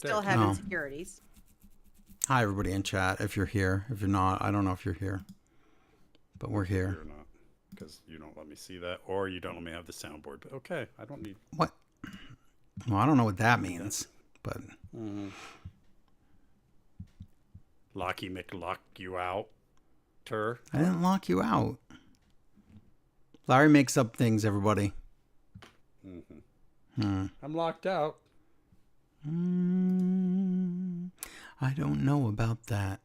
right still there. have Oh. insecurities. Hi, everybody in chat. If you're here, if you're not, I don't know if you're here, but we're here. You're not, because you don't let me see that, or you don't let me have the soundboard. But okay, I don't need. What? Well, I don't know what that means, but Locky McLock you out, Tur. I didn't lock you out. Larry makes up things, everybody. I'm locked out. I don't know about that.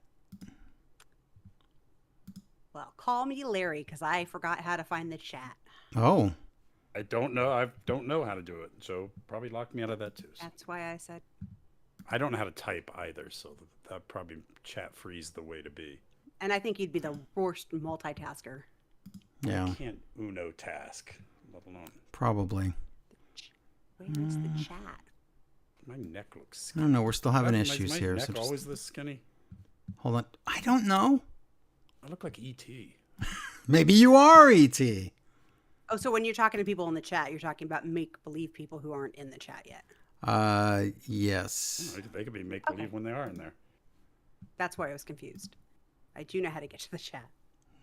Well, call me Larry because I forgot how to find the chat. Oh, I don't know. I don't know how to do it, so probably locked me out of that too. So That's why I said. I don't know how to type either, so that probably chat freeze the way to be. And I think you'd be the worst multitasker. yeah, I can't Uno task, let alone. probably. Where's the chat? My neck looks I skinny. don't know. We're still having Is issues my here. neck So just always this skinny? hold on. I don't know. I look like E.T. Maybe you are ET. Oh, so when you're talking to people in the chat, you're talking about make-believe people who aren't in the chat yet. Yes. They could be make believe when they are in there. That's why I was confused. I do know how to get to the chat.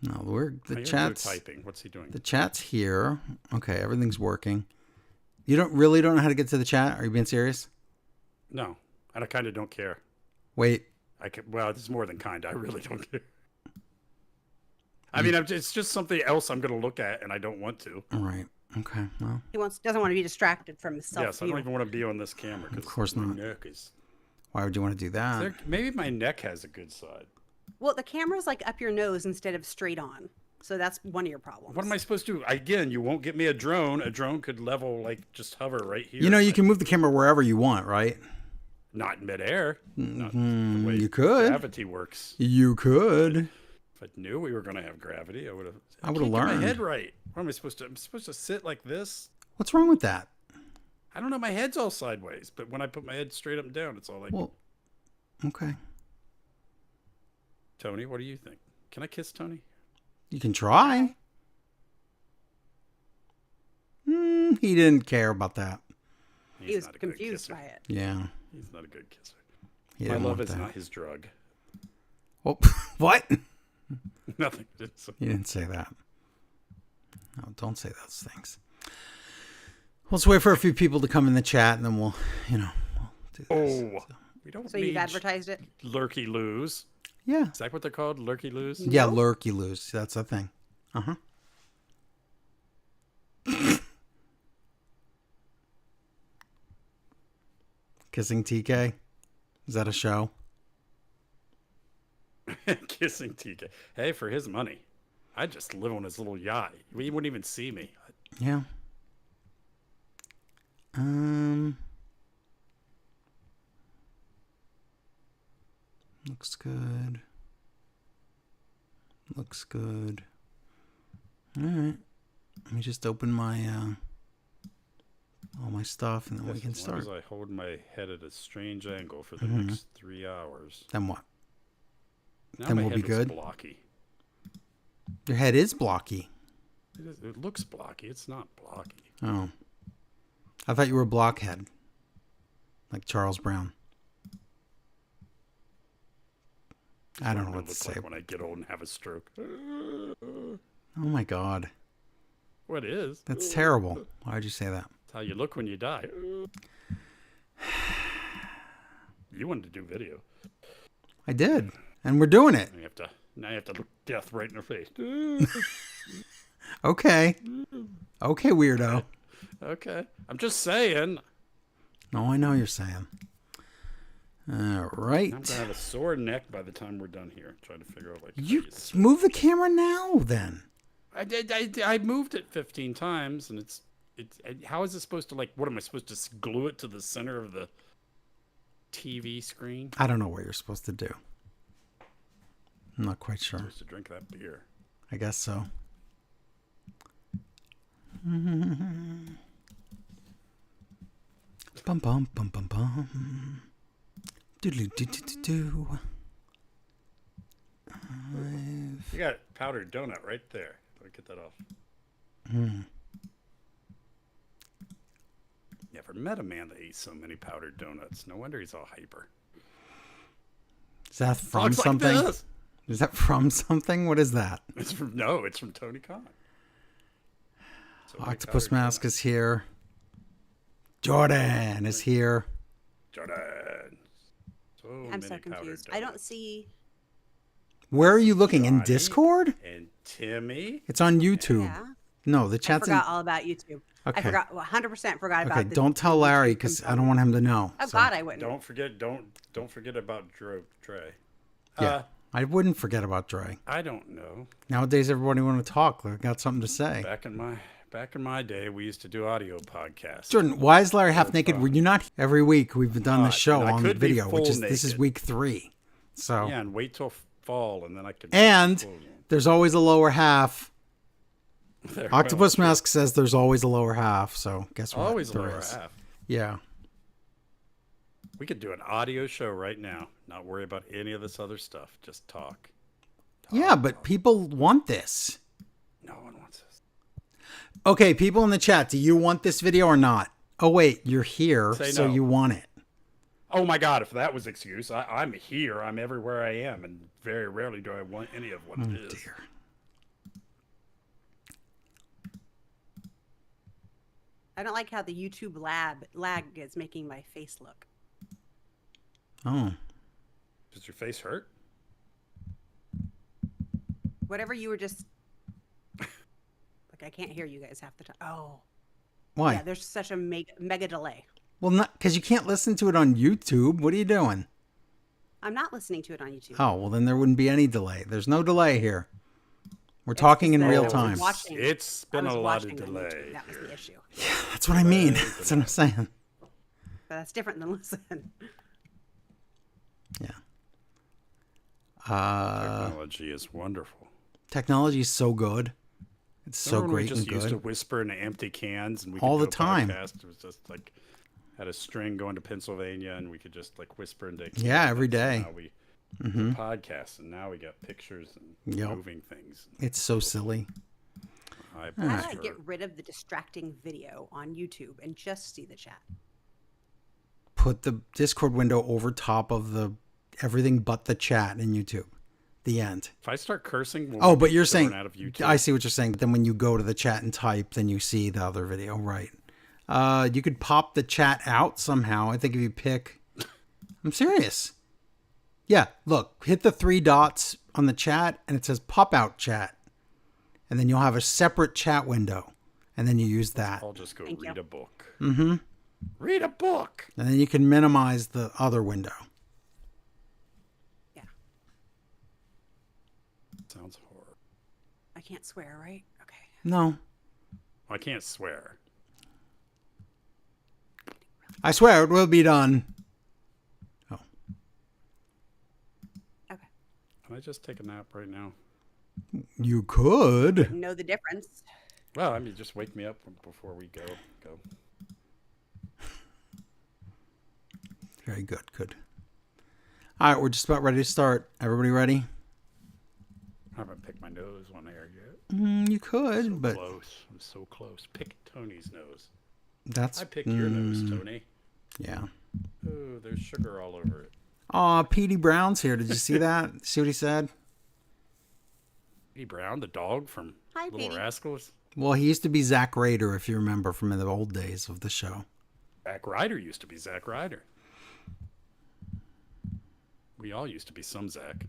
No, we're Oh, the you're chat's typing. What's he doing? the chat's here. Okay, everything's working. You don't know how to get to the chat? Are you being serious? No, I kind of don't care. Wait. Well, it's more than kind. I really don't care. I mean, it's just something else I'm going to look at, and I don't want to. All right. Okay. Well, He doesn't want to be distracted from his self. Yes, I don't even want to be on this camera. Of course my not. Neck is, why would you want to do that? maybe my neck has a good side. Well, the camera's like up your nose instead of straight on. So that's one of your problems. What am I supposed to do? Again, you won't get me a drone. A drone could level, just hover right here. You know, you can move the camera wherever you want, right? Not in midair. Not the way You could. gravity works. You could. If I knew we were going to have gravity, I would have. I would've My learned. head right. What am I supposed to? I'm supposed to sit like this. What's wrong with that? I don't know. My head's all sideways, but when I put my head straight up and down, it's all like. Well, okay. Tony, what do you think? Can I kiss Tony? You can try. He didn't care about that. He was not a good confused kisser. by it. Yeah. He's not a good kisser. He My didn't love want is that. not his drug. Oh, what? Nothing. You didn't say that. No, don't say those things. Let's wait for a few people to come in the chat, and then we'll do this. Oh, we don't So need you've advertised it? lurky loos. Yeah. Is that what they're called? Lurky loos? Yeah, lurk, you lose. That's a thing. Uh-huh. Kissing TK? Is that a show? Kissing TK. Hey, for his money, I'd just live on his little yacht. He wouldn't even see me. Yeah. Looks good. Looks good. All right. Let me just open my all my stuff, and then we can As long start. as I hold my head at a strange angle for the next 3 hours. Then what? Now Then my we'll head be good? looks blocky. Your head is blocky. It looks blocky. It's not blocky. Oh. I thought you were a blockhead. Like Charles Brown. I don't know what to say. Like when I get old and have a stroke. Oh my God. What is? That's terrible. Why would you say that? That's how you look when you die. You wanted to do video. I did. And we're doing it. Now you have to look death right in the face. Okay. Okay, weirdo. Okay. I'm just saying. No, I know you're saying. All right. I'm gonna have a sore neck by the time we're done here. Trying to figure out You move the camera now, then. I moved it 15 times, and it's how is it supposed to what am I supposed to glue it to the center of the TV screen? I don't know what you're supposed to do. I'm not quite sure. I'm supposed to drink that beer. I guess so. Bum bum bum bum bum. Doodly doo doo doo doo. You got powdered donut right there. Let me get that off. Never met a man that ate so many powdered donuts. No wonder he's all hyper. Is that from Talks like something? this. Is that from something? What is that? It's from Tony Khan. So many Octopus powdered Mask is here. Jordan is here. Jordan. I'm so confused. I don't see. Where are you looking? In Johnny Discord? And Timmy. It's on YouTube. Yeah. No, the I chat's in. forgot all about YouTube. Okay. I forgot 100% forgot about. Okay, don't tell Larry because I don't want him to know. Oh So, God, I wouldn't. Don't forget about Dre. Yeah, I wouldn't forget about Dre. I don't know. Nowadays, everybody want to talk. They got something to say. Back in my day, we used to do audio podcasts. Jordan, why is Larry half naked? Were you not every week? We've done the show and I on could be video, which is full this is naked. week 3. So Yeah, and wait till fall, and then I could. and there's always a lower half. There, Octopus Mask says there's always a lower half. So guess what? always a There lower is. half. Yeah. We could do an audio show right now. Not worry about any of this other stuff. Just talk. Yeah, but people want this. No one wants this. Okay, people in the chat, do you want this video or not? Oh wait, you're here, Say so no. you want it. Oh my God! If that was excuse, I'm here. I'm everywhere I am, and very rarely do I want any of what it is. Dear. I don't like how the YouTube lag is making my face look. Oh. Does your face hurt? Whatever you were just. Like I can't hear you guys half the time. Oh. Why? Yeah, there's such a mega delay. Well, not because you can't listen to it on YouTube. What are you doing? I'm not listening to it on YouTube. Oh, well, then there wouldn't be any delay. There's no delay here. We're talking in just real that I time. was watching- It's I been was a lot of watching on YouTube. delay. That was the issue. That's what I mean. That's what I'm saying. But that's different than listen. Yeah. Technology is wonderful. Technology is so good. It's so Remember when great we just and used to good. whisper into empty cans, and we All could the do a time. Podcast. It was just like had a string going to Pennsylvania, and we could just like whisper into. Yeah, every cans, and day. Now we do podcasts, and now we got pictures and Yep. moving things. It's so silly. I How bless do I her. get rid of the distracting video on YouTube and just see the chat? Put the Discord window over top of the everything but the chat in YouTube. The end. If I start cursing, we'll Oh, be but you're thrown saying, out of YouTube. I see what you're saying. Then when you go to the chat and type, then you see the other video, right? You could pop the chat out somehow. I think if you pick, I'm serious. Yeah, look, hit the 3 dots on the chat and it says pop out chat. And then you'll have a separate chat window. And then you use that. I'll just go Thank read you. a book. Mm-hmm. Read a book. And then you can minimize the other window. Yeah. Sounds horrible. I can't swear, right? Okay. No. I can't swear. I swear it will be done. Oh. Okay. Can I just take a nap right now? You could. Know the difference. Well, I mean, just wake me up before we go. Very good. Good. All right, we're just about ready to start. Everybody ready? I haven't picked my nose on air yet. You could, So but close. I'm so close. Pick Tony's nose. that's I picked your nose, Tony. yeah. Oh, there's sugar all over it. Aw, Petey Brown's here. Did you see that? See what he said? Petey Brown, the dog from Hi, Little Petey. Rascals. Well, he used to be Zack Ryder, if you remember from the old days of the show. Zack Ryder used to be Zack Ryder. We all used to be some Zack.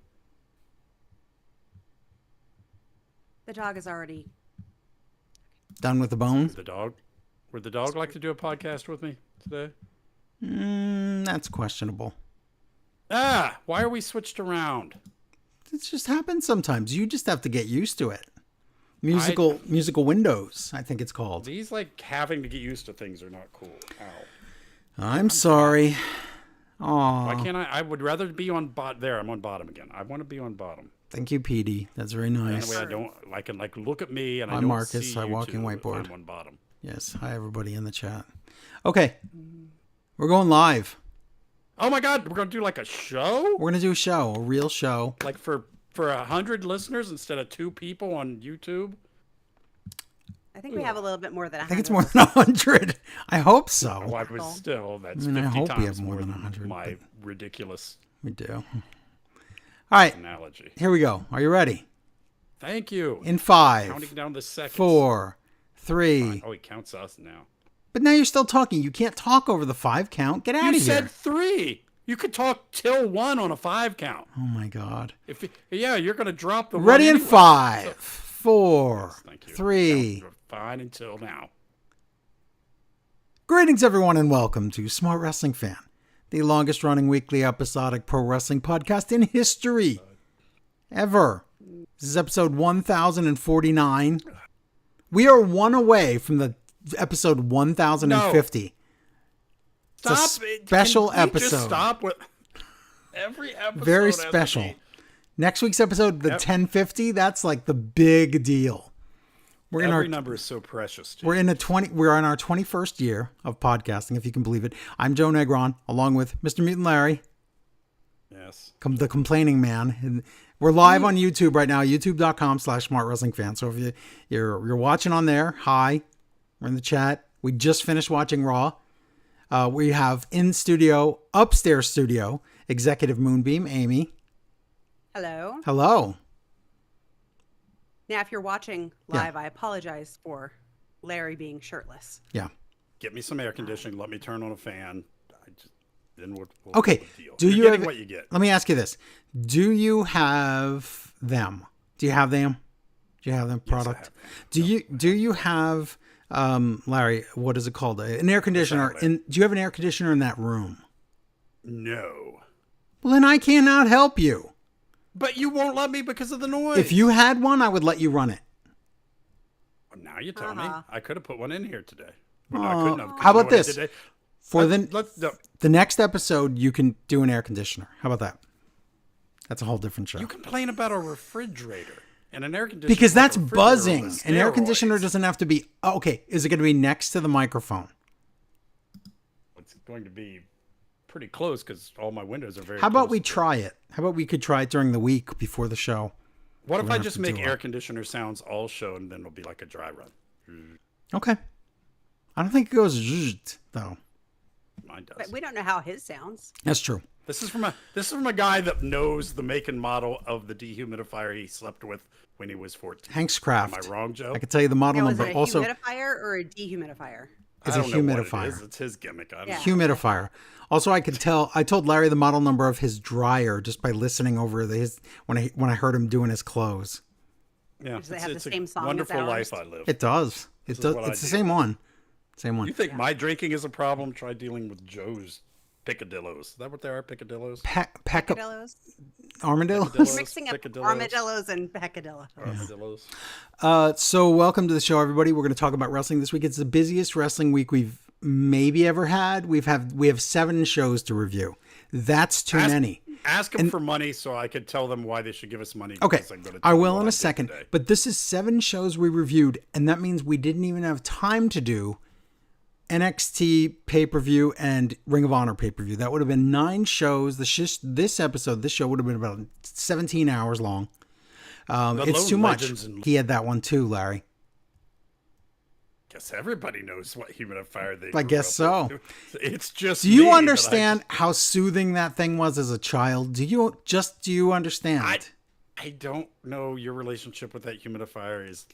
The dog is already. Done with the bone? The dog. Would the dog like to do a podcast with me today? That's questionable. Ah, why are we switched around? It just happens sometimes. You just have to get used to it. Musical windows, I think it's called. These like having to get used to things are not cool. Ow. I'm sorry. Why Aw, can't I? I would rather be on there. I'm on bottom again. I want to be on bottom. thank you, Petey. That's very That nice. way I don't. I can like look at me and I I'm don't Marcus. see I you walk in two if whiteboard. I'm on bottom. Yes. Hi, everybody in the chat. Okay. We're going live. Oh my God, we're gonna do like a show, We're going to do a show, a real show. like for 100 listeners instead of 2 people on YouTube. I think we have a little bit more than 100. I think it's more than 100. I hope so. Oh, I was still. That's I mean, I 50 hope we times have more than than 100, my ridiculous We do. All right, analogy. here we go. Are you ready? Thank you. In 5, Counting down the seconds. 4, 3. Oh, he counts us now. But now you're still talking. You can't talk over the 5 count. Get out You of here. said 3. You could talk till 1 on a 5 count. Oh my God. Yeah, you're gonna drop the Ready one in anyway. 5, 4, Yes, thank you. 3. Count fine until now. Greetings, everyone, and welcome to Smart Wrestling Fan, the longest running weekly episodic pro wrestling podcast in history ever. This is episode 1049. We are one away from the episode 1050. Stop. It's a special Can we just episode. stop with every episode. Very has to special. be- Next week's episode, the 1050, that's like the big deal. We're in Every our number is so precious. Dude. We're in our 21st year of podcasting, if you can believe it. I'm Joe Negron, along with Mr. Mutant Larry, Yes. the complaining man. And we're live on YouTube right now, youtube.com/smartwrestlingfan. So if you're watching on there, hi, we're in the chat. We just finished watching Raw. We have in studio, upstairs studio, Executive Moonbeam, Amy. Hello. Hello. Now, if you're watching live, I apologize for Larry being shirtless. Yeah. Get me some air conditioning. Let me turn on a fan. Then we'll Okay. deal. Do You're you getting have, what you get? Let me ask you this. Do you have them? Do you have them? Do you have them product? have them. Do you have Larry, what is it called? An air conditioner do you have an air conditioner in that room? No. Well, then I cannot help you. But you won't let me because of the noise. If you had one, I would let you run it. Well, now you tell me. Uh-huh. I could have put one in here today. Well, no, I couldn't have. 'cause How you know about what I this? did today? For The the next episode, you can do an air conditioner. How about that? That's a whole different show. You complain about a refrigerator and an air conditioner. Because that's like a refrigerator buzzing. on An air conditioner steroids. doesn't have to be. Oh, okay, is it going to be next to the microphone? It's going to be pretty close because all my windows are very. How about close we to- try it? How about we could try it during the week before the show? What if don't I have just to make do air it. conditioner sounds all show and then it'll be like a dry run? Okay. I don't think it goes zzzzt, though. Mine does. But we don't know how his sounds. That's true. This is from a guy that knows the make and model of the dehumidifier he slept with when he was 14. Hank's Am Craft. I wrong, Joe? I can tell you the model Now, is number. it a Also, humidifier or a dehumidifier? it's I a don't know what it humidifier. is. It's his gimmick. I don't Yeah. know. Humidifier. Also, I could tell. I told Larry the model number of his dryer just by listening over when I heard him doing his clothes. Yeah, Does it have the same a song as wonderful ours? life I live. It does. It is does. what I It's the do. same one. Same one. You think my drinking is a problem? Try dealing with Joe's picadillos. Is that what they are? Picadillos? Peccadillos? Armadillos. Peccadillos. Mixing up Picadillos. armadillos and peccadillos. Armadillos. So welcome to the show, everybody. We're going to talk about wrestling this week. It's the busiest wrestling week we've maybe ever had. We have 7 shows to review. That's too many. Ask them for money so I could tell them why they should give us money. Okay, because I'm gonna I tell will them in what a did second. today. But this is 7 shows we reviewed, and that means we didn't even have time to do NXT pay-per-view and Ring of Honor pay-per-view. That would have been 9 shows. This show would have been about 17 hours long. The It's Lone too much. Legends and- He had that one too, Larry. Guess everybody knows what humidifier they. I grew guess up so. with. It's just. Do you me that I understand how soothing that thing was as a child? Do you understand? I don't know your relationship with that humidifier is.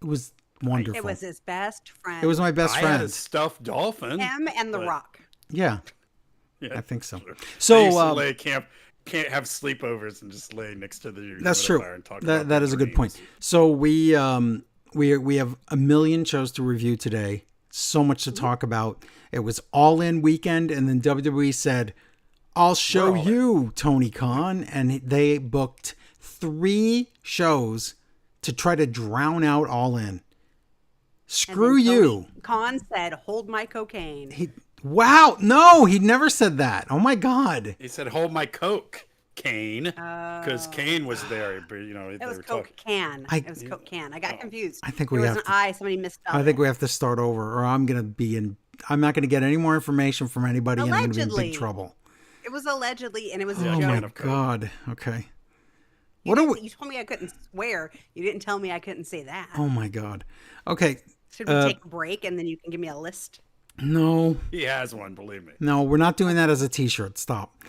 It was wonderful. It was his best friend. It was my best I had a friend. stuffed dolphin. him and The but- Rock. Yeah, Yeah, I think so. sure. I So used to lay can't have sleepovers and just lay next to the. that's humidifier true. And talk about That the is a good dreams. point. So we have a million shows to review today. So much to talk about. It was All In weekend, and then WWE said, "I'll show We're all you, Tony Khan," and they booked 3 shows to try to drown out All In. And Screw then you. Tony Khan said, "Hold my cocaine." Wow, no, he never said that. Oh my God. He said, "Hold my Coke, Kane," because Kane was there. But they It was were Coke talking. can. I- It was Coke can. I got confused. I think there we was have an to- I. Somebody missed. I think we have to start over, or I'm not going to get any more information from anybody, and I'm going to be in Allegedly. big trouble. It was allegedly, and it was a Oh joke. my of Coke. God. Okay. What are we? You told me I couldn't swear. You didn't tell me I couldn't say that. Oh my God. Okay. Should we take a break and then you can give me a list? No, He has one, believe me. no, we're not doing that as a T-shirt. Stop.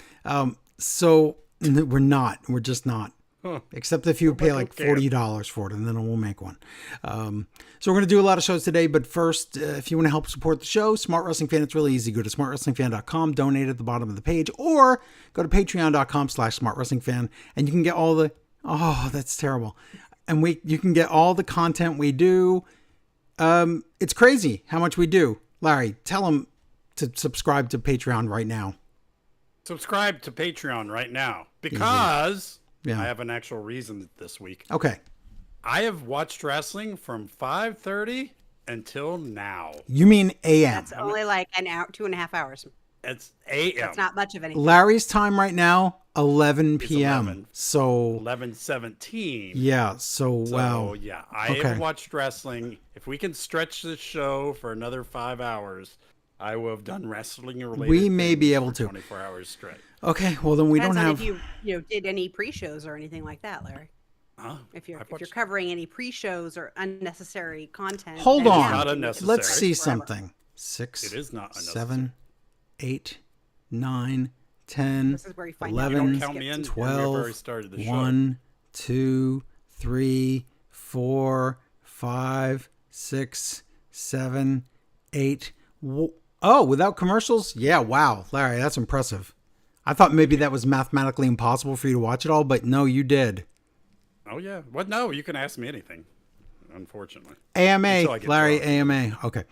So we're not. We're just not. Huh. Except if you pay like $40 for it, and then we'll make one. So we're going to do a lot of shows today, but first, if you want to help support the show, Smart Wrestling Fan, it's really easy. Go to smartwrestlingfan.com, donate at the bottom of the page, or go to patreon.com/smartwrestlingfan, and you can get all the, oh, that's terrible. And you can get all the content we do. It's crazy how much we do. Larry, tell them to subscribe to Patreon right now. Subscribe to Patreon right now because Yeah. I have an actual reason this week. Okay. I have watched wrestling from 5:30 until now. You mean AM. That's only like an hour, 2.5 hours. It's a.m. That's not much of anything. Larry's time right now, 11 p.m. 11. So 11:17. yeah, so So, wow. yeah, I Okay. have watched wrestling. If we can stretch this show for another 5 hours, I will have done wrestling related. We may things be able for to. 24 hours straight. Okay, well then we Depends don't on have. if you did any pre-shows or anything like that, Larry. Huh? If you're I've if you're watched- covering any pre-shows or unnecessary content. Hold then on. yeah, Not we can- unnecessary. Let's see Forever. something. 6, It is not 7, 8, 9, 10, This is where you find out. 11, Don't count me in. 12, We've already started the show. 1, 2, 3, 4, 5, 6, 7, 8. Oh, without commercials? Yeah, wow. Larry, that's impressive. I thought maybe that was mathematically impossible for you to watch it all, but no, you did. Oh yeah. What? No, you can ask me anything. Unfortunately. AMA, Until I get Larry, drunk. AMA. Okay.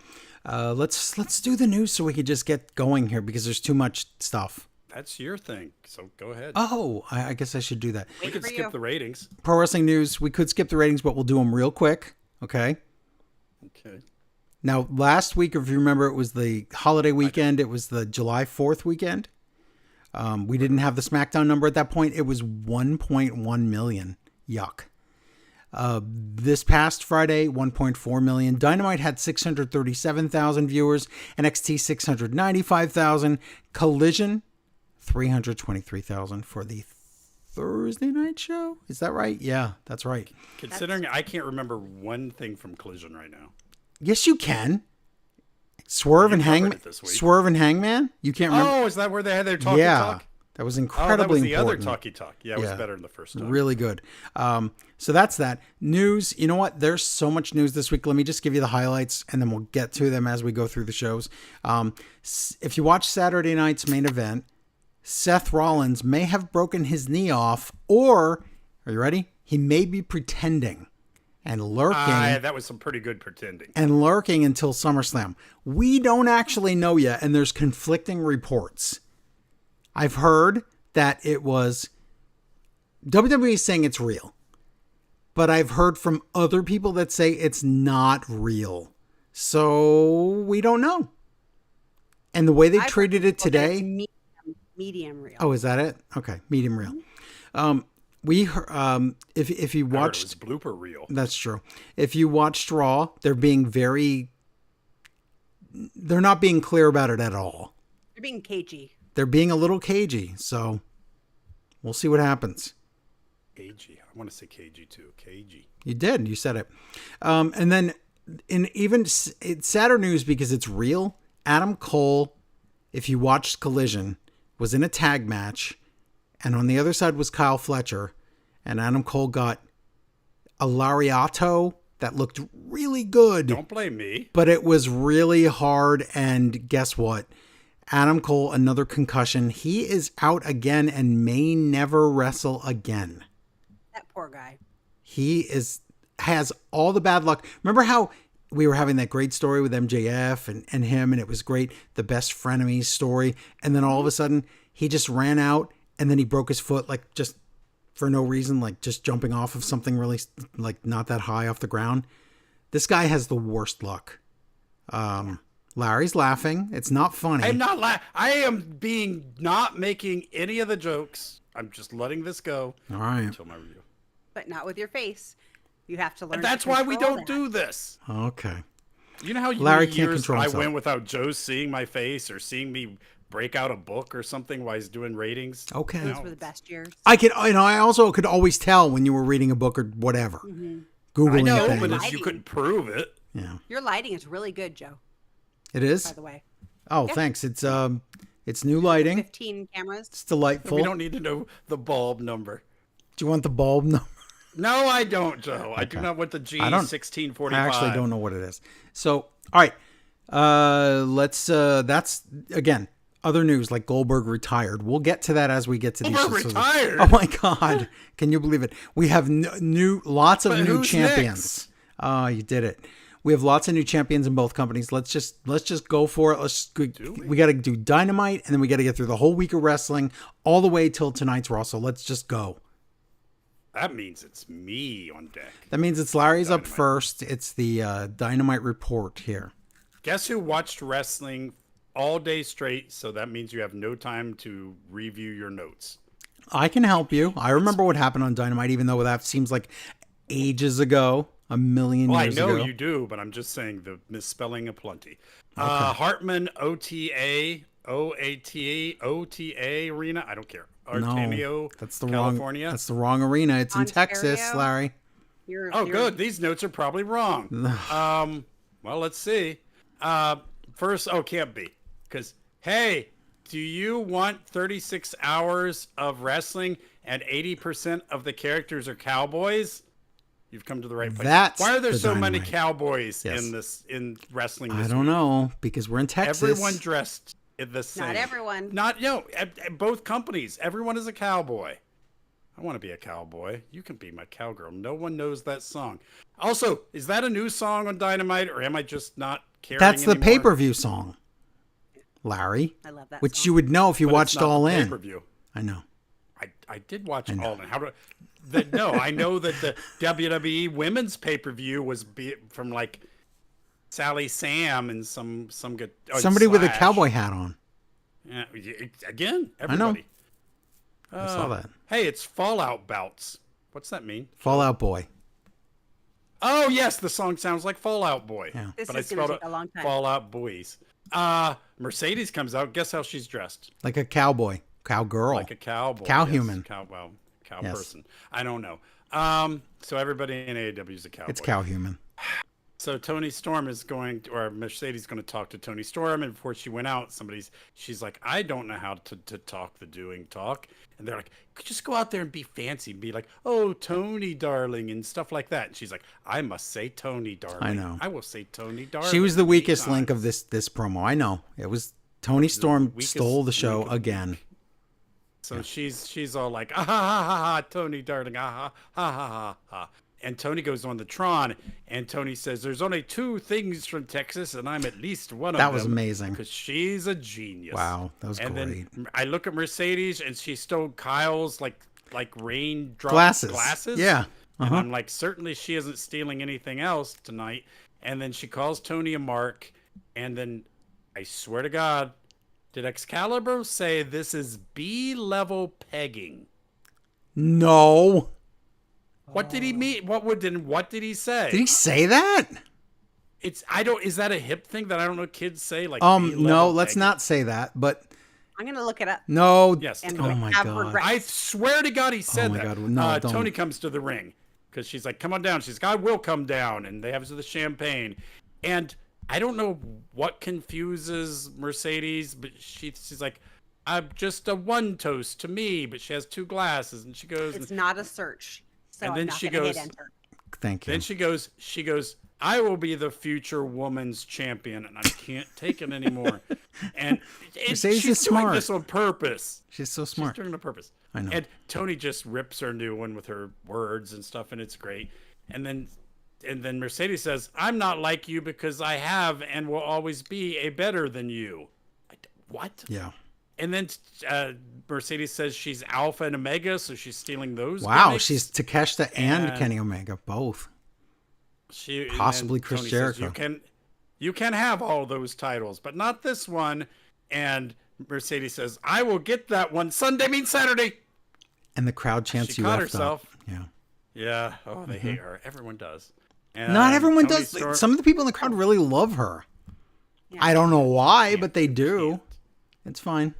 Let's do the news so we can just get going here because there's too much stuff. That's your thing. So go ahead. Oh, I guess I should do that. we Wait could for skip you. the ratings. Pro wrestling news. We could skip the ratings, but we'll do them real quick. Okay. Okay. Now, last week, if you remember, it was the holiday weekend. It was the July 4th weekend. We didn't have the SmackDown number at that point. It was 1.1 million. Yuck. This past Friday, 1.4 million. Dynamite had 637,000 viewers. NXT 695,000. Collision 323,000 for the Thursday night show. Is that right? Yeah, that's right. Considering I can't remember one thing from Collision right now. Yes, you can. Swerve and covered Hangman. it this week. Swerve and Hangman. You can't remember. Oh, is that where they had their talkie yeah, talk? that was Oh, that incredibly was the important. other talkie talk. Yeah, it was Yeah. better than the first time. Really good. So that's that. News. You know what? There's so much news this week. Let me just give you the highlights and then we'll get to them as we go through the shows. If you watch Saturday night's main event, Seth Rollins may have broken his knee off, or, are you ready? He may be pretending and lurking. That was some pretty good pretending. Until SummerSlam. We don't actually know yet, and there's conflicting reports. I've heard that it was WWE saying it's real, but I've heard from other people that say it's not real. So we don't know. And the way they I've heard treated it people that it's today. medium real. Oh, is that it? Okay, medium real. If you I heard it was watched, blooper reel. that's true. If you watched Raw, they're not being clear about it at all. You're being cagey. They're being a little cagey, so we'll see what happens. KG. I want to say KG too. KG. You did. You said it. And then it's sadder news because it's real. Adam Cole, if you watched Collision, was in a tag match, and on the other side was Kyle Fletcher, and Adam Cole got a lariato that looked really good. Don't blame me. But it was really hard, and guess what? Adam Cole, another concussion. He is out again and may never wrestle again. That poor guy. He has all the bad luck. Remember how we were having that great story with MJF and him, and it was great, the best frenemies story, and then all of a sudden he just ran out, and then he broke his foot, like just for no reason, like just jumping off of something really like not that high off the ground. This guy has the worst luck. Larry's laughing. It's not funny. I'm not I am not making any of the jokes. I'm just letting this go All right. until my review. But not with your face. You have to learn. And to that's why we control don't that. do this. Okay. You know how Larry many can't years control I himself. went without Joe seeing my face or seeing me break out a book or something while he's doing ratings. Okay. Those were the best years. I could, I also could always tell when you were reading a book or whatever. Googling I know, things. but things. you couldn't prove it. Yeah, Your lighting is really good, Joe, it is. by the way. Oh, thanks. It's new lighting. 15 cameras. It's delightful. We don't need to know the bulb number. Do you want the bulb? No, No, I don't, Joe. I do not want the G1645. I actually don't know what it is. So, all right. Let's. That's again other news like Goldberg retired. We'll get to that as we get to these. Goldberg retired? Oh my God! Can you believe it? We have lots of But new who's champions. Oh, you did it. We have lots of new champions in both companies. Let's just go for it. We got to do Dynamite, and then we got to get through the whole week of wrestling all the way till tonight's Raw. So let's just go. That means it's me on deck. That means it's Larry's up first. It's the Dynamite report here. Guess who watched wrestling all day straight? So that means you have no time to review your notes. I can help you. I remember what happened on Dynamite, even though that seems like ages ago, a million Well, I years know ago. you do, but I'm just saying the misspelling aplenty. Hartman OTA, OTA Arena. I don't care. Artemio, that's the California. wrong. That's the wrong arena. It's in Texas, Ontario? Larry. Oh, good. These notes are probably wrong. Well, let's see. First, can't be. Because, hey, do you want 36 hours of wrestling and 80% of the characters are cowboys? You've come to the right place. That's Why are there the so many Dynamite. cowboys Yes. in wrestling? I This don't week? know because we're in Texas. Everyone dressed in the same. Not everyone. At both companies. Everyone is a cowboy. I want to be a cowboy. You can be my cowgirl. No one knows that song. Also, is that a new song on Dynamite, or am I just not caring That's the anymore? pay-per-view song, Larry. I love that Which song. you would know if you But it's watched not All the In. pay-per-view. I know. I did watch All In. How do no, I know that the WWE Women's pay-per-view was from like Sally Sam and some good Somebody with a Slash. cowboy hat on. Yeah, again, I know. everybody. I saw that. Hey, it's Fallout Bouts. What's that mean? Fallout Boy. Oh yes, the song sounds like Fallout Boy. Yeah. This but I is gonna spelled take it a long time. Fallout Boys. Mercedes comes out. Guess how she's dressed? Like a cowboy. Cowgirl. Like a cowboy. Cow yes. human. Cow Yes. person. I don't know. So everybody in AEW is a cowboy. It's cow human. So Tony Storm is going to, or Mercedes is going to talk to Tony Storm, and before she went out, she's like, I don't know how to talk the doing talk, and they're like, just go out there and be fancy, and be like, oh Tony darling, and stuff like that. And she's like, I must say Tony darling. I know. I will say Tony darling. She was the 3 weakest link times." of this promo. I know. It was Tony Storm weakest stole the show link of the again. So she's all like, ah, ha, ha, ha, ha, Tony darling, ah, ha, ha, ha, ha, ha. And Tony goes on the Tron, and Tony says, there's only 2 things from Texas, and I'm at least one of them. That was amazing. Because she's a genius. Wow, that was and great. Then I look at Mercedes, and she stole Kyle's, like raindrop Glasses. Yeah. And I'm like, certainly she isn't stealing anything else tonight. And then she calls Tony a mark, and then I swear to God, did Excalibur say this is B-level pegging? No. What did he mean? What did he say? Did he say that? Is that a hip thing that I don't know kids say? Like No, B-level let's pegging? not say that. But I'm gonna look it up. no. Yes. And Oh my have God. regrets. I swear to God he said my that. God, no, don't. Tony comes to the ring because she's like, come on down. She's like, I will come down. And they have the champagne. And I don't know what confuses Mercedes, but she's like, I'm just a one toast to me, but she has 2 glasses. And she goes, It's not a search, so And I'm then not she gonna goes- hit enter. Thank you. then she goes, I will be the future woman's champion, and I can't take it anymore. And Mercedes she's is doing smart. this on purpose. She's so She's smart. doing it on purpose. I know. And Tony just rips her new one with her words and stuff, and it's great. And then Mercedes says, I'm not like you because I have and will always be a better than you. What? Yeah. And then Mercedes says she's Alpha and Omega, so she's stealing those. Wow, gimmicks. she's Takeshita and And- Kenny Omega both. And possibly then Chris Tony says, Jericho. you can have all those titles, but not this one. And Mercedes says, I will get that one. Sunday means Saturday. And the crowd chants She you caught effed herself. up. Yeah. Yeah. Oh, they hate her. Everyone does. And Not everyone Tony does. Storm- Some of the people in the crowd really love her. Yeah. I don't know why, but they do. It's fine.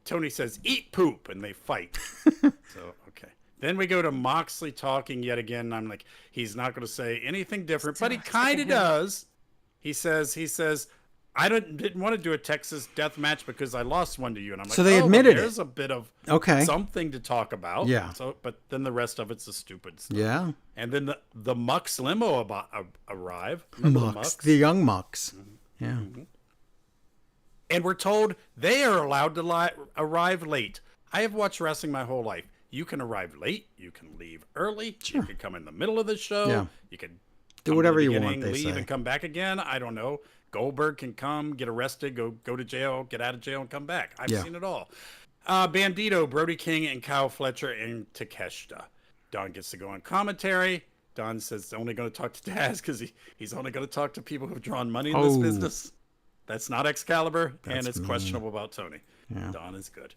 Tony says, eat poop, and they fight. So, okay. Then we go to Moxley talking yet again. And I'm like, he's not going to say anything different, but he kind of does. He says, I didn't want to do a Texas death match because I lost one to you. And I'm like, So they admitted there's a bit of Okay. something to talk about. Yeah. So, but then the rest of it's the stupid stuff. Yeah. And then the Mucks limo arrive. Remember the Mucks. The young Mucks. Yeah. And we're told they are allowed to arrive late. I have watched wrestling my whole life. You can arrive late. You can leave early. Sure. You can come in the middle of the show. Yeah. You can Do come to whatever the you want, beginning, they leave say. and come back again. I don't know. Goldberg can come, get arrested, go to jail, get out of jail, and come back. I've Yeah. seen it all. Bandito, Brody King, and Kyle Fletcher, and Takeshita. Don gets to go on commentary. Don says he's only going to talk to Taz because he's only going to talk to people who've drawn money in this Oh. business. That's not Excalibur, and That's it's mean. questionable about Tony. Yeah. Don is good.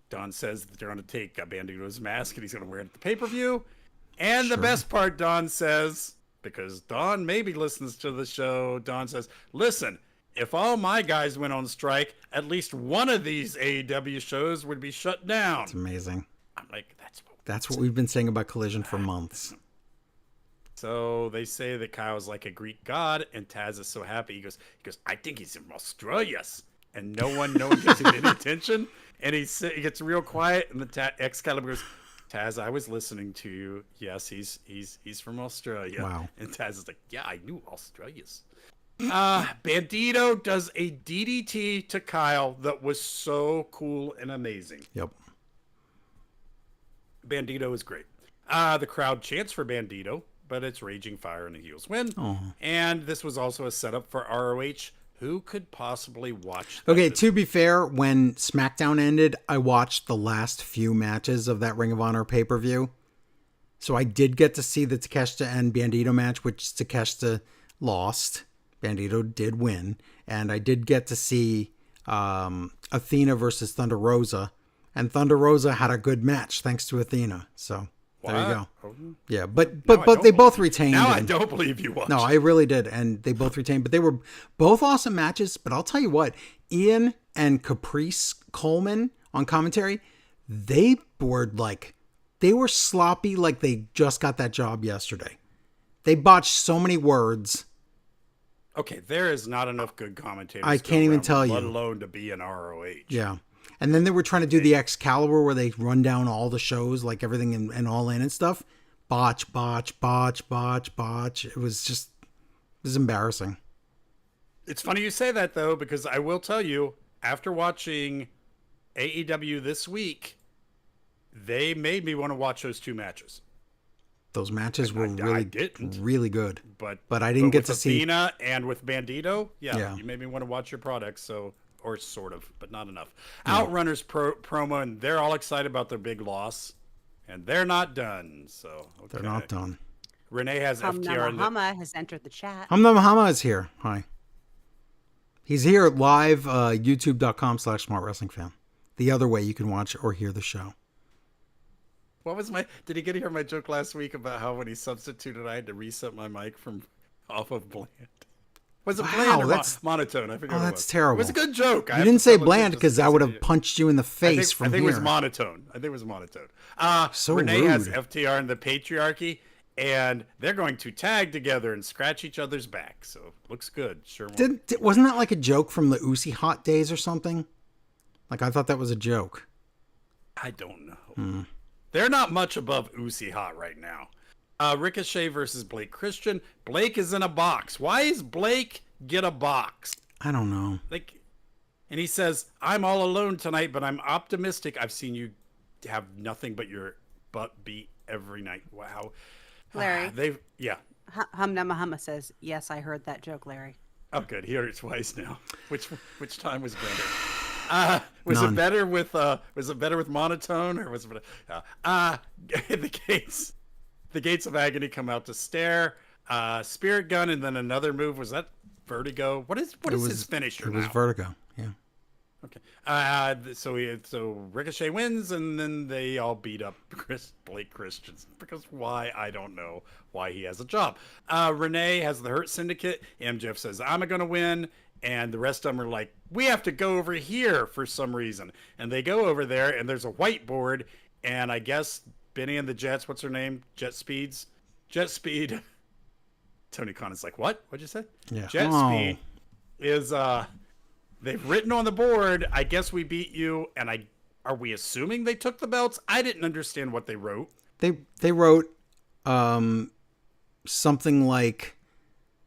Don says that they're going to take Bandito's mask and he's going to wear it at the pay-per-view. And the best part, Don says, because Don maybe listens to the show, Don says, listen, if all my guys went on strike, at least one of these AEW shows would be shut down. It's amazing. I'm like, That's what we've been saying about Collision for months. So they say that Kyle's like a Greek god, and Taz is so happy. He goes, I think he's from Australia. And no one gives him any attention. And he gets real quiet, and the Excalibur goes, Taz, I was listening to you. Yes, he's from Australia. Wow. And Taz is like, yeah, I knew Australia's. Bandito does a DDT to Kyle that was so cool and amazing. Yep. Bandito is great. The crowd chants for Bandito, but it's Raging Fire and the heels win. Oh. And this was also a setup for ROH. Who could possibly watch that? Okay, to be fair, when SmackDown ended, I watched the last few matches of that Ring of Honor pay-per-view. So I did get to see the Takeshita and Bandito match, which Takeshita lost. Bandito did win. And I did get to see Athena versus Thunder Rosa. And Thunder Rosa had a good match thanks to Athena. So there you go. Oh, Yeah, but I don't they both believe- retained. Now I and- don't believe you watched. No, I really did. And they both retained, but they were both awesome matches. But I'll tell you what, Ian and Caprice Coleman on commentary, they were sloppy like they just got that job yesterday. They botched so many words. Okay, there is not enough good commentators. I to go can't even around, tell you. Let alone to be an ROH. Yeah. And then they were trying to do the Excalibur where they run down all the shows, like everything and All In and stuff. Botch. It was embarrassing. It's funny you say that, though, because I will tell you, after watching AEW this week, they made me want to watch those two matches. Those matches were I didn't. really good. But I didn't get with to see. Athena and with Bandito, Yeah. you made me want to watch your products, so or sort of, but not enough. Outrunners promo, and they're all excited about their big loss, and they're not done. So okay. They're not done. Renee has FTR. in the- Hama has entered the chat. Hamza Mahama is here. Hi. He's here live, youtube.com/Smart Wrestling Fan. The other way you can watch or hear the show. What was my? Did he get to hear my joke last week about how when he substituted, I had to reset my mic from off of bland? Was it Wow, bland or that's- monotone? I forget. Oh, what it that's was. terrible. It was a good joke. You didn't say bland because I would have punched you in the I face think, from I think here. it was monotone. So Renee has rude. FTR and the Patriarchy, and they're going to tag together and scratch each other's back. So looks good. Sure. Wasn't that like a joke from the Uzi Hot days or something? Like I thought that was a joke. I don't know. They're not much above Uzi Hot right now. Ricochet versus Blake Christian. Blake is in a box. Why is Blake get a box? I don't know. And he says, I'm all alone tonight, but I'm optimistic. I've seen you have nothing but your butt beat every night. Wow. Larry. Yeah. Humna Mahama says, yes, I heard that joke, Larry. Oh, good. He heard it twice now. Which time was better? Was None. it better with monotone or was it better? The gates of agony come out to stare. Spirit gun and then another move. Was that Vertigo? What is his finisher It was now? Vertigo. Yeah. Okay. So Ricochet wins, and then they all beat up Blake Christian. Because why? I don't know why he has a job. Renee has the Hurt Syndicate. MJF says, I'm going to win. And the rest of them are like, we have to go over here for some reason. And they go over there, and there's a whiteboard. And I guess Benny and the Jets, what's her name? Jet Speed. Tony Khan is like, what? What'd you say? Yeah. Jet Oh. Speed is, they've written on the board, I guess we beat you. And are we assuming they took the belts? I didn't understand what they wrote. They wrote something like,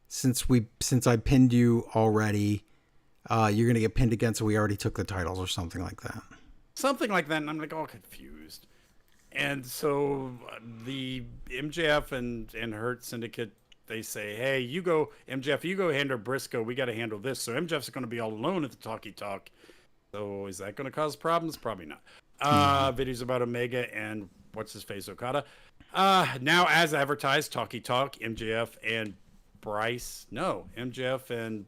since I pinned you already, you're gonna get pinned again, so we already took the titles, or something like that. Something like that, and I'm like all confused. And so the MJF and Hurt Syndicate, they say, hey, you go, MJF, you go handle Briscoe. We got to handle this. So MJF's going to be all alone at the Talkie Talk. So is that going to cause problems? Probably not. Videos about Omega and what's his face, Okada. Now, as advertised, Talkie Talk, MJF and MJF and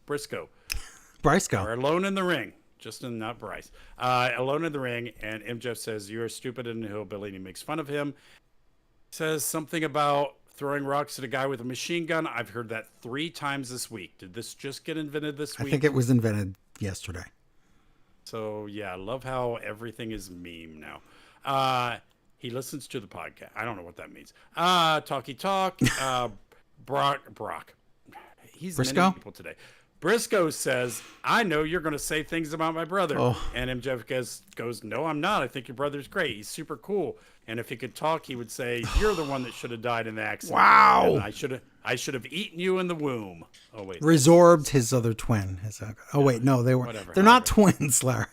Briscoe are alone in the ring. Justin, not Bryce. Alone in the ring, and MJF says, you're stupid and a hillbilly, and he makes fun of him. Says something about throwing rocks at a guy with a machine gun. I've heard that 3 times this week. Did this just get invented this week? I think it was invented yesterday. So, yeah, I love how everything is meme now. He listens to the podcast. I don't know what that means. Talkie Talk. Brock. He's Briscoe? many people today. Briscoe says, I know you're going to say things about my brother. Oh. And MJF goes, no, I'm not. I think your brother's great. He's super cool. And if he could talk, he would say, you're the one that should have died in the accident. Wow. And I should have eaten you in the womb. Oh, wait. Resorbed his other twin. Wait, no, they were. Whatever, They're not twins, Larry.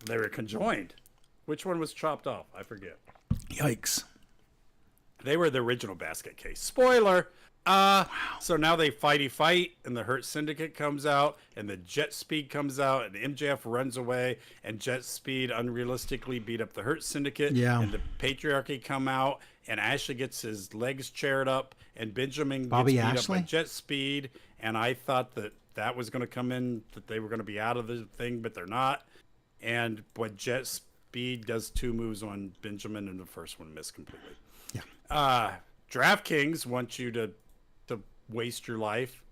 They were conjoined. Which one was chopped off? I forget. Yikes. They were the original basket case. Spoiler. So now they fight, and the Hurt Syndicate comes out, and the Jet Speed comes out, and MJF runs away, and Jet Speed unrealistically beat up the Hurt Syndicate. Yeah. And the Patriarchy come out, and Ashley gets his legs chaired up, and Benjamin Bobby gets beat Ashley? up by Jet Speed, and I thought that was going to come in, that they were going to be out of the thing, but they're not. And but Jet Speed does 2 moves on Benjamin, and the first one missed completely. Yeah. DraftKings wants you to waste your life.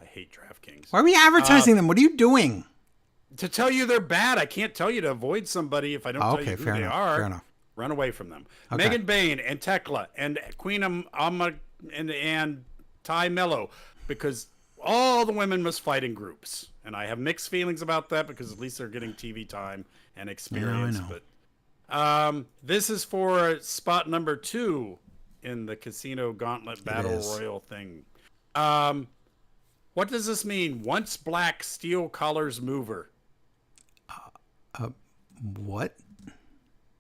I hate DraftKings. Why are we advertising them? What are you doing? To tell you they're bad, I can't tell you to avoid somebody if I don't tell you who they are. Fair enough. Run away from them. Okay. Megan Bain and Tekla and Queen Amma and Ty Mello, because all the women must fight in groups. And I have mixed feelings about that because at least they're getting TV time and experience. Yeah, I know. But this is for spot number 2 in the Casino Gauntlet Battle Royal thing. What does this mean? Once black, steel collars mover. What?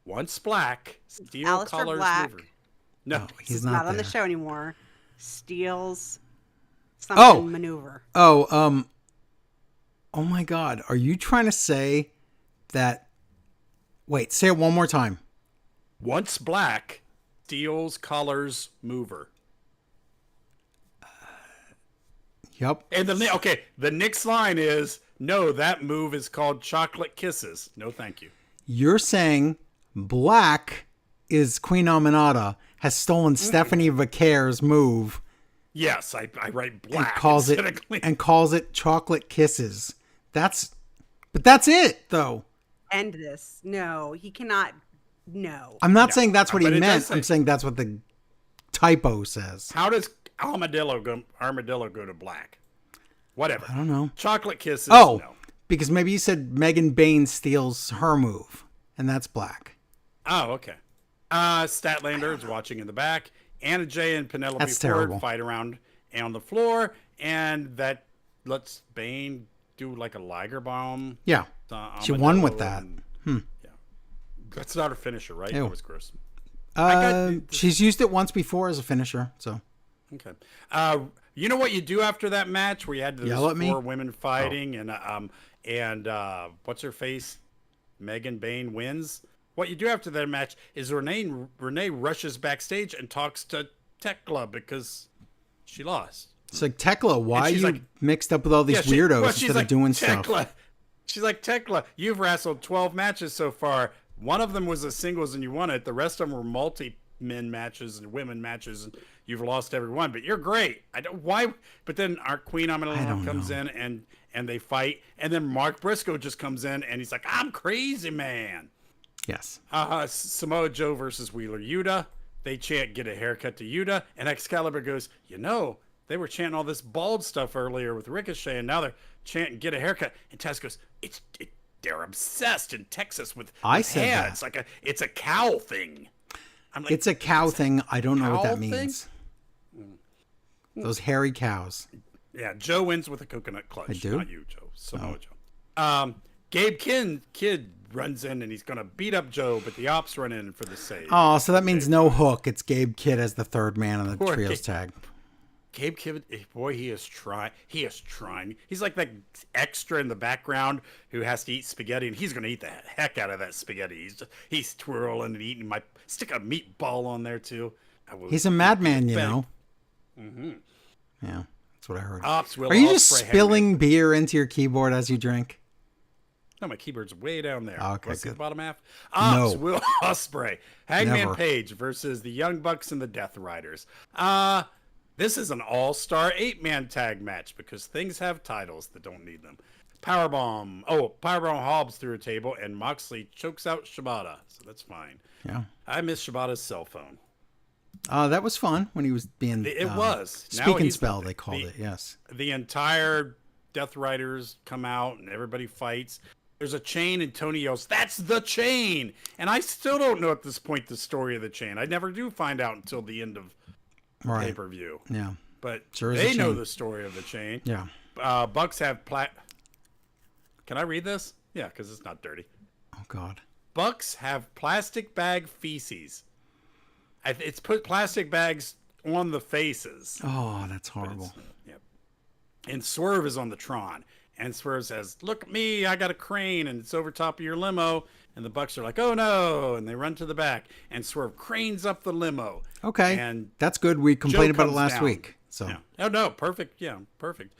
Once black, steel Aleister collars Black. mover. No, He's not on there. the show anymore. Steals something maneuver. Oh my God. Are you trying to say that? Wait, say it one more time. once black, steals collars mover. Yep. And the next line is, no, that move is called chocolate kisses. No, thank you. You're saying Black is Queen Aminata has stolen Stephanie Vacaire's move Yes, I write and black calls instead of clean. calls it chocolate kisses. But that's it though. End this. No, he cannot. No. I'm not saying that's what he but it does meant. say- I'm saying that's what the typo says. How does armadillo go to black? Whatever. I don't know. Chocolate kisses. Oh, No. because maybe you said Megan Bain steals her move, and that's Black. Oh, okay. Statlander is watching in the back. Anna Jay and Penelope That's Ford terrible. fight around on the floor, and that lets Bane do like a Liger bomb. Yeah, she won with that. Yeah, that's not her finisher, right? Ew. That was gross. got- She's used it once before as a finisher, so Okay. You know what you do after that match where you had those Yell at me? 4 women fighting and what's her face? Megan Bain wins. What you do after that match is Renee rushes backstage and talks to Tekla because she lost. it's like Tekla. Why are she's you like- mixed up with all these weirdos instead of doing stuff? Tekla. She's like, Tekla, you've wrestled 12 matches so far. One of them was a singles and you won it. The rest of them were multi-men matches and women matches, and you've lost every one. But you're great. I don't why. But then our Queen I don't Aminata comes know. in and they fight. And then Mark Briscoe just comes in and he's like, I'm crazy, man. Yes. Samoa Joe versus Wheeler Yuta. They chant, get a haircut to Yuta. And Excalibur goes, they were chanting all this bald stuff earlier with Ricochet, and now they're chanting, get a haircut. And Taz goes, they're obsessed in Texas with I said hair. that. It's a cow thing. I'm like, It's a cow thing. I don't know what cow that thing? means. Those hairy cows. Yeah, Joe wins with a coconut clutch. I do? Not you, Joe. Samoa Joe. Gabe Kidd runs in and he's going to beat up Joe, but the Ops run in for the save. Oh, so that means no Hook. It's Gabe Kidd as the third man on the Poor trios Gabe. tag. Gabe Kidd, boy, he is trying. He is trying. He's like that extra in the background who has to eat spaghetti, and he's going to eat the heck out of that spaghetti. He's twirling and eating. My stick a meatball on there too. He's a madman, you Bang. know. Yeah, that's what I heard. Ops will Are you just Ospreay, spilling beer into your keyboard as you drink? No, my keyboard's way down there. Okay, What's the good. bottom half? Ops No. Will Ospreay. Hangman Never. Page versus the Young Bucks and the Death Riders. This is an all-star 8-man tag match because things have titles that don't need them. Powerbomb Hobbs through a table, and Moxley chokes out Shibata, so that's fine. Yeah. I miss Shibata's cell phone. That was fun when he was being. It was. Now Speak and he's spell, nothing. they called it. Yes. The entire Death Riders come out and everybody fights. There's a chain and Tony yells, "That's the chain!" And I still don't know at this point the story of the chain. I never do find out until the end of Right. pay-per-view. Yeah. But Sure is a they know chain. the story of the chain. Yeah. Bucks have Can I read this? Yeah, because it's not dirty. Oh God. Bucks have plastic bag feces. It's put plastic bags on the faces. Oh, that's horrible. Yep. And Swerve is on the Tron. And Swerve says, "Look at me, I got a crane and it's over top of your limo." And the Bucks are like, "Oh no." And they run to the back. And Swerve cranes up the limo. Okay. And That's good. We complained about it comes last down. week. So yeah. Oh no, perfect. Yeah, perfect.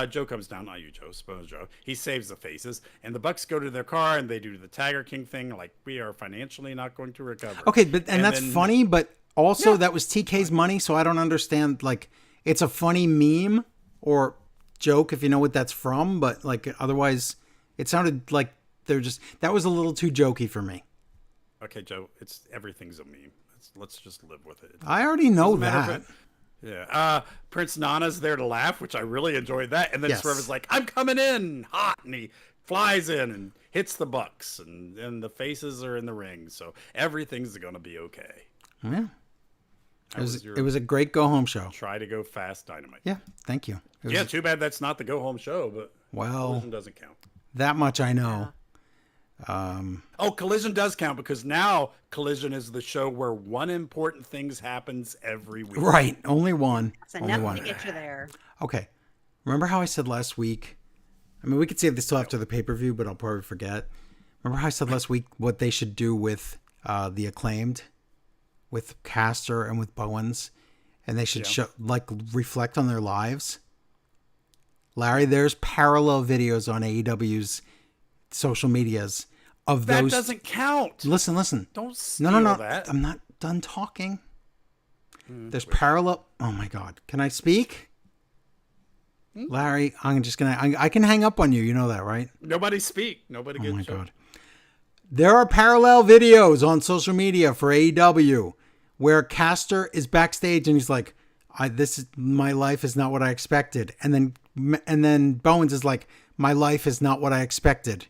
Joe comes down, not you, Joe. Suppose Joe. He saves the faces, and the Bucks go to their car and they do the Tiger King thing. Like, we are financially not going to recover. okay, but and that's then- funny, but also Yeah. that was TK's money, so I don't understand. Like, it's a funny meme or joke if you know what that's from, but like otherwise, it sounded like they're just that was a little too jokey for me. Okay, Joe. Everything's a meme. Let's just live with it. I already know Doesn't matter that. if Yeah. Prince Nana's there to laugh, which I really enjoyed that. And then Yes. Swerve is like, "I'm coming in hot," and he flies in and hits the Bucks, and the faces are in the ring, so everything's gonna be okay. Yeah. That was It was a great go home show. Try to go fast, Dynamite. Yeah, thank you. It was, Yeah, too bad that's not the go home show, but well, Collision doesn't count. that much I know. Oh, Collision does count because now Collision is the show where one important thing happens every week. Right, only one. It's Only enough one. to get you there. Okay. Remember how I said last week? I mean, we could save this till after the pay-per-view, but I'll probably forget. Remember how I said last week what they should do with the Acclaimed, with Caster and with Bowens, and they should reflect on their lives. Larry, there's parallel videos on AEW's social medias of That those. doesn't count. Listen. Don't steal No. that. I'm not done talking. There's parallel. Oh my God. Can I speak? Larry, I'm just going to, I can hang up on you. You know that, right? Nobody speak. Nobody Oh gets my show. God. There are parallel videos on social media for AEW where Caster is backstage and he's like, my life is not what I expected. And then Bowens is like, my life is not what I expected.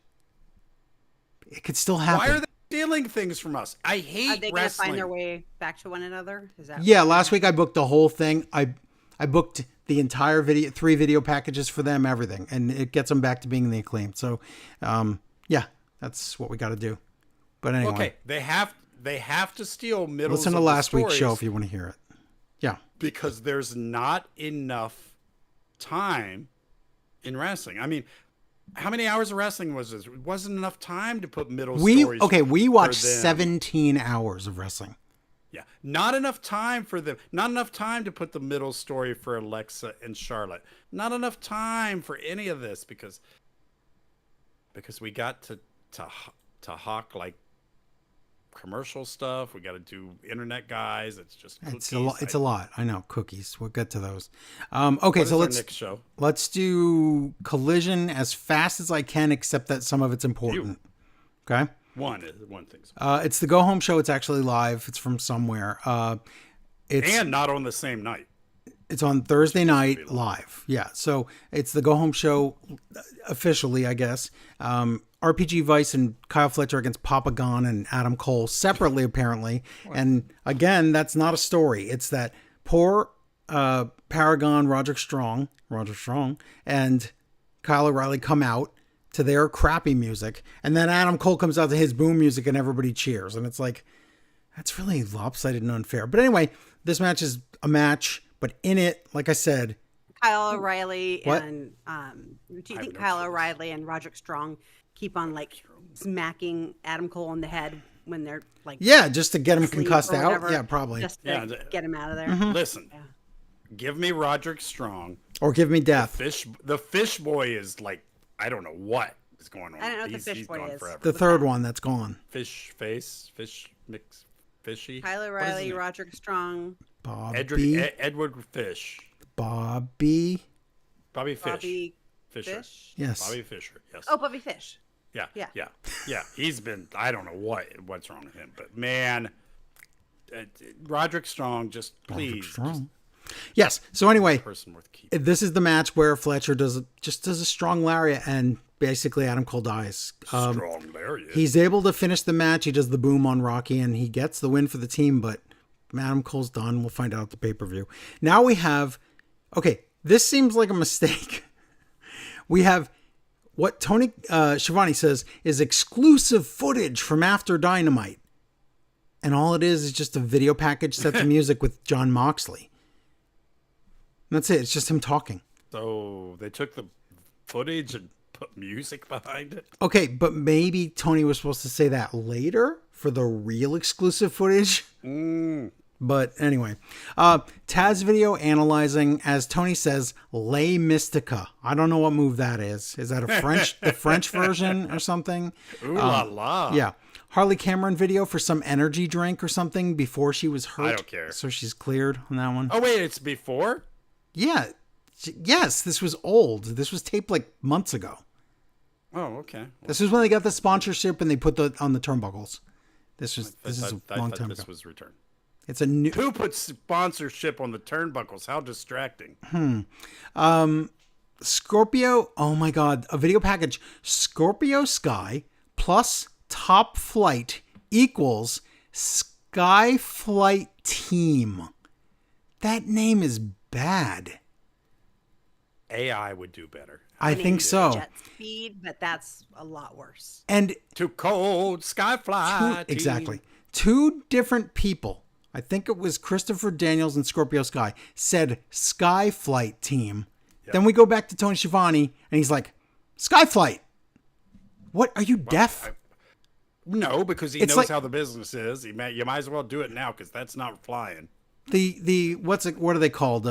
It could still happen. Why are they stealing things from us? I hate Are they going to wrestling. find their way back to one another? Is that Yeah, last week I booked the whole thing. I booked the entire 3 video packages for them, everything, and it gets them back to being the Acclaimed. So, yeah, that's what we got to do. But anyway, Okay, they have to steal middles. listen to of the last week's show stories if you want to hear it. Yeah, because there's not enough time in wrestling. I mean, how many hours of wrestling was this? It wasn't enough time to put middle stories. we watched for them. 17 hours of wrestling. Yeah, not enough time for them. Not enough time to put the middle story for Alexa and Charlotte. Not enough time for any of this because we got to hawk like commercial stuff. We got to do internet guys. It's just cookies. It's a lot. It's a lot. I know, cookies. We'll get to those. Okay, What is so our let's next show? do Collision as fast as I can, except that some of it's important. Okay. One thing's It's the Go Home Show. It's actually live. It's from somewhere. It's and not on the same night. It's on Thursday night live. Yeah. So it's the Go Home Show officially, I guess. RPG Vice and Kyle Fletcher against Papa Gon and Adam Cole separately, apparently. And again, that's not a story. It's that poor Paragon, Roderick Strong, and Kyle O'Reilly come out to their crappy music. And then Adam Cole comes out to his boom music and everybody cheers. And it's like, that's really lopsided and unfair. But anyway, this match is a match. But in it, like I said, Kyle O'Reilly What? and do you think Kyle O'Reilly and Roderick Strong keep on like smacking Adam Cole in the head when they're like yeah, just to get him asleep concussed or out. whatever, Yeah, probably. just to Yeah, get him out of there. Listen, give me Roderick Strong. Or give me death. The Fish Boy is like, I don't know what is going on. I don't know what the He's Fish Boy gone is. forever. The third one that's gone. Fish face, fish mix, fishy. Kyle What is O'Reilly, his name? Roderick Strong, Edward Fish. Bobby. Bobby Fish. Bobby Fisher. Fish. Yes. Bobby Fisher. Yes. Oh, Bobby Fish. Yeah. Yeah. Yeah. He's been, I don't know what's wrong with him, but man, Roderick Strong, just please. Strong. Yes. So anyway, Person worth keeping. this is the match where Fletcher does a strong lariat and basically Adam Cole dies. Strong lariat. He's able to finish the match. He does the boom on Rocky and he gets the win for the team, but Adam Cole's done. We'll find out at the pay-per-view. Now we have, okay, this seems like a mistake. We have what Tony Schiavone says is exclusive footage from After Dynamite. And all it is just a video package set to music with John Moxley. And that's it. It's just him talking. So they took the footage and put music behind it. Okay, but maybe Tony was supposed to say that later for the real exclusive footage. But anyway, Taz video analyzing, as Tony says, Les Mystica. I don't know what move that is. Is that the French version or something? Ooh la la. Yeah. Harley Cameron video for some energy drink or something before she was hurt. I don't care. So she's cleared on that one. Oh wait, it's before? Yeah. Yes, this was old. This was taped like months ago. Oh, okay. This was when they got the sponsorship and they put on the turnbuckles. This is a long time this ago. was returned. It's a new. Who put sponsorship on the turnbuckles? How distracting. Scorpio. Oh my God. A video package. Scorpio Sky plus Top Flight equals Sky Flight Team. That name is bad. AI would do better. I think so. Jet speed, but that's a lot worse. And Too cold, Skyfly. team. exactly. Two different people. I think it was Christopher Daniels and Scorpio Sky said Sky Flight Team. Then we go back to Tony Schiavone and he's like, Sky Flight. What? Are you deaf? No, because he It's knows like- how the business is. You might as well do it now because that's not flying. The what are they called?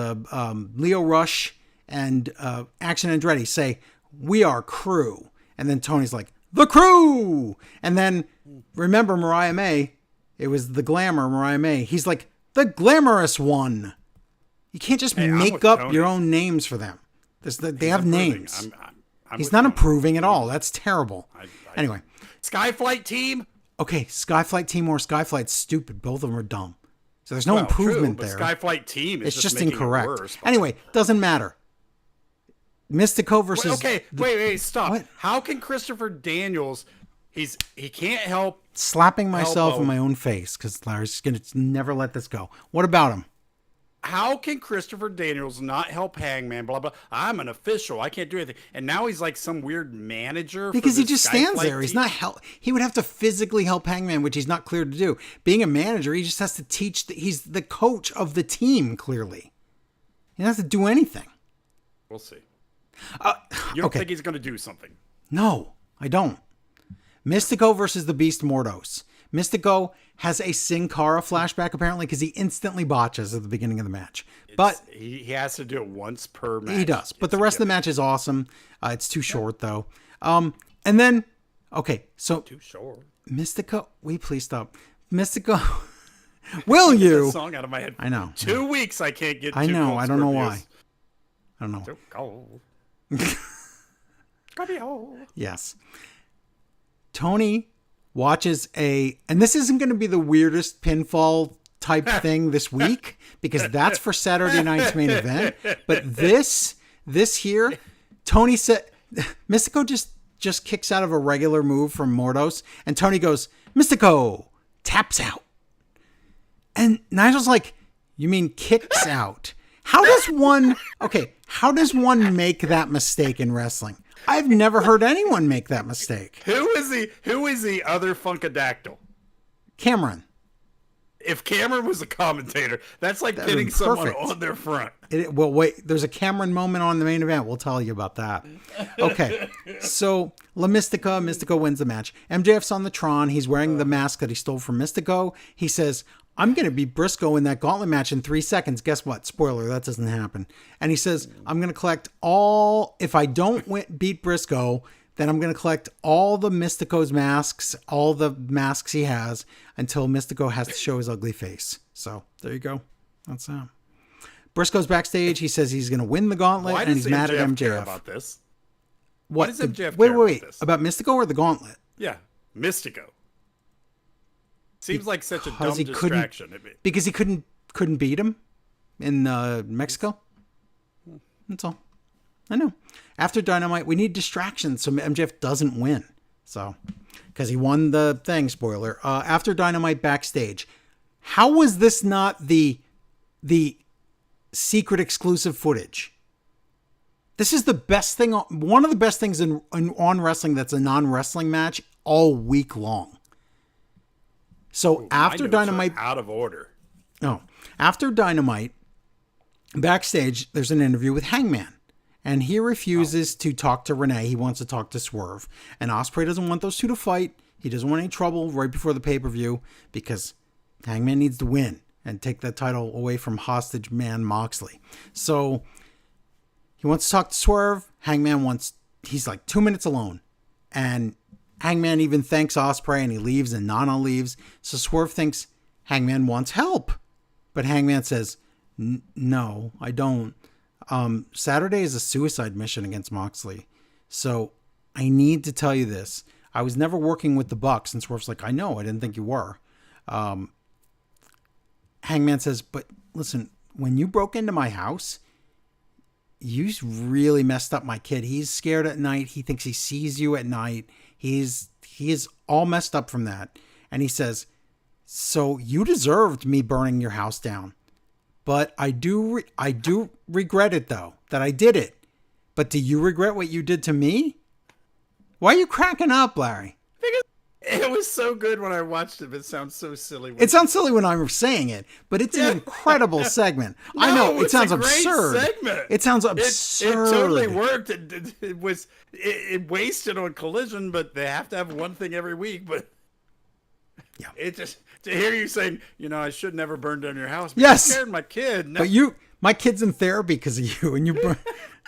Leo Rush and Action Andretti say, we are crew. And then Tony's like, the crew. And then remember Mariah May. It was the glamour Mariah May. He's like, the glamorous one. You can't just I'm make with up Tony. your own names for them. They have Improving. names. I'm He's with not Tony. improving at all. That's terrible. Anyway. Skyflight team. Okay, Skyflight Team or Skyflight's stupid. Both of them are dumb. So there's no Well, improvement true, there. but Skyflight team is It's just making it incorrect. worse. Anyway, doesn't matter. Mystico versus. Okay, wait, stop. What? How can Christopher Daniels? He can't help. Slapping myself Elbow. in my own face because Larry's going to never let this go. What about him? How can Christopher Daniels not help Hangman? Blah blah. I'm an official. I can't do anything. And now he's like some weird manager. Because for he the just stands Skyflight there. He's team? not help. He would have to physically help Hangman, which he's not cleared to do. Being a manager, he just has to teach. He's the coach of the team. Clearly, he doesn't have to do anything. We'll see. You don't okay. think he's going to do something? No, I don't. Mystico versus the Beast Mordos. Mystico has a Sin Cara flashback apparently because he instantly botches at the beginning of the match. But He has to do it once per match. he does. But the rest of the match is awesome. It's too short though. And then, okay, so Too short. Mystico, will you please stop? Mystico, will you? That song out of my head. I know. 2 weeks I can't get. I Two know. Cold I don't know Scorpios. why. I don't know. Too cold. Scorpio. Yes. Tony watches and this isn't going to be the weirdest pinfall type thing this week because that's for Saturday night's main event. But this here, Tony said, Mystico just kicks out of a regular move from Mordos, and Tony goes, Mystico taps out. And Nigel's like, you mean kicks out? How does one make that mistake in wrestling? I've never heard anyone make that mistake. Who is the other Funkadactyl? Cameron. If Cameron was a commentator, that's like That'd getting be someone perfect. on their front. Well, wait, there's a Cameron moment on the main event. We'll tell you about that. Okay, so Mystico wins the match. MJF's on the Tron. He's wearing the mask that he stole from Mystico. He says, I'm going to beat Briscoe in that gauntlet match in 3 seconds. Guess what? Spoiler, that doesn't happen. And he says, I'm going to collect if I don't beat Briscoe, then I'm going to collect all the Mystico's masks, all the masks he has, until Mystico has to show his ugly face. So there you go. That's that. Briscoe's backstage. He says he's going to win the gauntlet, Why and does he's mad at care MJF. about this? What does MJF wait, care wait, about this? About Mystico or the gauntlet? Yeah, Mystico. Seems like such a dumb Because he distraction. Because he couldn't beat him in Mexico. That's all. I know. After Dynamite, we need distractions so MJF doesn't win. So, because he won the thing, spoiler. After Dynamite backstage, how was this not the secret exclusive footage? This is the best thing, one of the best things on wrestling that's a non-wrestling match all week long. So after Dynamite, out of order. Oh, after Dynamite, backstage, there's an interview with Hangman. And he refuses to talk to Renee. He wants to talk to Swerve. And Ospreay doesn't want those two to fight. He doesn't want any trouble right before the pay-per-view because Hangman needs to win and take that title away from hostage man Moxley. So he wants to talk to Swerve. He's like 2 minutes alone. And Hangman even thanks Ospreay and he leaves and Nana leaves. So Swerve thinks Hangman wants help. But Hangman says, no, I don't. Saturday is a suicide mission against Moxley. So I need to tell you this. I was never working with the Bucks. And Swerve's like, I know, I didn't think you were. Hangman says, but listen, when you broke into my house, you really messed up my kid. He's scared at night. He thinks he sees you at night. He is all messed up from that. And he says, so you deserved me burning your house down. But I do regret it, though, that I did it. But do you regret what you did to me? Why are you cracking up, Larry? Because it was so good when I watched it, but it sounds so silly. It sounds silly when I'm saying it, but it's an incredible segment. I know, it sounds absurd. Segment. It sounds absurd. It totally worked. It wasted on Collision, but they have to have one thing every week. But yeah, it just... To hear you saying, I should never burn down your house. Yes. You scared my kid. No. But my kid's in therapy because of you. And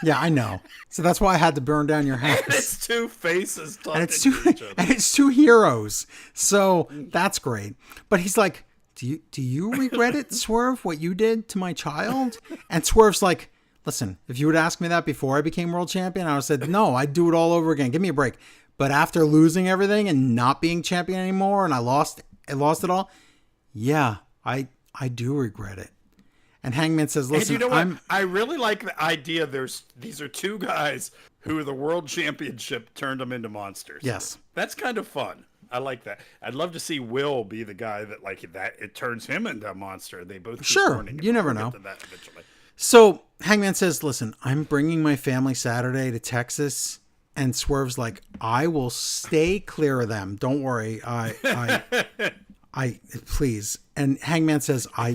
yeah, I know. So that's why I had to burn down your house. And it's two faces talking and it's to each other. And it's two heroes. So that's great. But he's like, do you regret it, Swerve, what you did to my child? And Swerve's like, listen, if you would ask me that before I became world champion, I would have said, no, I'd do it all over again. Give me a break. But after losing everything and not being champion anymore, and I lost it all. Yeah, I do regret it. And Hangman says, listen, and you know what? I really like the idea. These are two guys who the world championship turned them into monsters. Yes. That's kind of fun. I like that. I'd love to see Will be the guy that it turns him into a monster. They both keep sure. learning. You never know. That eventually. So Hangman says, listen, I'm bringing my family Saturday to Texas. And Swerve's like, I will stay clear of them. Don't worry. I please. And Hangman says, I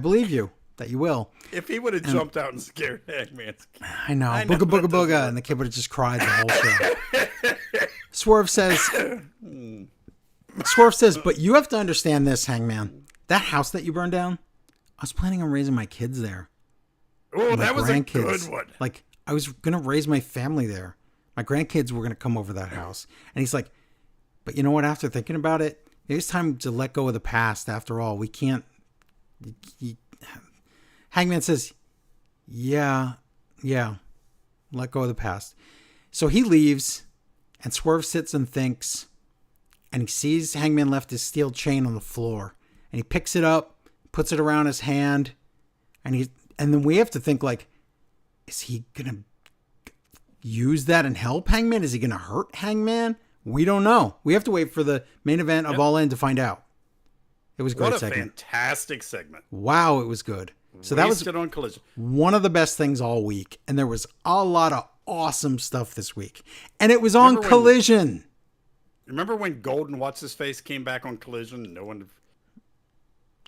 believe you that you will. If he would have jumped out and scared Hangman's kid. I know. Booga booga booga. And the kid would have just cried the whole show. Swerve says, but you have to understand this, Hangman. That house that you burned down, I was planning on raising my kids there. Oh, that was a good one. Like, I was going to raise my family there. My grandkids were going to come over that house. And he's like, But you know what? After thinking about it, maybe it's time to let go of the past. After all, we can't. Hangman says, yeah, let go of the past. So he leaves, and Swerve sits and thinks, and he sees Hangman left his steel chain on the floor, and he picks it up, puts it around his hand, and then we have to think, like, is he gonna use that and help Hangman? Is he gonna hurt Hangman? We don't know. We have to wait for the main event of All In to find out. It was a great segment. Fantastic segment. Wow, it was good. So that was on Collision. One of the best things all week, and there was a lot of awesome stuff this week, and it was on Collision. Remember when Golden What's His Face came back on Collision? And no one.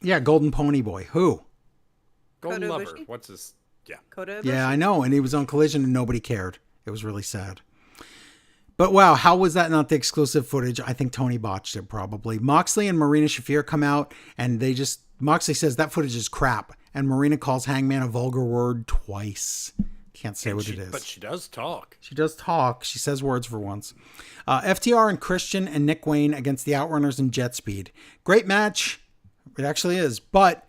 Yeah, Golden Pony Boy. Who? Golden Kota Lover. Ibushi? What's his? Yeah. Kota Ibushi? Yeah, I know, and he was on Collision, and nobody cared. It was really sad. But wow, how was that not the exclusive footage? I think Tony botched it probably. Moxley and Marina Shafir come out, and Moxley says that footage is crap, and Marina calls Hangman a vulgar word twice. Can't say what it is. But she does talk. She does talk. She says words for once. FTR and Christian and Nick Wayne against the Outrunners and Jet Speed. Great match. It actually is. But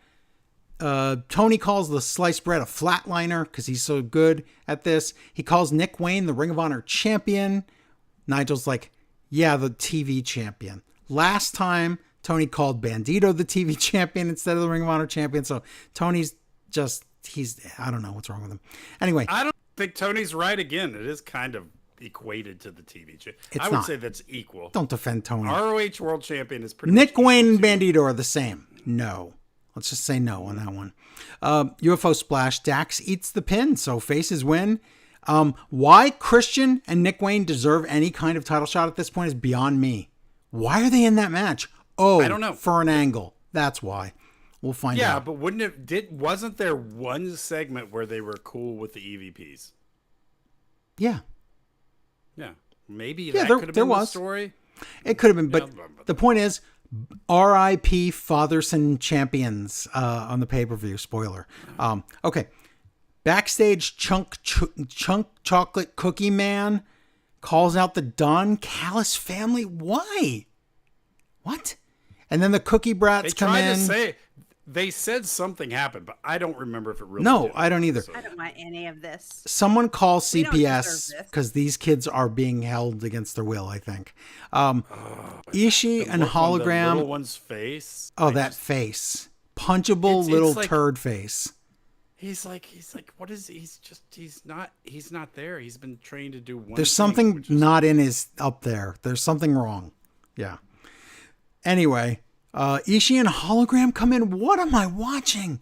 Tony calls the sliced bread a flatliner because he's so good at this. He calls Nick Wayne the Ring of Honor champion. Nigel's like, yeah, the TV champion. Last time, Tony called Bandito the TV champion instead of the Ring of Honor champion. So Tony's I don't know what's wrong with him. Anyway. I don't think Tony's right again. It is kind of equated to the TV champion. I would say that's equal. Don't defend Tony. ROH World Champion is pretty Nick Wayne and Bandito are the same. No. Let's just say no on that one. UFO Splash. Dax eats the pin, so faces win. Why Christian and Nick Wayne deserve any kind of title shot at this point is beyond me. Why are they in that match? Oh, I don't know. For an angle. That's why. We'll find out. Yeah, but wasn't there one segment where they were cool with the EVPs? Yeah. Yeah. Maybe that could have been the story. It could have been, but the point is, R.I.P. Fatherson champions on the pay-per-view. Spoiler. Okay. Backstage, Chunk Chocolate Cookie Man calls out the Don Callis family. Why? What? And then the Cookie Brats come in. They said something happened, but I don't remember if it really No, did. I don't either. I don't want any of this. Someone call CPS because these kids are being held against their will, I think. Ishii and Hologram. The little one's face. Oh, that face. Punchable little like, turd face. He's like, what is, he's not there. He's been trained to do one There's thing, something not in his up there. There's something wrong. Yeah. Anyway, Ishii and Hologram come in. What am I watching?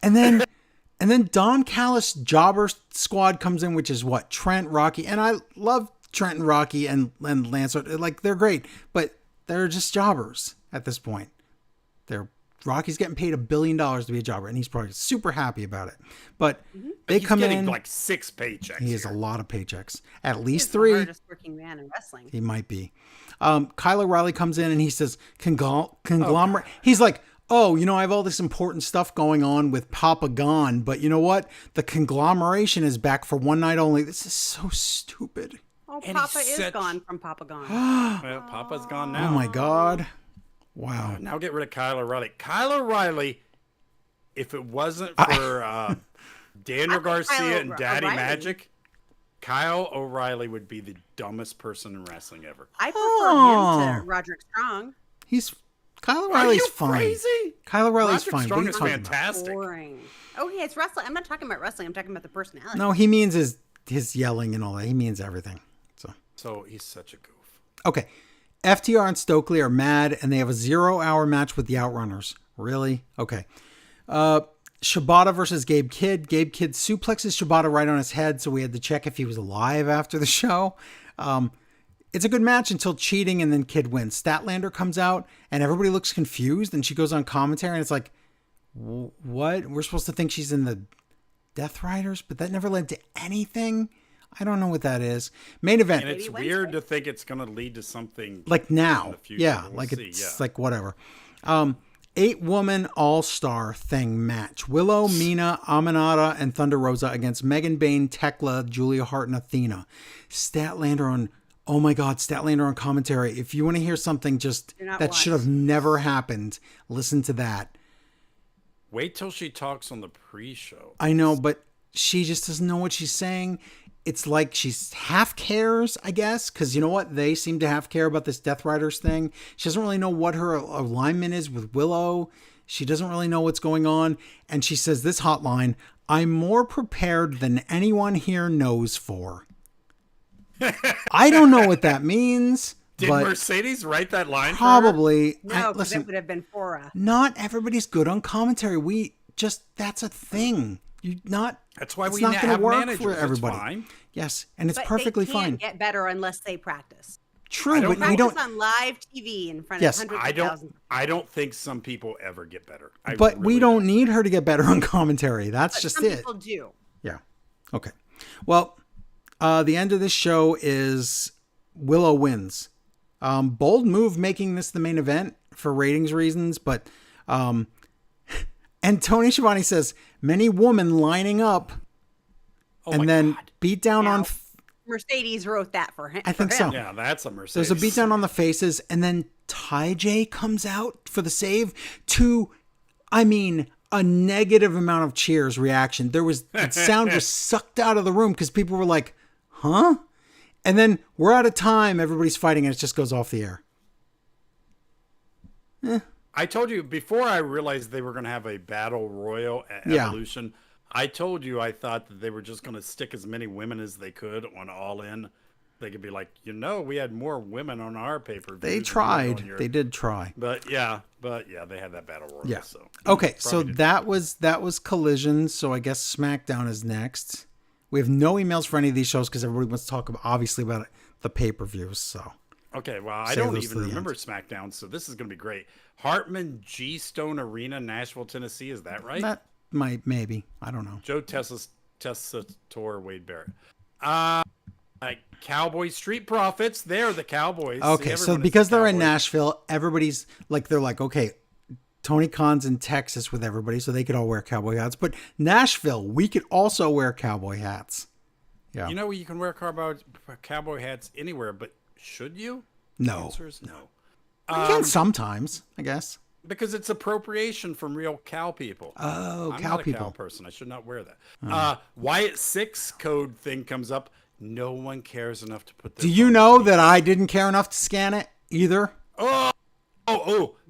And then Don Callis Jobber Squad comes in, which is what? Trent, Rocky. And I love Trent and Rocky and Lance. Like, they're great, but they're just jobbers at this point. Rocky's getting paid $1 billion to be a jobber, and he's probably super happy about it. But they come in like 6 paychecks. He has a lot of paychecks, at least He's 3. the hardest working man in wrestling. He might be. Kyle O'Reilly comes in and he says, conglomerate. He's like, oh, I have all this important stuff going on with Papa Gone, but you know what? The conglomeration is back for one night only. This is so stupid. Oh, and Papa is gone from Papa Gone. Well, Papa's gone now. Oh my God. Wow. Now get rid of Kyle O'Reilly. Kyle O'Reilly, if it wasn't for Daniel Garcia and Daddy Magic, Kyle O'Reilly would be the dumbest person in wrestling ever. I prefer him to Roderick Strong. Kyle O'Reilly's fine. Crazy? Kyle O'Reilly's Roderick fine. Strong is fantastic. Boring. Oh, yeah, it's wrestling. I'm not talking about wrestling. I'm talking about the personality. No, he means his yelling and all that. He means everything. So he's such a goof. Okay. FTR and Stokely are mad, and they have a 0-hour match with the Outrunners. Really? Okay. Shibata versus Gabe Kidd. Gabe Kidd suplexes Shibata right on his head, so we had to check if he was alive after the show. It's a good match until cheating, and then Kidd wins. Statlander comes out, and everybody looks confused, and she goes on commentary, and it's like, what? We're supposed to think she's in the Death Riders, but that never led to anything. I don't know what that is. Main event. And it's weird to think it's going to lead to something like now. In the future. Yeah, we'll like see. It's like whatever. 8-woman all-star thing match. Willow, Mina, Aminata, and Thunder Rosa against Megan Bayne, Tekla, Julia Hart, and Athena. Statlander Oh my God, Statlander on commentary. If you want to hear something just Do not that watch. should have never happened, listen to that. Wait till she talks on the pre-show. I know, but she just doesn't know what she's saying. It's like she's half cares, I guess, because you know what? They seem to half care about this Death Riders thing. She doesn't really know what her alignment is with Willow. She doesn't really know what's going on. And she says this hotline, I'm more prepared than anyone here knows for. I don't know what that means. Did but Mercedes write that line? probably. No, because listen, it would have been Fora. not everybody's good on commentary. That's a thing. That's why it's we not gonna have work managers. for It's everybody. fine. Yes, and it's But perfectly they can't fine. get better unless they practice. True, but we Practice don't. on live TV in front Yes. of hundreds I of don't. thousands. I don't think some people ever get better. But we really don't need her to get better on commentary. That's But just some it. people do. Yeah. Okay. Well, the end of this show is Willow wins. Bold move making this the main event for ratings reasons, but and Tony Schiavone says many women lining up, Oh my and then God. beat down on. Now, Mercedes wrote that for him. I think for so. him. Yeah, that's a Mercedes. There's a beatdown on the faces, and then Ty J comes out for the save to, I mean, a negative amount of cheers reaction. The sound was sucked out of the room because people were like, huh? And then we're out of time. Everybody's fighting, and it just goes off the air. I told you before I realized they were going to have a battle royal at Yeah. Evolution. I told you I thought that they were just going to stick as many women as they could on All In. They could be like, we had more women on our pay-per-view. They tried. They did try. But yeah, they had that battle royal. Yeah. So Okay, so probably that was Collision. So I guess SmackDown is next. We have no emails for any of these shows because everybody wants to talk obviously about the pay-per-views. So okay, well, I Save don't those even to the remember SmackDown, so this is going to be great. Hartman G Stone Arena, Nashville, Tennessee. Is that right? that might maybe I don't know. Joe Tessitore, Wade Barrett. Cowboy Street Profits. They're the Cowboys. Okay, so everyone is because the they're in Cowboys. Nashville, everybody's like, they're like, okay, Tony Khan's in Texas with everybody, so they could all wear cowboy hats. But Nashville, we could also wear cowboy hats. Yeah. You can wear cowboy hats anywhere, but should you? The No. answer is no. You can sometimes, I guess. Because it's appropriation from real cow people. Oh, I'm cow not a people. cow person. I should not wear that. Wyatt 6 code thing comes up. No one cares enough to put. Do you know that I didn't care enough to scan it either? Oh!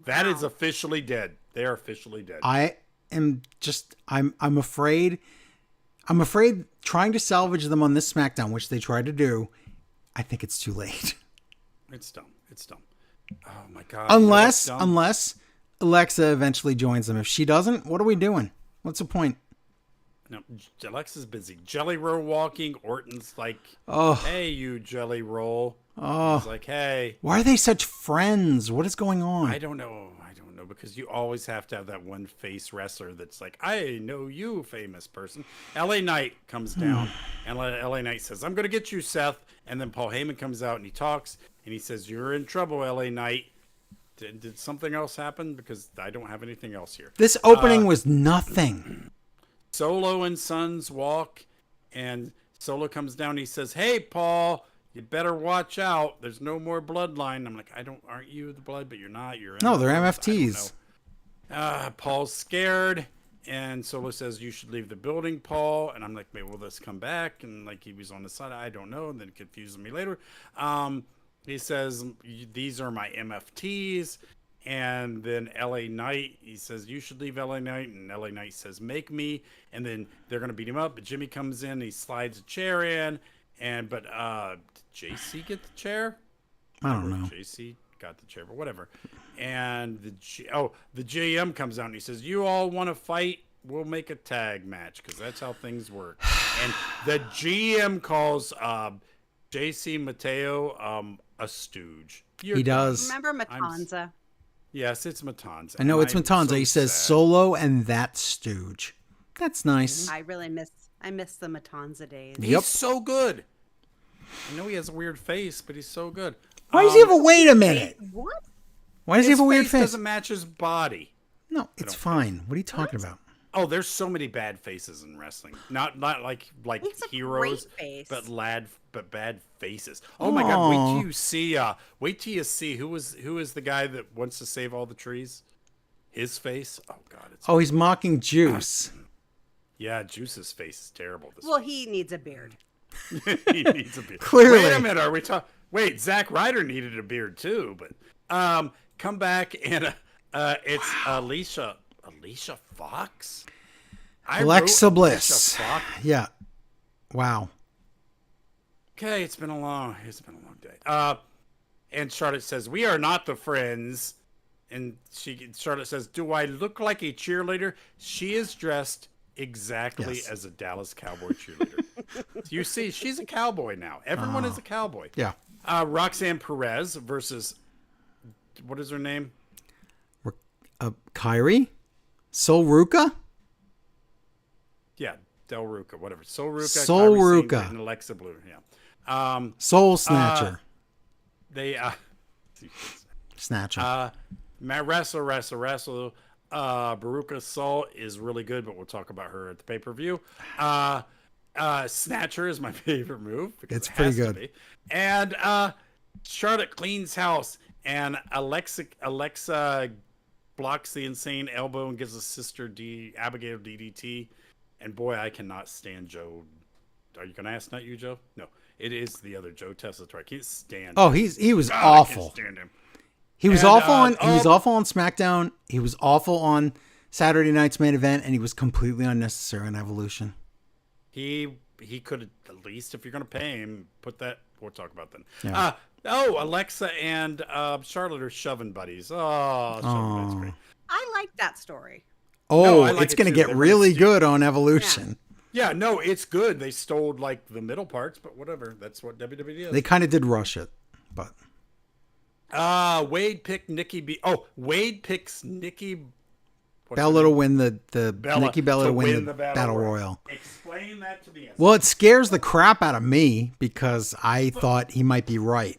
That is officially dead. They are officially dead. I am just, I'm afraid trying to salvage them on this SmackDown, which they tried to do. I think it's too late. It's dumb. It's dumb. Oh my god. Unless You know what's dumb? Alexa eventually joins them. If she doesn't, what are we doing? What's the point? No, Alexa's busy. Jelly Roll walking. Orton's like, Oh. hey, you Jelly Roll. Oh. He's like, hey. Why are they such friends? What is going on? I don't know, because you always have to have that one face wrestler that's like, I know you, famous person. LA Knight comes down, and LA Knight says, I'm going to get you, Seth. And then Paul Heyman comes out, and he talks, and he says, you're in trouble, LA Knight. Did something else happen? Because I don't have anything else here. This opening was nothing. Solo and Sons walk, and Solo comes down, and he says, hey, Paul, you better watch out. There's no more bloodline. I'm like, aren't you the blood? But you're not. You're No, they're MFTs. I don't MFTs. know. Paul's scared, and Solo says, you should leave the building, Paul. And I'm like, maybe will this come back? And like, he was on the side. I don't know. And then it confuses me later. He says, these are my MFTs. And then LA Knight, he says, you should leave LA Knight. And LA Knight says, make me. And then they're going to beat him up. But Jimmy comes in, he slides a chair in. But did JC get the chair? I don't know. JC got the chair, but whatever. And the GM comes out and he says, you all want to fight? We'll make a tag match, because that's how things work. And the GM calls JC Mateo a stooge. He does. Remember Matanza? Yes, it's Matanza. I know And it's I'm Matanza. so He says sad. Solo and that stooge. That's nice. I miss the Matanza days. He's Yep. so good. I know he has a weird face, but he's so good. Why does he have a wait a minute? What? Why does he have a weird face face? doesn't match his body. No, it's fine. What are you talking about? Oh, there's so many bad faces in wrestling. Not like It's a heroes, great face. but bad faces. Oh my God! Aw. Wait till you see who is the guy that wants to save all the trees. His face. Oh God! It's Oh, he's mocking Juice. yeah. Juice's face is terrible. This Well, he needs a beard. he needs a beard. Clearly. Wait a minute. Are we talking? Wait, Zack Ryder needed a beard too, but come back and it's Alicia Fox. Alexa wrote Bliss. Alicia Fox. Yeah. Wow. Okay, it's been a long day. And Charlotte says, "We are not the friends." And Charlotte says, "Do I look like a cheerleader?" She is dressed exactly Yes. as a Dallas Cowboy cheerleader. You see, she's a cowboy now. Everyone is a cowboy. Yeah. Roxanne Perez versus what is her name? Kyrie? Sol Ruka? Yeah, Del Ruca, whatever. Sol Ruca, Sol Kyrie Sane, Ruca. and Alexa Blue. Yeah. Soul Snatcher. They Snatcher. wrestle. Baruka Sol is really good, but we'll talk about her at the pay-per-view. Snatcher is my favorite move. Because It's it pretty has to good. be. And Charlotte cleans house, and Alexa blocks the insane elbow and gives a sister Abigail DDT. And boy, I cannot stand Joe. Are you gonna ask not you, Joe? No, it is the other Joe Tessitore. I can't stand. Oh, he was God, I awful. can't stand him. He was And, awful on he was oh- awful on SmackDown. He was awful on Saturday night's main event, and he was completely unnecessary in Evolution. He could at least, if you're gonna pay him, put that. We'll talk about then. Yeah. Alexa and Charlotte are shoving buddies. Oh, shoving buddies, great. I like that story. Oh, No, I like it's it going to too. get They're really really good on Evolution. Yeah, no, it's good. They stole like the middle parts, but whatever. That's what WWE is. They kind of did rush it, but Wade picked Nikki B. Oh, Wade picks Nikki. what's her Bella to name? win the Nikki Bella to win the Battle Royal. Explain that to me. Well, it scares the crap out of me because I thought he might be right,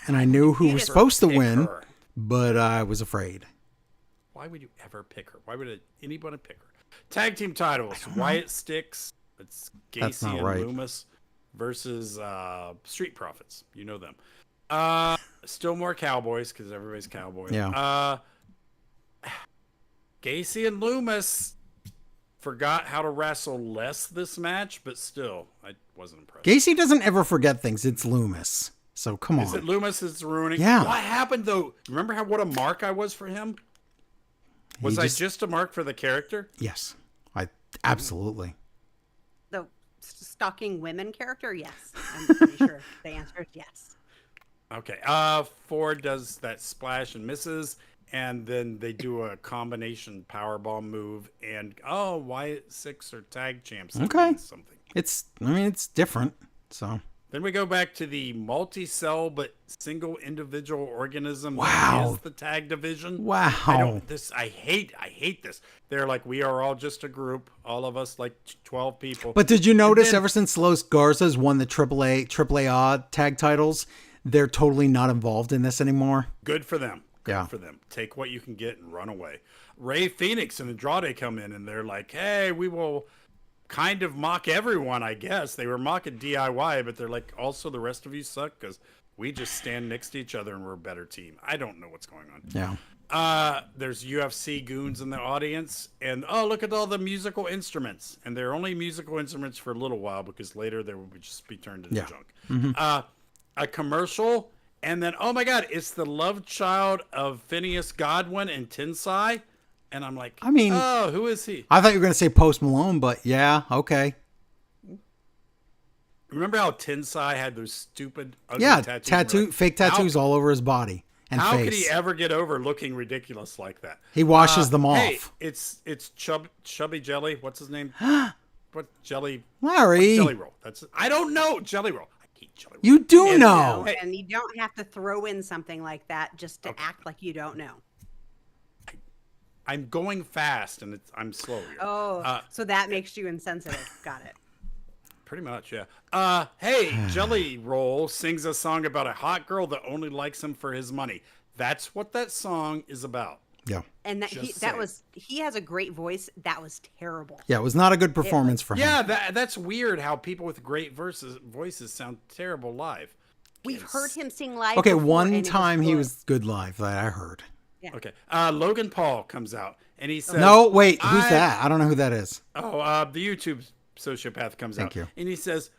and I knew who was supposed to pick win, her? but I was afraid. Why would you ever pick her? Why would anybody pick her? Tag team titles: Wyatt Sticks, it's That's Gacy not and right. Loomis versus Street Profits. You know them. Still more Cowboys because everybody's cowboy. Yeah. Gacy and Loomis forgot how to wrestle less this match, but still, I wasn't impressed. Gacy doesn't ever forget things. It's Loomis, so come Is it on. Loomis is ruining? Yeah. What happened though? Remember what a mark I was for him? Was I just a mark for the character? Yes, I absolutely. The stalking women character, yes. I'm pretty sure the answer is yes. Okay. Ford does that splash and misses, and then they do a combination powerbomb move, and Wyatt Six are tag champs. That Okay. means something. It's different. So Then we go back to the multi-cell but single individual organism. Wow. That is the tag division. wow. I hate this. They're like, we are all just a group, all of us like 12 people. But did you notice then- ever since Los Garza's won the AAA tag titles, they're totally not involved in this anymore? Good for them. Good Yeah. for them. Take what you can get and run away. Ray Phoenix and Andrade come in and they're like, hey, we will kind of mock everyone, I guess. They were mocking DIY, but they're like, also the rest of you suck because we just stand next to each other and we're a better team. I don't know what's going on. Yeah. There's UFC goons in the audience, and look at all the musical instruments. And they're only musical instruments for a little while because later they will just be turned into Yeah. junk. A commercial, and then oh my god, it's the love child of Phineas Godwin and Tensai, and I'm like, I mean- oh, who is he? I thought you were going to say Post Malone, but yeah, okay. Remember how Tensai had those stupid ugly Yeah, tattoos? fake tattoos all over his body and How face. could he ever get over looking ridiculous like that? He washes them off. Hey, it's Chubby Jelly. What's his name? What Jelly? Larry, Jelly Roll. I don't know. Jelly Roll. I hate Jelly Roll. you do And- know. Hey. And you don't have to throw in something like that just to act like you don't know. I'm going fast and I'm slow here. Oh, so that makes you insensitive. Got it. Pretty much, yeah. Hey, Jelly Roll sings a song about a hot girl that only likes him for his money. That's what that song is about. Yeah. And that Just that saying. was he has a great voice. That was terrible. Yeah, it was not a good performance for him. Yeah, that's weird how people with great voices sound terrible live. We've heard him sing live. Okay, before, one and it time he good. was good live that I heard. Yeah. Okay. Logan Paul comes out and he says, No, wait, who's that? I don't know who that is. Oh, the YouTube sociopath comes Thank out. you. And he says,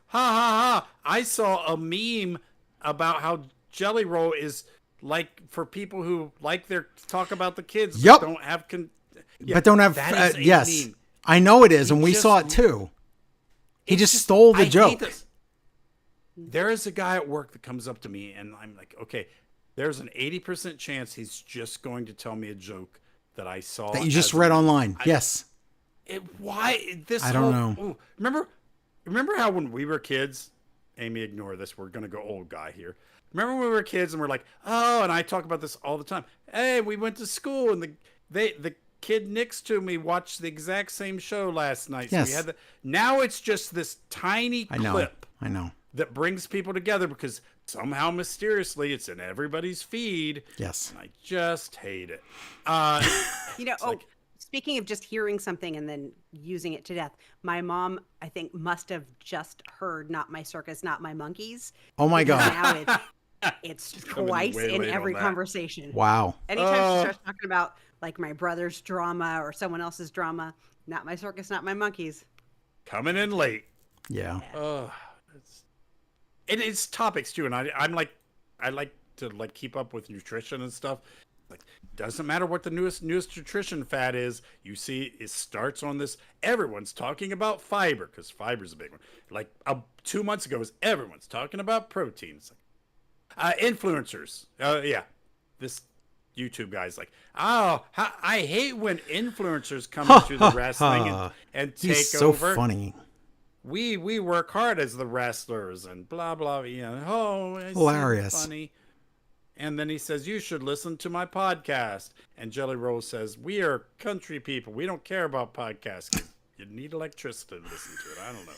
ha ha ha, I saw a meme about how Jelly Roll is like for people who like their talk about the kids Yup. but don't have yeah, But don't have that is a yes. meme. I know it is, He and we just- saw it too. He It's just stole the I hate joke. this. There is a guy at work that comes up to me and I'm like, okay, there's an 80% chance he's just going to tell me a joke that I saw. That you just as a read meme. online. Yes. Why this? I don't whole, know. ooh, remember how when we were kids, Amy, ignore this. We're gonna go old guy here. Remember when we were kids and we're like, oh, and I talk about this all the time. Hey, we went to school and the kid next to me watched the exact same show last night. So Yes. we had now it's just this tiny I know. clip I know. that brings people together because somehow mysteriously it's in everybody's feed. Yes. And I just hate it. You know, speaking of just hearing something and then using it to death, my mom, I think, must have just heard "Not My Circus, Not My Monkeys." Oh my God. Now it's coming twice way in late every on that. conversation. Wow. Anytime she starts talking about like my brother's drama or someone else's drama, "Not My Circus, Not My Monkeys." Coming in late. Yeah. It's topics too, and I like to like keep up with nutrition and stuff. Like, doesn't matter what the newest nutrition fad is. You see, it starts on this. Everyone's talking about fiber because fiber's a big one. Like 2 months ago, everyone's talking about proteins. Influencers. Yeah, this YouTube guy's like, oh, I hate when influencers come into the wrestling and take He's so over. funny. We work hard as the wrestlers and blah blah. You know, oh, it's Hilarious. funny. And then he says, "You should listen to my podcast." And Jelly Roll says, "We are country people. We don't care about podcasts. 'Cause you need electricity to listen to it." I don't know.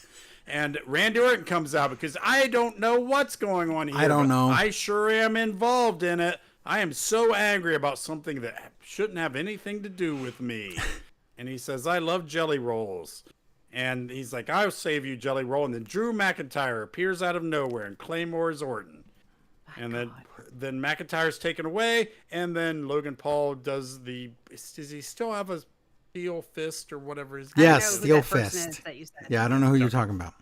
And Randy Orton comes out because I don't know what's going on here. I don't but know. I sure am involved in it. I am so angry about something that shouldn't have anything to do with me. And he says, "I love jelly rolls." And he's like, "I'll save you, Jelly Roll." And then Drew McIntyre appears out of nowhere and Claymore's Orton. And then McIntyre's taken away. And then Logan Paul does does he still have a steel fist or whatever his name Yes, I know who Steel that person Fist. is that you said. Yeah, I don't know who you're talking about.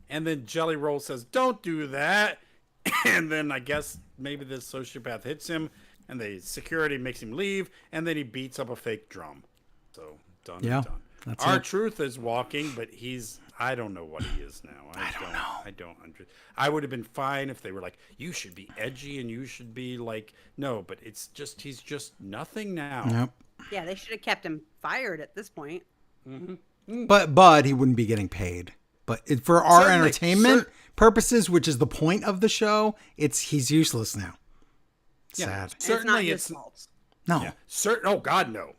And then Jelly Roll says, "Don't do that." And then I guess maybe the sociopath hits him. And the security makes him leave. And then he beats up a fake drum. So done. Yeah. Done. That's Our it. Truth is walking, but I don't know what he is now. I don't know. I would have been fine if they were like, you should be edgy and you should be like, no, but it's just, he's just nothing now. Yep. Yeah, they should have kept him fired at this point. But he wouldn't be getting paid. But for our Certainly. entertainment purposes, which is the point of the show, he's useless now. Sad. And it's not Certainly his it's, fault. No. yeah, oh God, no.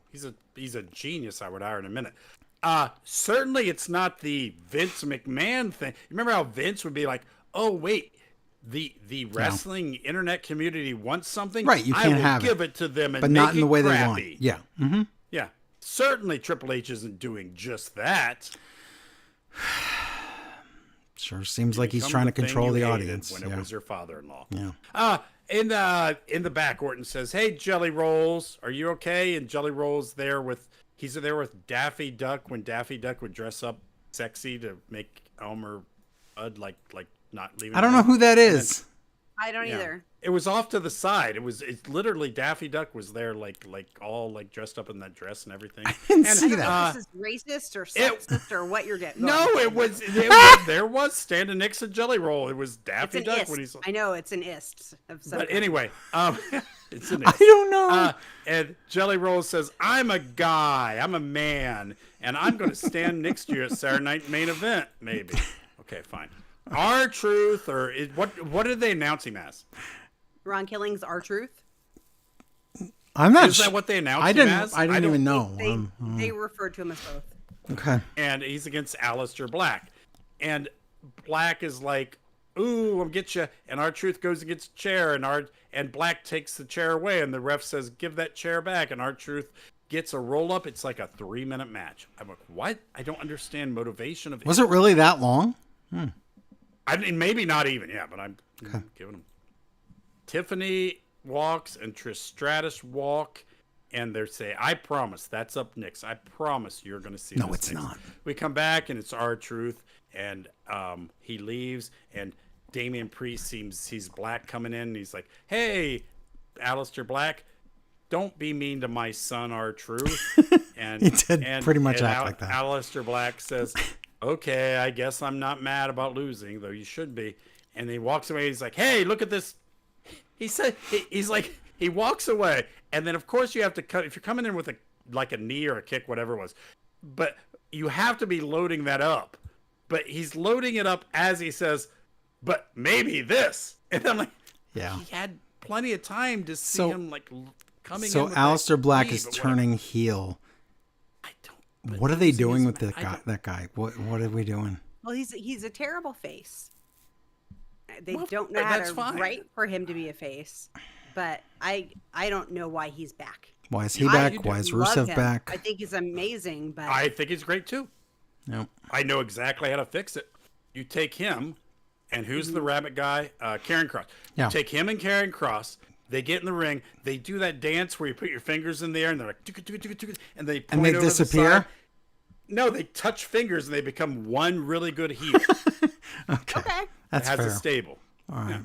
He's a genius, I would hire in a minute. Certainly it's not the Vince McMahon thing. Remember how Vince would be like, oh wait, the wrestling internet community wants something, Right, you I can't will have give it. it to them and But make not in the it way they crappy. want. Yeah. Mm-hmm. Yeah, certainly Triple H isn't doing just that. Sure seems like he's Become trying to the thing control you the hated audience. when Yeah. it was your father-in-law. Yeah. In the back, Orton says, "Hey, Jelly Rolls, are you okay?" And Jelly Rolls he's there with Daffy Duck when Daffy Duck would dress up sexy to make Elmer Fudd like not leaving. I don't know who that is. I don't Yeah. either. It was off to the side. It's literally Daffy Duck was there like all like dressed up in that dress and everything. didn't And, see that. I don't know if this is racist or sexist or what you're getting. No, going. it was there was standing next to Jelly Roll. It was It's Daffy an Duck ist. when he's. I know it's an ist. Of some But kind. anyway, it's an I don't know. and Jelly Roll says, "I'm a guy, I'm a man, and I'm going to stand next to you at Saturday Night Main Event, maybe." Okay, fine. Our Truth, or what did they announce him as? Ron Killing's R Truth. I'm not Is sure. that what they announced I him didn't. as? I didn't don't- even know. They referred to him as both. Okay. And he's against Aleister Black, and Black is like, ooh, I'll get you. And R-Truth goes and gets a chair, and Black takes the chair away, and the ref says, give that chair back. And R-Truth gets a roll up. It's like a 3-minute match. I'm like, what? I don't understand motivation of. Was it really that long? I mean, maybe not even. Yeah, but I'm giving them. Tiffany walks and Trish Stratus walk, and they say, I promise that's up next. I promise you're going to see. No, this it's next. not. We come back and it's R-Truth, and he leaves, and Damian Priest seems he's Black coming in, and he's like, hey, Aleister Black, don't be mean to my son R-Truth. And He did pretty much act like that. Aleister Black says, okay, I guess I'm not mad about losing, though you should be. And he walks away. He's like, hey, look at this. He said, he's like, he walks away. And then, of course, you have to cut. If you're coming in with a knee or a kick, whatever it was. But you have to be loading that up. But he's loading it up as he says, but maybe this. And I'm like, Yeah. he had plenty of time to see So- him like coming in. So with Aleister Black knee, is but whatever. turning heel. I don't. but What are they he's- doing with I don't- that guy? What are we doing? Well, he's a terrible face. They Well, don't know how that's to fine. write for him to be a face, but I don't know why he's back. Why is he I back? Why is love Rusev him. back? I think he's amazing, but I think he's great too. No. I know exactly how to fix it. You take him, and who's the rabbit guy? Karen Cross. Yeah. You take him and Karen Cross. They get in the ring. They do that dance where you put your fingers in the air, and they're like, "Tuk, tuk, tuk, tuk," and they point And they over the disappear? side. No, they touch fingers, and they become one really good heel. Okay. okay. That's has fair. a stable. All right.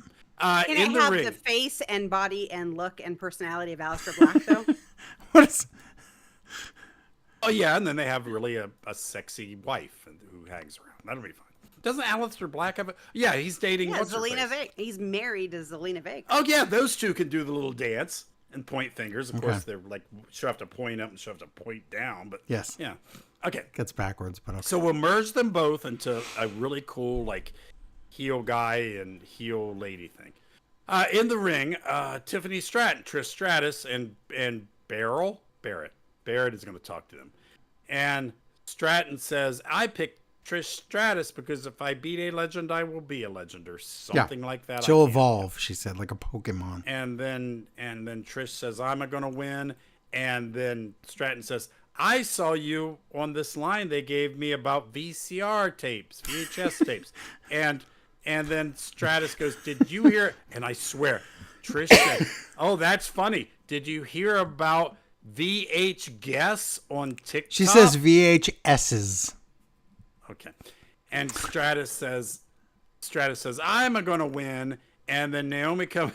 Can In it the have ring. the face and body and look and personality of Aleister Black though? What is? Oh yeah, and then they have really a sexy wife who hangs around. That'll be fine. Doesn't Aleister Black have a? Yeah, he's dating. Yeah, what's her Zelina face? Vega. He's married to Zelina Vega. Oh yeah, those two can do the little dance and point fingers. Of Okay. course, they're like she'll have to point up and she'll have to point down. But Yes. yeah. Okay, Gets backwards, but okay. so we'll merge them both into a really cool like heel guy and heel lady thing. In the ring, Tiffany Stratton, Trish Stratus, and Barrett is going to talk to them, and Stratton says, "I picked Trish Stratus because if I beat a legend, I will be a legend," or something like that. She'll I can't- evolve, she said, like a Pokemon. And then Trish says, I'm going to win. And then Stratton says, I saw you on this line they gave me about VCR tapes, VHS tapes. And then Stratus goes, did you hear? And I swear, Trish said, oh, that's funny. Did you hear about VH Guess on TikTok? She says VHSs. Okay. And Stratus says, I'm going to win. And then Naomi comes.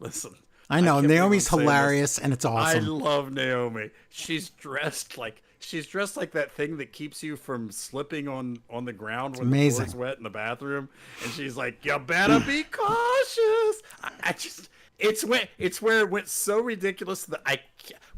Listen. I know. can't believe Naomi's I'm saying this. hilarious, and it's I awesome. love Naomi. She's dressed like that thing that keeps you from slipping on the ground when amazing. the floor's wet in the bathroom. And she's like, "You better be cautious." I just, it's where it went so ridiculous that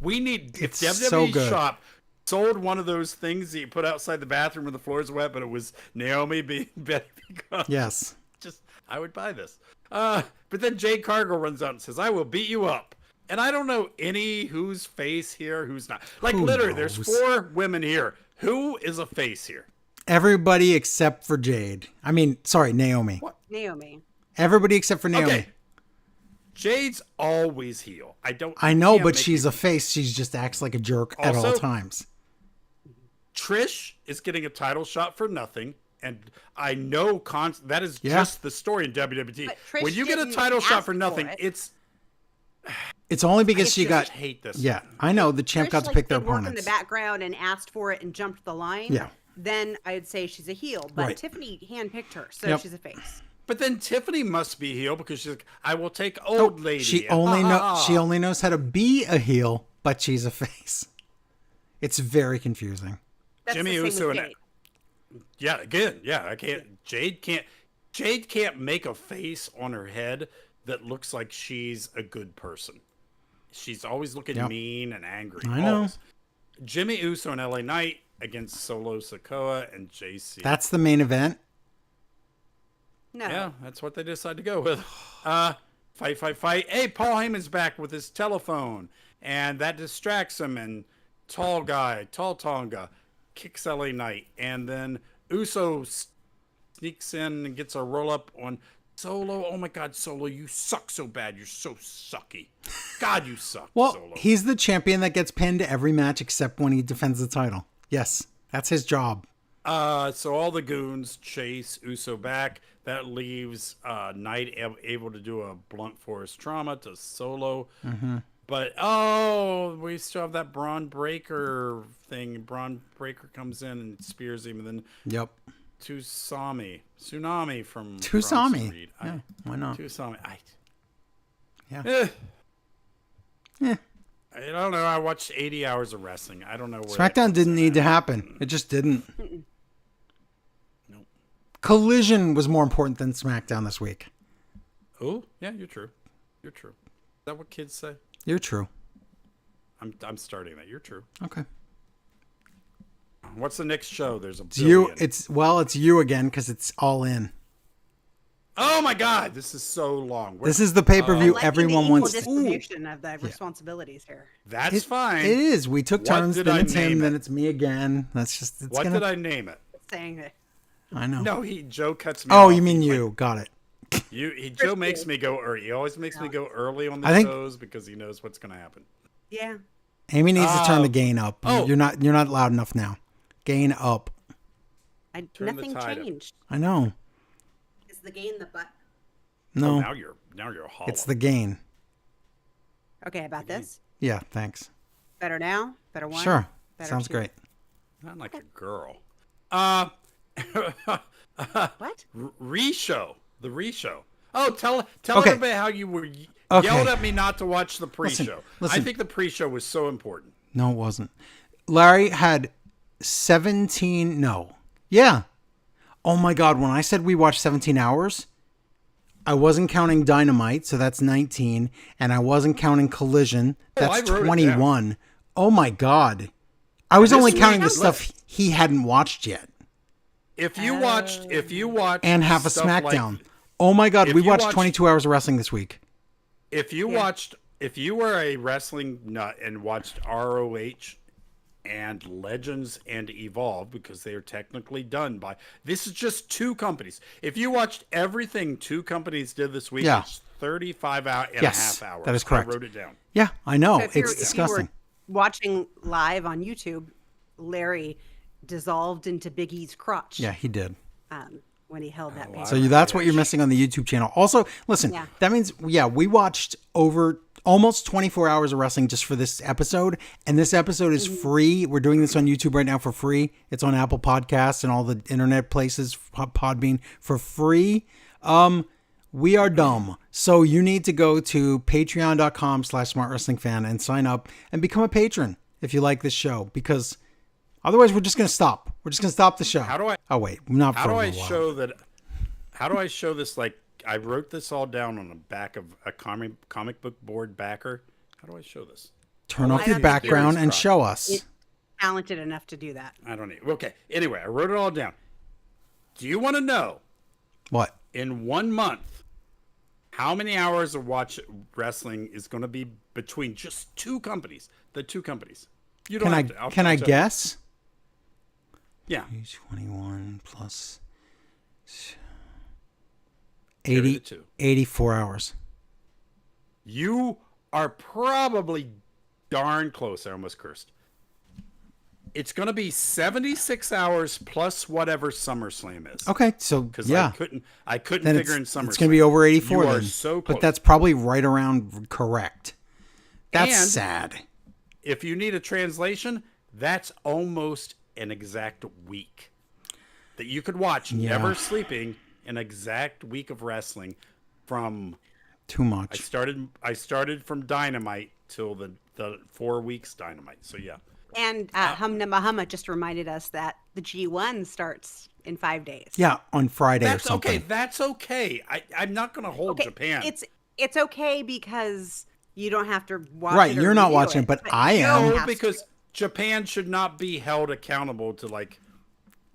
we need if It's WWE so good. shop sold one of those things that you put outside the bathroom when the floor's wet, but it was Naomi being better be cautious. Yes. Just I would buy this. But then Jade Cargill runs out and says, "I will beat you up." And I don't know who's face here, who's not. Like Who literally, there's knows? 4 women here. Who is a face here? Everybody except for Jade. I mean, sorry, Naomi. What? Naomi. Everybody except for Naomi. Okay. Jade's always heel. I know, can't but make she's me- a face. She just acts like a jerk at all Also- times. Trish is getting a title shot for nothing. And I know that is Yeah. just the story in WWE. But Trish When you get a didn't title shot ask for nothing, for it. it's It's only I because she just got. hate this. Yeah, I know. The champ Trish, got to like, pick their did work in opponents. the background and asked for it and jumped the line. Yeah. Then I'd say she's a heel, but Right. Tiffany handpicked her, so Yep. she's a face. But then Tiffany must be heel because she's like, I will take old lady. She and only knows how to be a heel, but she's a face. It's very confusing. That's Jimmy the same Uso with and Jade. Yeah, again, yeah, I can't. Jade can't make a face on her head that looks like she's a good person. She's always looking Yep. mean and angry. I know. always. Jimmy Uso and LA Knight against Solo Sikoa and JC. That's the main event. No. Yeah, that's what they decided to go with. Fight. Hey, Paul Heyman's back with his telephone, and that distracts him. And Tall Tonga, kicks LA Knight, and then Uso sneaks in and gets a roll up on Solo. Oh my God, Solo, you suck so bad. You're so sucky. God, you suck, Well, Solo. he's the champion that gets pinned every match except when he defends the title. Yes, that's his job. So all the goons chase Uso back. That leaves Knight able to do a blunt force trauma to Solo. Mm-hmm. But, we still have that Braun Breaker thing. Braun Breaker comes in and spears him. And then Yep. Tsunami from Bronson Tusami. Reed. Yeah, why not? Tsunami. Yeah. Eh. I don't know. I watched 80 hours of wrestling. I don't know where SmackDown didn't need to happen. It just didn't. Nope. Collision was more important than SmackDown this week. Oh, yeah, you're true. You're true. Is that what kids say? You're true. I'm starting that. You're true. Okay. What's the next show? There's a It's you. billion. It's you again because it's all in. Oh my God, this is so long. This is the pay-per-view Like the everyone equal wants. distribution of the responsibilities here. That's fine. It is. We took What turns. did Then I it's him. name Then it? it's me again. That's just. It's What gonna, did I name it? Saying that. I know. No, Joe cuts me Oh, off. you mean He's you? like, Got it. Joe makes me go early. He always makes me go early on the I think- shows because he knows what's going to happen. Yeah. Amy needs to turn the gain up. oh. You're not loud enough now. Gain up. Turn the Nothing tide up. changed. I know. Is the gain the butt? No, Oh, now you're hollow. it's the gain. Okay, about this. Yeah, thanks. Better now? Better one? Sure. Better Sounds two? great. Not like a girl. What? Re-show. The re-show. Oh, tell Okay. everybody how you were Okay. yelled at me not to watch the pre-show. Listen. I think the pre-show was so important. No, it wasn't. Larry had 17. No. Yeah. Oh my God. When I said we watched 17 hours, I wasn't counting Dynamite, so that's 19. And I wasn't counting Collision. I That's wrote it 21. Oh my God. I was This only week- counting the stuff he hadn't watched yet. If you watched And half a stuff like- SmackDown. Oh my God. if We you watched watched- 22 hours of wrestling this week. if you were a wrestling nut and watched ROH and Legends and Evolve, because they are technically done by, this is just two companies. If you watched everything two companies did this week, Yeah. it's 35 and a Yes, half hours. that is correct. I wrote it down. Yeah, I know. So if you It's were disgusting. watching live on YouTube, Larry dissolved into Big E's crotch Yeah, he did. when he held that paper. So that's what you're missing on the YouTube channel. Also, listen, Yeah. that means, we watched over almost 24 hours of wrestling just for this episode. And this episode is free. We're doing this on YouTube right now for free. It's on Apple Podcasts and all the internet places, Podbean, for free. We are dumb. So you need to go to patreon.com/smartwrestlingfan and sign up and become a patron if you like this show, because otherwise we're just going to stop. We're just going to stop the show. How do I- Oh, wait. Not How for do a I while. show that? How do I show this? Like, I wrote this all down on the back of a comic book board backer. How do I show this? Turn off I your don't think background you're- and show us. Talented enough to do that. I don't need. Okay. Anyway, I wrote it all down. Do you want to know What? in 1 month how many hours of wrestling is going to be between just two companies? The two companies. You don't Can I have to. I'll can I tell you. guess? Yeah. 21 plus Carry the 80, two. 84 hours. You are probably darn close. I almost cursed. It's going to be 76 hours plus whatever SummerSlam is. Okay, so Because yeah, I couldn't then figure in it's SummerSlam. going to be over 84 You are then. so close. But that's probably right around correct. That's And- sad. If you need a translation, that's almost an exact week that you could watch, Yeah. never sleeping, an exact week of wrestling from. Too I much. started from Dynamite till the 4 weeks Dynamite. So yeah. And Humna Mahama just reminded us that the G1 starts in 5 days. Yeah, on Friday or That's something. okay. That's okay. I'm not going to hold Okay, Japan. It's okay because you don't have to watch Right, it or you're not review watching, it, but I Joe am. No, has because to. Japan should not be held accountable to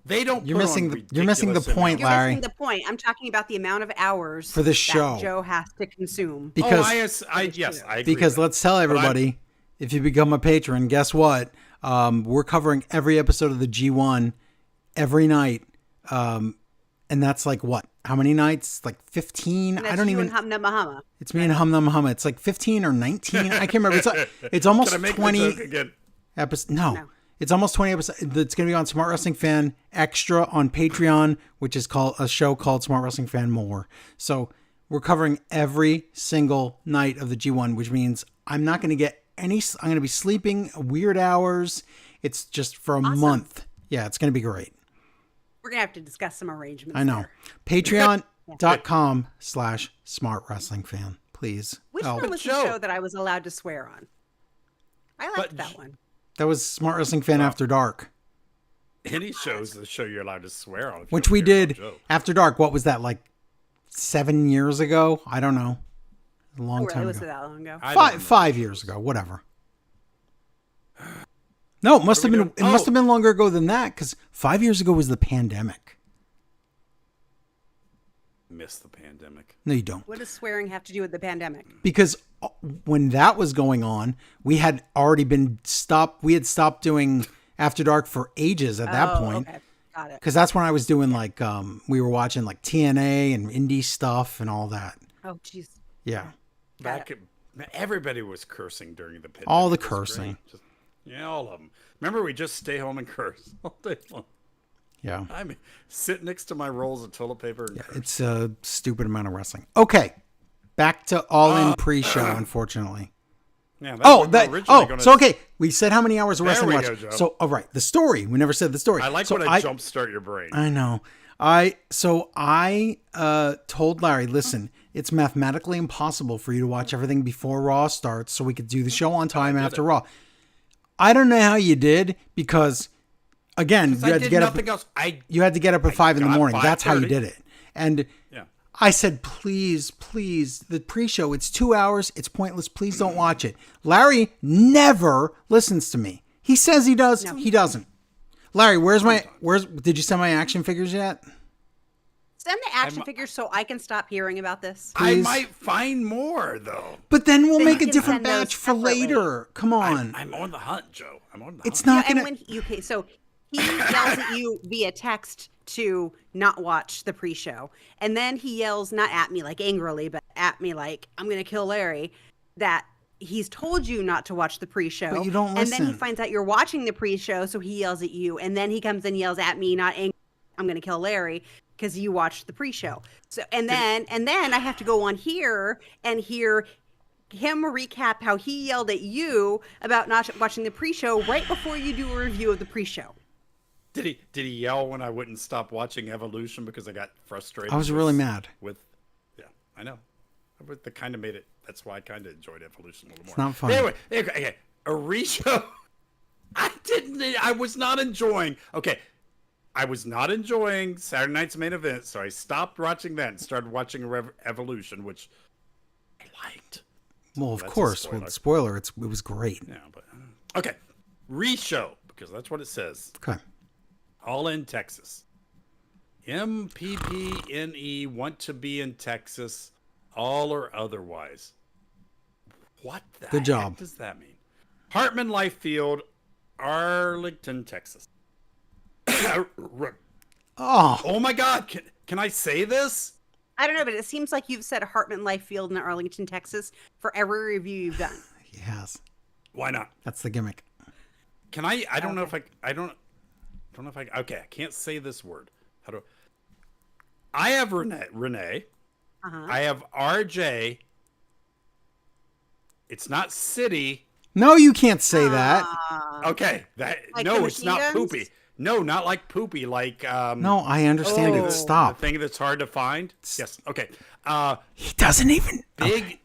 they don't. You're put missing on you're missing the ridiculous point, amounts. You're Larry. missing the point. I'm talking about the amount of hours For this that show. Joe has to consume. Because yes, I agree. because with let's tell everybody, if you become a patron, guess what? We're covering every episode of the G1 every night, And that's like what? How many nights? Like 15? And I that's don't you even. and Humna Mahama. It's me and Hum Num Hum. It's like 15 or 19. I can't remember. It's almost Can I make 20 the joke again? episodes. No. No. It's almost 20 episodes. It's going to be on Smart Wrestling Fan Extra on Patreon, which is called a show called Smart Wrestling Fan More. So we're covering every single night of the G1, which means I'm not going to get any. I'm going to be sleeping weird hours. It's just for a month. Yeah, it's going to be great. We're gonna have to discuss some arrangements. I know. there. Patreon.com/Smart Wrestling Fan. Please. Which help. one was the Joe. show that I was allowed to swear on? I liked that one. That was Smart Wrestling Fan After Dark, Any show's the show you're allowed to swear on. if you which don't we care about did Joe. After Dark. What was that, like 7 years ago? I don't know. A long Oh, time really? Was ago. it that long ago? I don't know. 5 years ago, whatever. No, it must have we been. doing? It must Oh. have been longer ago than that, because 5 years ago was the pandemic. Miss the pandemic. No, you don't, What does swearing have to do with the pandemic? because when that was going on, we had already been stopped. We had stopped doing After Dark for ages at that point, Okay, got it. because that's when I was doing like we were watching like TNA and indie stuff and all that. Oh, jeez. Yeah, Back at, everybody was cursing during the pandemic. All the It was great. cursing. Yeah, all of them. Remember, we just stay home and curse all day long. yeah. I mean, sit next to my rolls of toilet paper and curse. It's a stupid amount of wrestling. Okay, back to All In pre-show. Unfortunately. Yeah, that's Oh, what we were that. originally Oh, gonna- so okay. We said how many hours of There wrestling we watch. go, Joe. So, all right, the story. We never said the story. I like so when I jumpstart your brain. I know. So I told Larry, listen, it's mathematically impossible for you to watch everything before Raw starts, so we could do the show on time after Raw. I don't know how you did, because again, you I had to did get up. nothing else. You had to get up at 5 in the got morning. That's how you 5:30. did it. And Yeah. I said, please, the pre-show, it's 2 hours. It's pointless. Please don't watch it. Larry never listens to me. He says he does. He doesn't. Larry, did you send my action figures yet? Send the action figures so I can stop hearing about this. I Please. might find more, though. But then we'll Then make you a can different send those batch for separately. later. Come on. I'm on the hunt, Joe. I'm on the It's hunt. not And going to... when okay, so he yells at you via text to not watch the pre-show, and then he yells not at me like angrily, but at me like I'm gonna kill Larry. That he's told you not to watch the pre-show, But you don't and then he listen. finds out you're watching the pre-show, so he yells at you, and then he comes and yells at me, not angry, I'm gonna kill Larry because you watched the pre-show. So and then I have to go on here and hear him recap how he yelled at you about not watching the pre-show right before you do a review of the pre-show. Did he yell when I wouldn't stop watching Evolution because I got frustrated? I was really mad. Yeah, I know. That kind of made it. That's why I kind of enjoyed Evolution a little more. It's not funny. Anyway, okay. A reshow. I was not enjoying. Okay. I was not enjoying Saturday Night's Main Event, so I stopped watching that and started watching Evolution, which I liked. Well, of That's a course. spoiler. Well, spoiler, it was great. Yeah, but okay. Reshow, because that's what it says. Okay. All in Texas. MPPNE want to be in Texas, all or otherwise. What the Good job. heck does that mean? Hartman Life Field, Arlington, Texas. Oh, Oh my God! Can I say this? I don't know, but it seems like you've said Hartman Life Field in Arlington, Texas for every review you've done. yes. Why not? That's the gimmick. Can I? I don't know if I don't know if I. Okay, I can't say this word. How do? I have Renee. Uh-huh. I have RJ. It's not city. No, you can't say that. Okay, that Like no, the it's machine not guns? poopy. No, not like poopy. Like No, I understand Oh. it. Stop. the thing that's hard to find. Yes. Okay. He doesn't even. Big.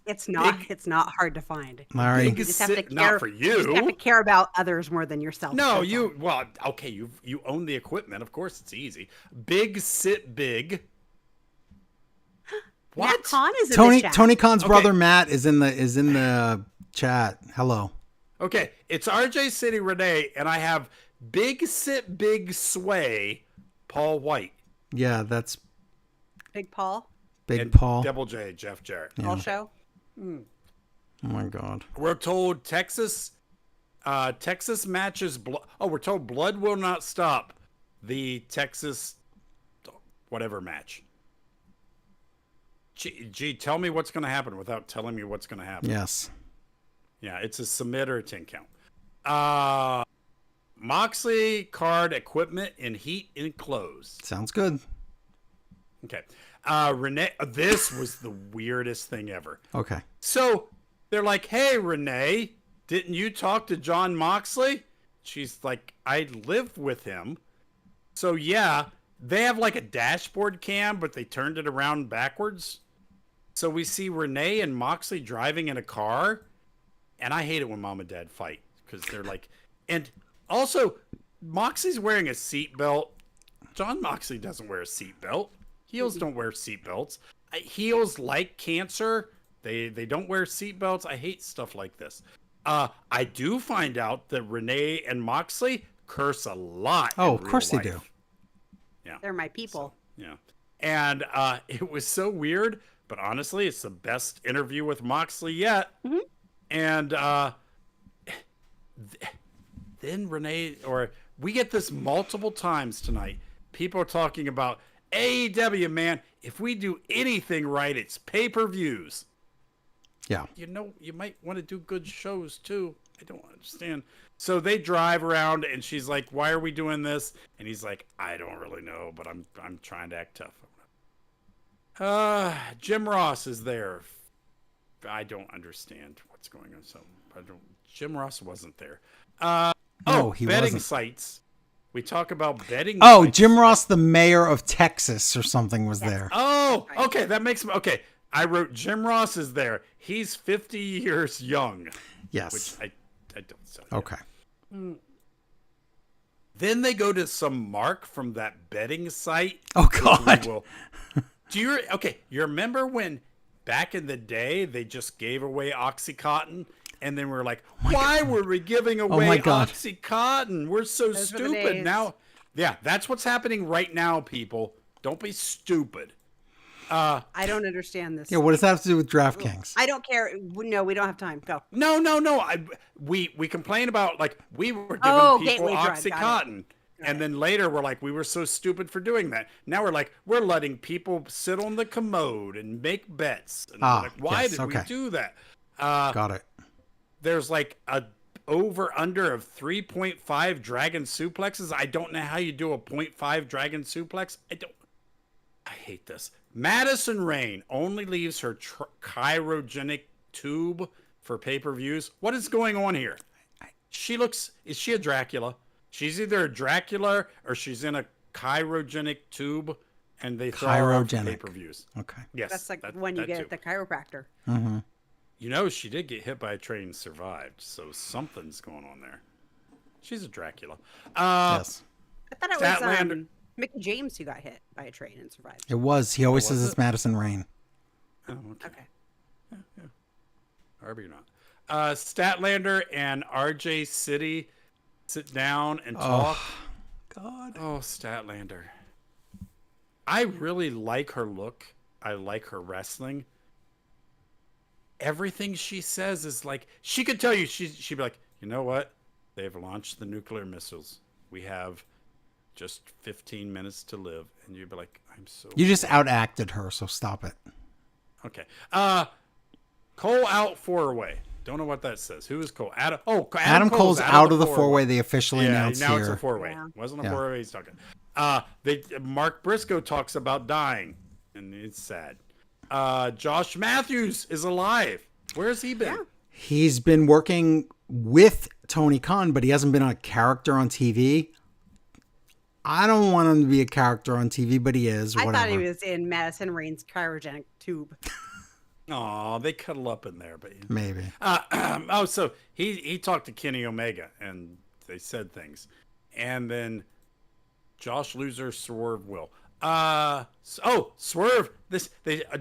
It's not. It's not hard to find. Larry. Big You just have to sit- care. not for You just have to you. care about others more than yourself. No, That's you. Well, okay. You own the equipment. Of course, it's easy. Big sit big. all. What? Matt Kahn is in the chat. Tony Khan's Okay. brother Matt is in the chat. Hello. Okay, it's RJ City Renee, and I have Big Sit Big Sway Paul White. Yeah, that's Big Paul. Big and Paul. Double J Jeff Jarrett. Paul show. Oh my God. We're told Texas matches. We're told blood will not stop. The Texas. whatever match. Gee, tell me what's going to happen without telling me what's going to happen. Yes. Yeah, it's a submit or a 10 count. Moxley card equipment and heat enclosed. Sounds good. Okay. Renee, this was the weirdest thing ever. Okay. So they're like, hey, Renee, didn't you talk to John Moxley? She's like, I live with him. So yeah, they have like a dashboard cam, but they turned it around backwards. So we see Renee and Moxley driving in a car. And I hate it when mom and dad fight because they're like, and also Moxley's wearing a seatbelt. John Moxley doesn't wear a seatbelt. Heels don't wear seatbelts. Heels like cancer. They don't wear seatbelts. I hate stuff like this. I do find out that Renee and Moxley curse a lot. Oh, in of course real they do. life. Yeah. They're my people. Yeah. And it was so weird, but honestly, it's the best interview with Moxley yet. Mm-hmm. And then Renee, or we get this multiple times tonight. People are talking about AEW, man. If we do anything right, it's pay-per-views. Yeah. You know, you might want to do good shows too. I don't understand. So they drive around, and she's like, "Why are we doing this?" And he's like, "I don't really know, but I'm trying to act tough." Jim Ross is there. I don't understand what's going on. So Jim Ross wasn't there. No, he betting wasn't. sites. We talk about betting. Oh, sites. Jim Ross, the mayor of Texas or something, was there. Oh, okay. That makes me okay. I wrote Jim Ross is there. He's 50 years young. Yes. Which I don't say. Okay. Then they go to some mark from that betting site. Oh, God. You remember when back in the day they just gave away OxyContin, and then we're like, why were we giving away my God. OxyContin? We're so Those were the stupid days. now. Yeah, that's what's happening right now, people. Don't be stupid. I don't understand this. Yeah, what does that have to do with DraftKings? I don't care. No, we don't have time. Go. No. We complain about like we were giving Oh, people gateway drug, got it. OxyContin, and then later we're like we were so stupid for doing that. Now we're like we're letting people sit on the commode and make bets. And we're like, why yes, did okay. we do that? Got it. There's like a over under of 3.5 dragon suplexes. I don't know how you do a 0.5 dragon suplex. I hate this. Madison Rain only leaves her cryogenic tube for pay-per-views. What is going on here? Is she a Dracula? She's either a Dracula or she's in a cryogenic tube, and they throw her on for Cryogenic. pay-per-views. Okay. Yes, That's like that- when you that get too. at the chiropractor. Mm-hmm. You know, she did get hit by a train and survived, so something's going on there. She's a Dracula. Yes. I thought it was Statlander. Mickey James who got hit by a train and survived. It was. He always was says it's it? Madison Rain. Oh, okay. Okay. Or maybe not. Statlander and RJ City sit down and talk. God. Oh, Statlander. I really like her look. I like her wrestling. Everything she says is like, she could tell you, she'd be like, you know what? They've launched the nuclear missiles. We have just 15 minutes to live. And you'd be like, I'm so... You just outacted her, so stop it. Okay. Cole out four-way. Don't know what that says. Who is Cole? Adam Cole's out of the four-way. They officially Yeah, announced now here. it's a four-way. Yeah. Wasn't a Yeah. four-way. He's talking. Mark Briscoe talks about dying, and it's sad. Josh Matthews is alive. Where's he been? Yeah. He's been working with Tony Khan, but he hasn't been a character on TV. I don't want him to be a character on TV, but he is. I Whatever. thought he was in Madison Rain's cryogenic tube. Aw, they cuddle up in there, but Maybe. so he talked to Kenny Omega, and they said things, and then Josh Loser, Swerve Will. Swerve.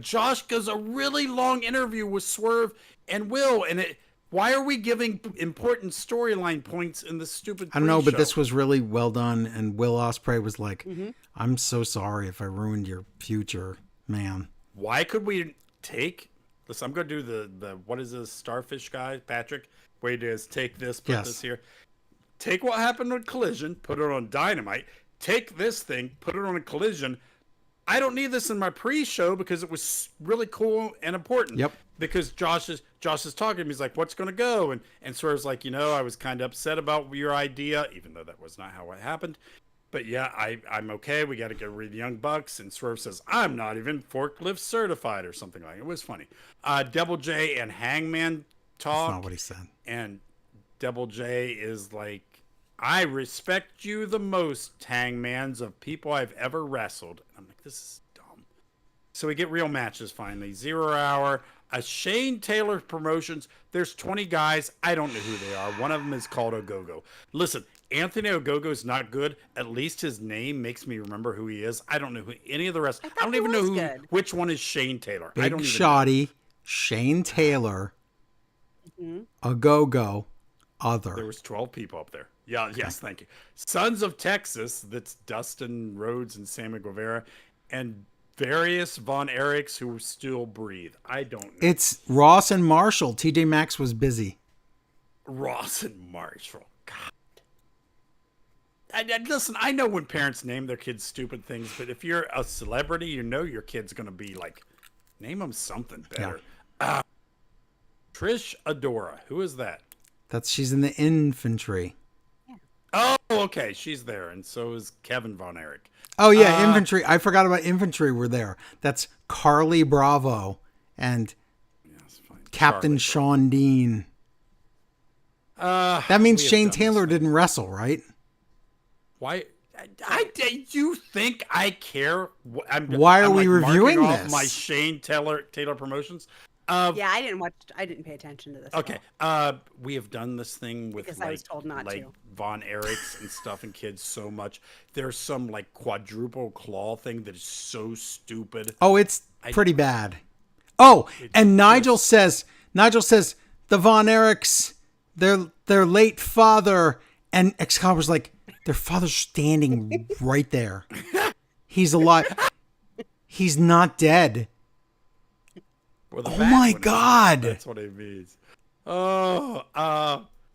Josh does a really long interview with Swerve and Will, and why are we giving important storyline points in the stupid? I don't know, but pre-show? this was really well done, and Will Ospreay was like, I'm so sorry if I ruined your future, man. Why could we take? Listen, I'm going to do the what is this starfish guy, Patrick? What he does is take this, put Yes. this here. Take what happened on Collision, put it on Dynamite. Take this thing, put it on a Collision. I don't need this in my pre-show because it was really cool and important. Yep. Because Josh is talking to me. He's like, "What's going to go?" And Swerve's like, I was kind of upset about your idea, even though that was not how it happened. But yeah, I'm okay. We got to get rid of the Young Bucks. And Swerve says, "I'm not even forklift certified," or something like it. It was funny. Double J and Hangman talk. That's not what he said. And Double J is like, "I respect you the most, Hangmans, of people I've ever wrestled." And I'm like, this is dumb. So we get real matches finally. 0 Hour, a Shane Taylor Promotions. There's 20 guys. I don't know who they are. One of them is called Ogogo. Listen, Anthony Ogogo is not good. At least his name makes me remember who he is. I don't know who any of the rest. I don't he even know was good. which one is Shane Taylor. I Big don't even Shoddy, Shane Taylor, a go-go, other. There was 12 people up there. Yeah, yes, thank you. Sons of Texas, that's Dustin Rhodes and Sammy Guevara, and various Von Erichs who still breathe. I don't know. It's Ross and Marshall. TJ Maxx was busy. Ross and Marshall. God. Listen, I know when parents name their kids stupid things, but if you're a celebrity, your kid's going to be like, name them something better. Trish Adora. Who is that? She's in the infantry. Oh, okay. She's there. And so is Kevin Von Erich. Oh yeah, infantry. I forgot about infantry were there. That's Carly Bravo and Captain Sean Dean. That means Shane Taylor didn't wrestle, right? Why? You think I care? Why are we reviewing marking off this? my Shane Taylor Promotions. Yeah, I didn't pay attention to this. Okay. We have done this thing with Because I was told not to. Von Erichs and stuff and kids so much. There's some like quadruple claw thing that is so stupid. Oh, it's pretty bad. Oh, and Nigel says the Von Erichs, their late father, and Excalibur's like, their father's standing right there. He's alive. He's not dead. Oh my God. That's what it means. Oh,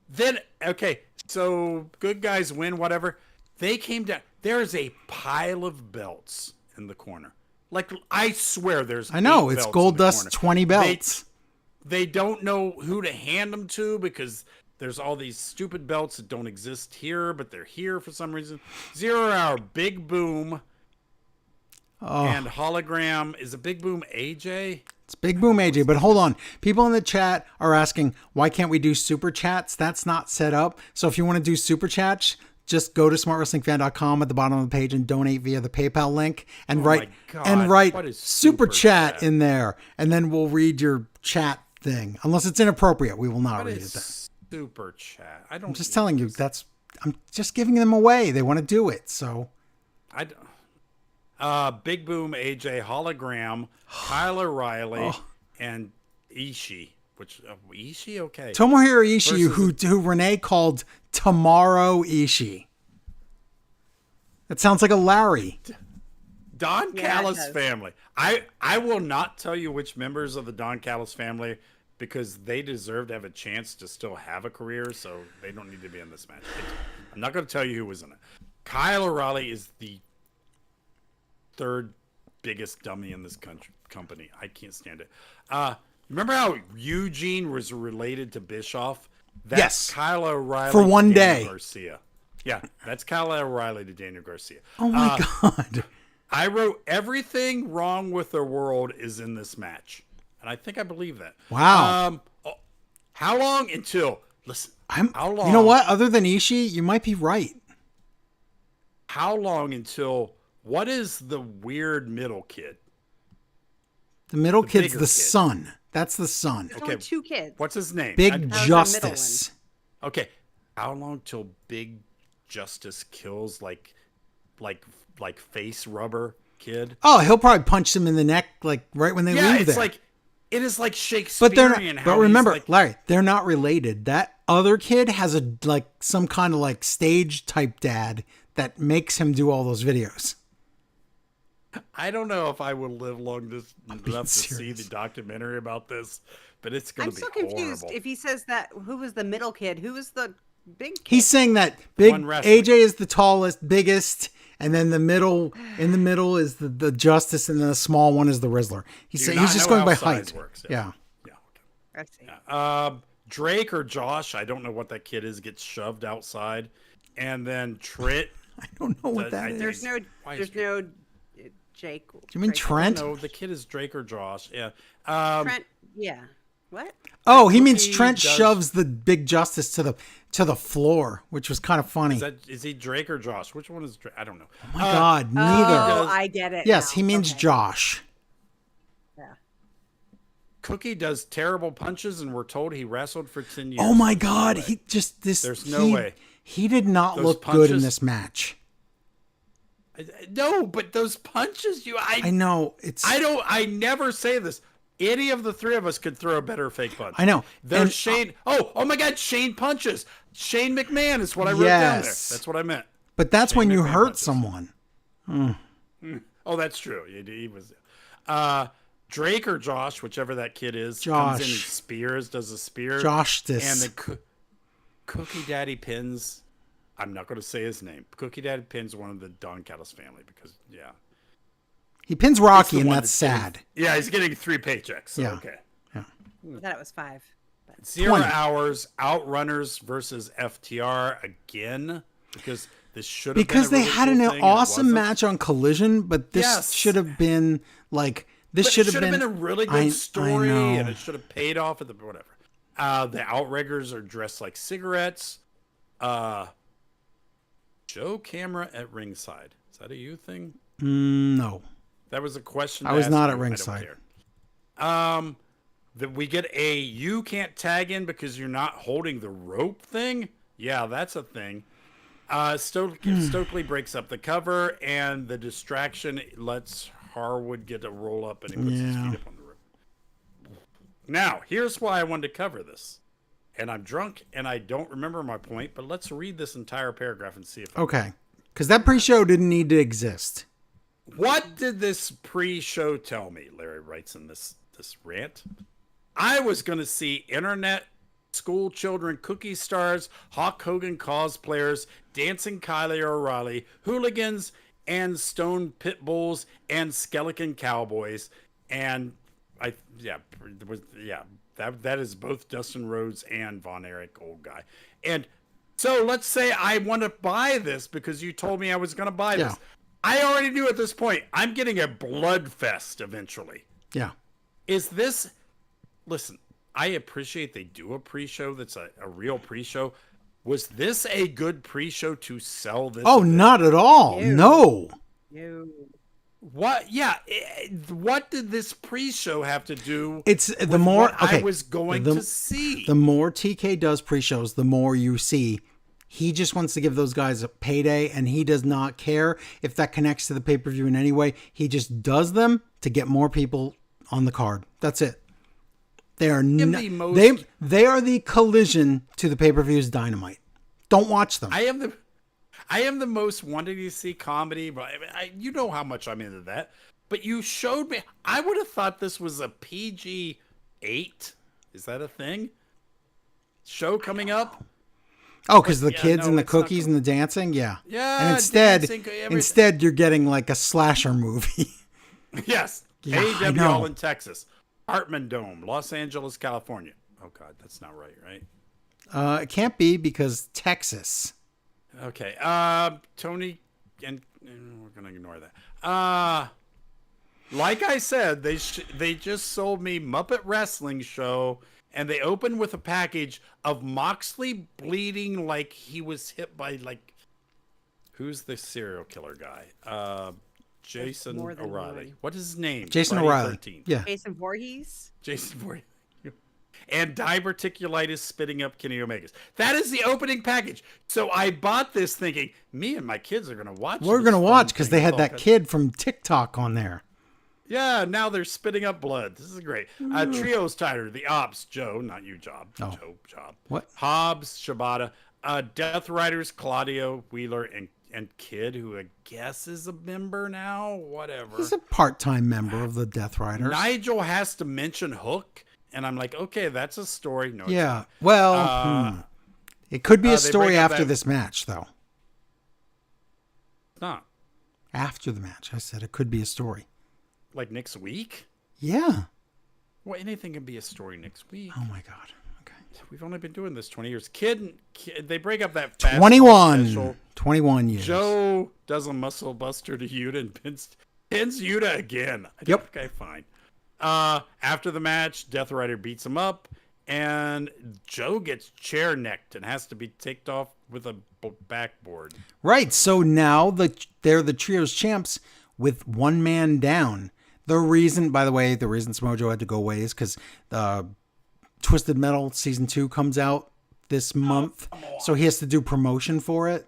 then, okay, so good guys win, whatever. They came down. There's a pile of belts in the corner. Like, I swear there's I know, 8 it's belts in the Goldust corner. 20 belts. They don't know who to hand them to because there's all these stupid belts that don't exist here, but they're here for some reason. 0 Hour, Big Boom, and Hologram. Is a Big Boom AJ? It's Big Boom AJ, but hold on. People in the chat are asking, why can't we do super chats? That's not set up. So if you want to do super chats, just go to smartwrestlingfan.com at the bottom of the page and donate via the PayPal link and write what is super chat in there. And then we'll read your chat thing. Unless it's inappropriate, we will not read it. Super chat. I'm just telling you, I'm just giving them away. They want to do it. So Big Boom AJ, Hologram, Kyle O'Reilly, and Ishii. Which Ishii? Okay. Tomohiro Ishii, who Renee called Tomorrow Ishii. That sounds like a Larry. Don Callis family. I will not tell you which members of the Don Callis family because they deserve to have a chance to still have a career, so they don't need to be in this match. I'm not going to tell you who was in it. Kyle O'Reilly is the third biggest dummy in this company. I can't stand it. Remember how Eugene was related to Bischoff? That's yes. Kyle O'Reilly for one to Daniel day. Garcia. Yeah, that's Kyle O'Reilly to Daniel Garcia. Oh my God. I wrote everything wrong with the world is in this match. And I think I believe that. Wow. How long until, listen, how long? You know what? Other than Ishii, you might be right. How long until, what is the weird middle kid? The middle kid's bigger the kid. son. That's the son. There's only 2 kids. What's his name? Big Justice. Okay. How long till Big Justice kills like face rubber kid? Oh, he'll probably punch them in the neck like right when they leave it's there. like it is like Shakespearean. But they're not, but remember, like, Larry, they're not related. That other kid has some kind of like stage type dad that makes him do all those videos. I don't know if I will live long enough to see serious. the documentary about this, but it's going I'm to be so confused. horrible. If he says that, who was the middle kid? Who was the big kid? He's saying that Big One wrestling. AJ is the tallest, biggest, And then in the middle is the Justice, and then the small one is the Rizzler. He's just going by height. Works, Yeah. Yeah. Okay. I see. Drake or Josh, I don't know what that kid is, gets shoved outside, and then Trit. I don't know what that is. There's no Jake. Do you mean Trent? No, the kid is Drake or Josh. Yeah. Trent. Yeah. What? Oh, he means Cookie Trent does- shoves the big Justice to the floor, which was kind of funny. Is he Drake or Josh? Which one is Drake? I don't know. Oh my God, neither. Oh, I get it. Yes, now. he means Okay. Josh. Yeah. Cookie does terrible punches, and we're told he wrestled for 10 years. Oh my God, he just this. There's no way. He did not Those look good in punches- this match. No, but those punches, I know it's. I never say this. Any of the three of us could throw a better fake punch. I know. There's And- Shane. Oh my God, Shane punches. Shane McMahon is what I wrote down there. Yes. That's what I meant. But that's when you McMahon hurt punches. someone. Oh, that's true. He was. Drake or Josh, whichever that kid is, comes in and Josh. does a spear. Josh, And this. the Cookie Daddy pins. I'm not going to say his name. Cookie Daddy pins one of the Don Callis family because, yeah. He pins He's Rocky, the and one that's sad. Yeah, he's getting 3 paychecks. So Yeah. Okay. I thought it was 5. 0 20. hours, Outrunners versus FTR again because this should have Because been a they really had cool an thing and it awesome wasn't. match on Collision, but this Yes. should have been like this But should it have been a really good I story, know. and it should have paid off at the whatever. The Outriggers are dressed like cigarettes. Joe Camera at ringside. Is that a you thing? No. That was a question. I to was ask not you. at I don't ringside. care. That we get a you can't tag in because you're not holding the rope thing. Yeah, that's a thing. Stokely breaks up the cover, and the distraction lets Harwood get a roll up, and he puts his Yeah. feet up on the rope. Now, here's why I wanted to cover this. And I'm drunk, and I don't remember my point, but let's read this entire paragraph and see if Okay. Because that pre-show didn't need to exist. What did this pre-show tell me? Larry writes in this rant. I was going to see internet school children, cookie stars, Hulk Hogan cosplayers, dancing Kylie O'Reilly, hooligans, and stone pit bulls, and skeleton cowboys. And that is both Dustin Rhodes and Von Erich, old guy. And so let's say I want to buy this because you told me I was going to buy this. Yeah. I already knew at this point I'm getting a blood fest eventually. Yeah. Is this? Listen, I appreciate they do a pre-show that's a real pre-show. Was this a good pre-show to sell this? Oh, event? not at all. Ew. No. No. What? Yeah. What did this pre-show have to do? It's the with more what okay. I was going to see. The more TK does pre-shows, the more you see. He just wants to give those guys a payday, and he does not care if that connects to the pay-per-view in any way. He just does them to get more people on the card. That's it. They are they are the Collision to the pay-per-view's Dynamite. Don't watch them. I am the most wanting to see comedy, but you know how much I'm into that. But you showed me. I would have thought this was a PG-8. Is that a thing? Show coming up? Oh, because the yeah, kids no, and the it's not cookies and the dancing, yeah. Yeah, And dancing, everything. instead you're getting like a slasher movie. Yes. Yeah, I AW know. All in Texas. Hartman Dome, Los Angeles, California. Oh, God, that's not right? It can't be because Texas. Okay. Tony, and we're going to ignore that. Like I said, they just sold me Muppet Wrestling Show, and they opened with a package of Moxley bleeding like he was hit by, like, who's the serial killer guy? Jason more than O'Reilly. one. What is his name? Jason Friday O'Reilly. 13th. Yeah. Jason Voorhees. Jason Voorhees. And diverticulitis spitting up Kenny Omega's. That is the opening package. So I bought this thinking, me and my kids are going to watch We're this going to fun watch because thing. they had Oh, that God. kid from TikTok on there. Yeah, now they're spitting up blood. This is great. Trios tighter. The Ops, Joe, not you, Job. Oh. Joe, Job. What? Hobbs, Shibata. Death Riders, Claudio, Wheeler, and Kid, who I guess is a member now. Whatever. He's a part-time member of the Death Riders. Nigel has to mention Hook, and I'm like, okay, that's a story. No, it's Yeah. not. Well, it could be a they story bring up after that- this match, though. It's not. After the match. I said it could be a story. Like next week? Yeah. Well, anything can be a story next week. Oh my God. Okay. We've only been doing this 20 years. Kid they break up that fast 21. special. 21 years. Joe does a muscle buster to Yuta and pins Yuta again. Yep. Okay, fine. After the match, Death Rider beats him up, and Joe gets chair necked and has to be taken off with a backboard. Right. So now they're the trios champs with one man down. The reason Smojo had to go away is because Twisted Metal Season 2 comes out this month. So he has to do promotion for it.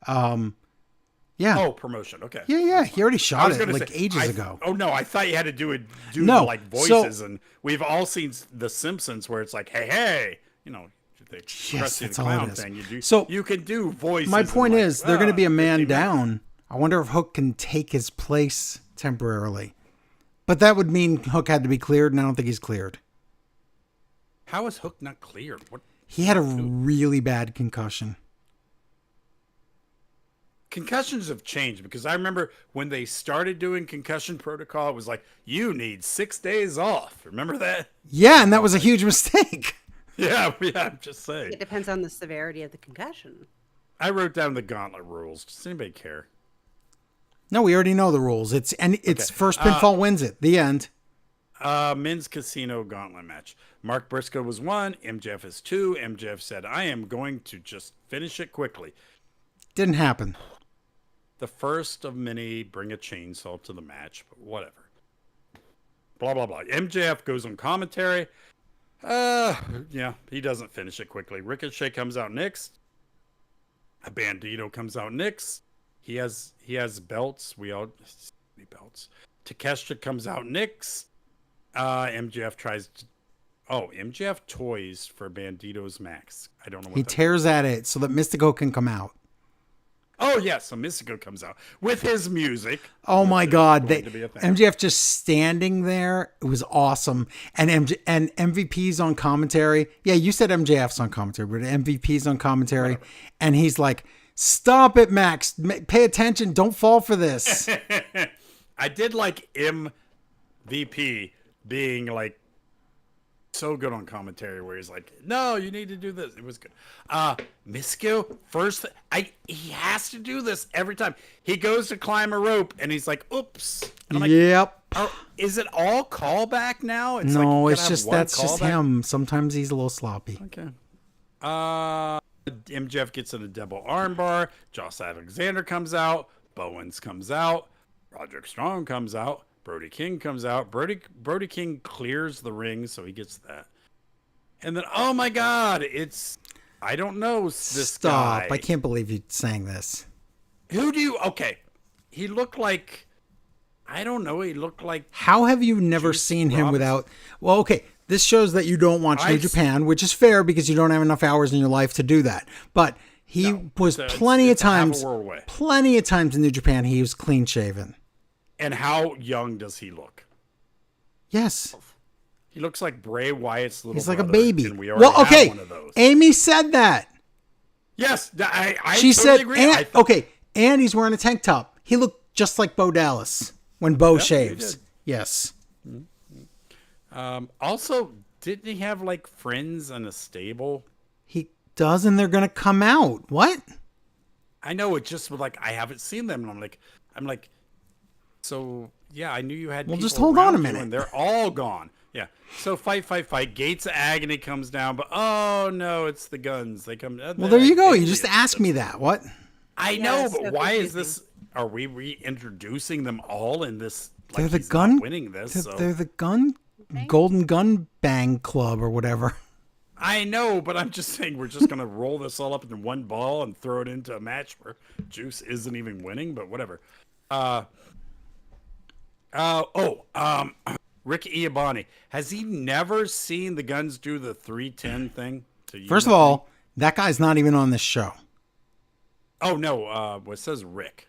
Yeah. Oh, promotion. Okay. Yeah. He already shot it like say, ages ago. Oh no, I thought you had to do No, like voices, and we've all seen The Simpsons where it's like, hey, you know, the Krusty that's the all it Clown is. thing. So you can do voices. My point and is, they're going to be a 50 man minutes. down. I wonder if Hook can take his place temporarily. But that would mean Hook had to be cleared, and I don't think he's cleared. How is Hook not cleared? What? He had a really bad concussion. Concussions have changed, because I remember when they started doing concussion protocol, it was like, you need 6 days off. Remember that? Yeah, and that was a huge mistake. Yeah, I'm just saying. It depends on the severity of the concussion. I wrote down the gauntlet rules. Does anybody care? No, we already know the rules. It's first pinfall wins it. The end. Men's casino gauntlet match. Mark Briscoe was 1. MJF is 2. MJF said, I am going to just finish it quickly. Didn't happen. The first of many bring a chainsaw to the match, but whatever. Blah, blah, blah. MJF goes on commentary. Yeah, he doesn't finish it quickly. Ricochet comes out next. Bandito comes out next. He has belts. We all see belts. Takeshita comes out next. MJF MJF toys for Bandito's max. I don't know what He tears at it so that Mystico can come out. Oh, yeah, so Mystico comes out with his music. Oh my God! To MJF just standing there. It was awesome. And MVP's on commentary. Yeah, you said MJF's on commentary, but MVP's on commentary, and he's like, "Stop it, Max! Pay attention! Don't fall for this." I did like MVP being like so good on commentary, where he's like, no, you need to do this. It was good. Mystico, he has to do this every time. He goes to climb a rope and he's like, oops. And I'm like, Yep. is it all callback now? It's No, like it's just that's just him. Sometimes he's a little sloppy. Okay. MJF gets in a double armbar. Josh Alexander comes out. Bowens comes out. Roderick Strong comes out. Brody King comes out. Brody King clears the ring, so he gets that. And then, oh my God, I don't know this Stop. guy. I can't believe you sang this. Okay. He looked like, I don't know, he looked like. How have you never Juice seen him Robinson. without? Well, okay. This shows that you don't watch New Japan, which is fair because you don't have enough hours in your life to do that. But he was plenty of times in New Japan, he was clean shaven. And how young does he look? Yes. He looks like Bray Wyatt's little He's like a brother, baby. and we already have one of those. Amy said that. Yes, I She totally said, agree. and he's wearing a tank top. He looked just like Bo Dallas when Bo shaves. Yes. Also, didn't he have like friends in a stable? He does, and they're going to come out. What? I know, it just was like, I haven't seen them. And I'm like, so yeah, I knew you had. Well, people just hold on a around you, minute. And they're all gone. Yeah. So fight. Gates of Agony comes down, but oh no, it's the Guns. They come. Well, there you go. You just asked me that. What? I Yeah, know, it's but so why is confusing. this? Are we reintroducing them all in this? Like, They're the he's gun. not winning this. They're the Golden Gun Bang Club or whatever. I know, but I'm just saying we're just gonna roll this all up into one ball and throw it into a match where Juice isn't even winning, but whatever. Rick Iabani, has he never seen the Guns do the 310 thing? First of all, that guy's not even on this show. Oh no, it says Rick.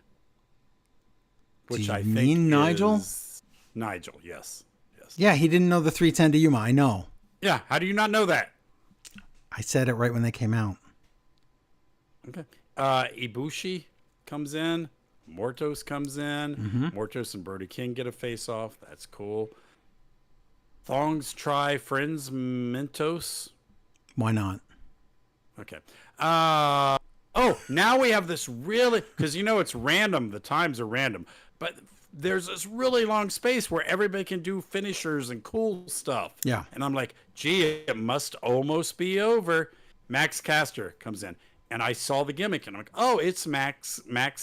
Which Do you I think mean Nigel? is Nigel, yes. Yeah, he didn't know the 310 to Yuma. I know. Yeah, how do you not know that? I said it right when they came out. Okay. Ibushi comes in. Mortos comes in. Mortos and Brody King get a face-off. That's cool. Thongs try Friends Mentos. Why not? Okay. Oh, now we have this really, because it's random. The times are random, but there's this really long space where everybody can do finishers and cool stuff. Yeah. And I'm like, gee, it must almost be over. Max Caster comes in, and I saw the gimmick, and I'm like, oh, it's Max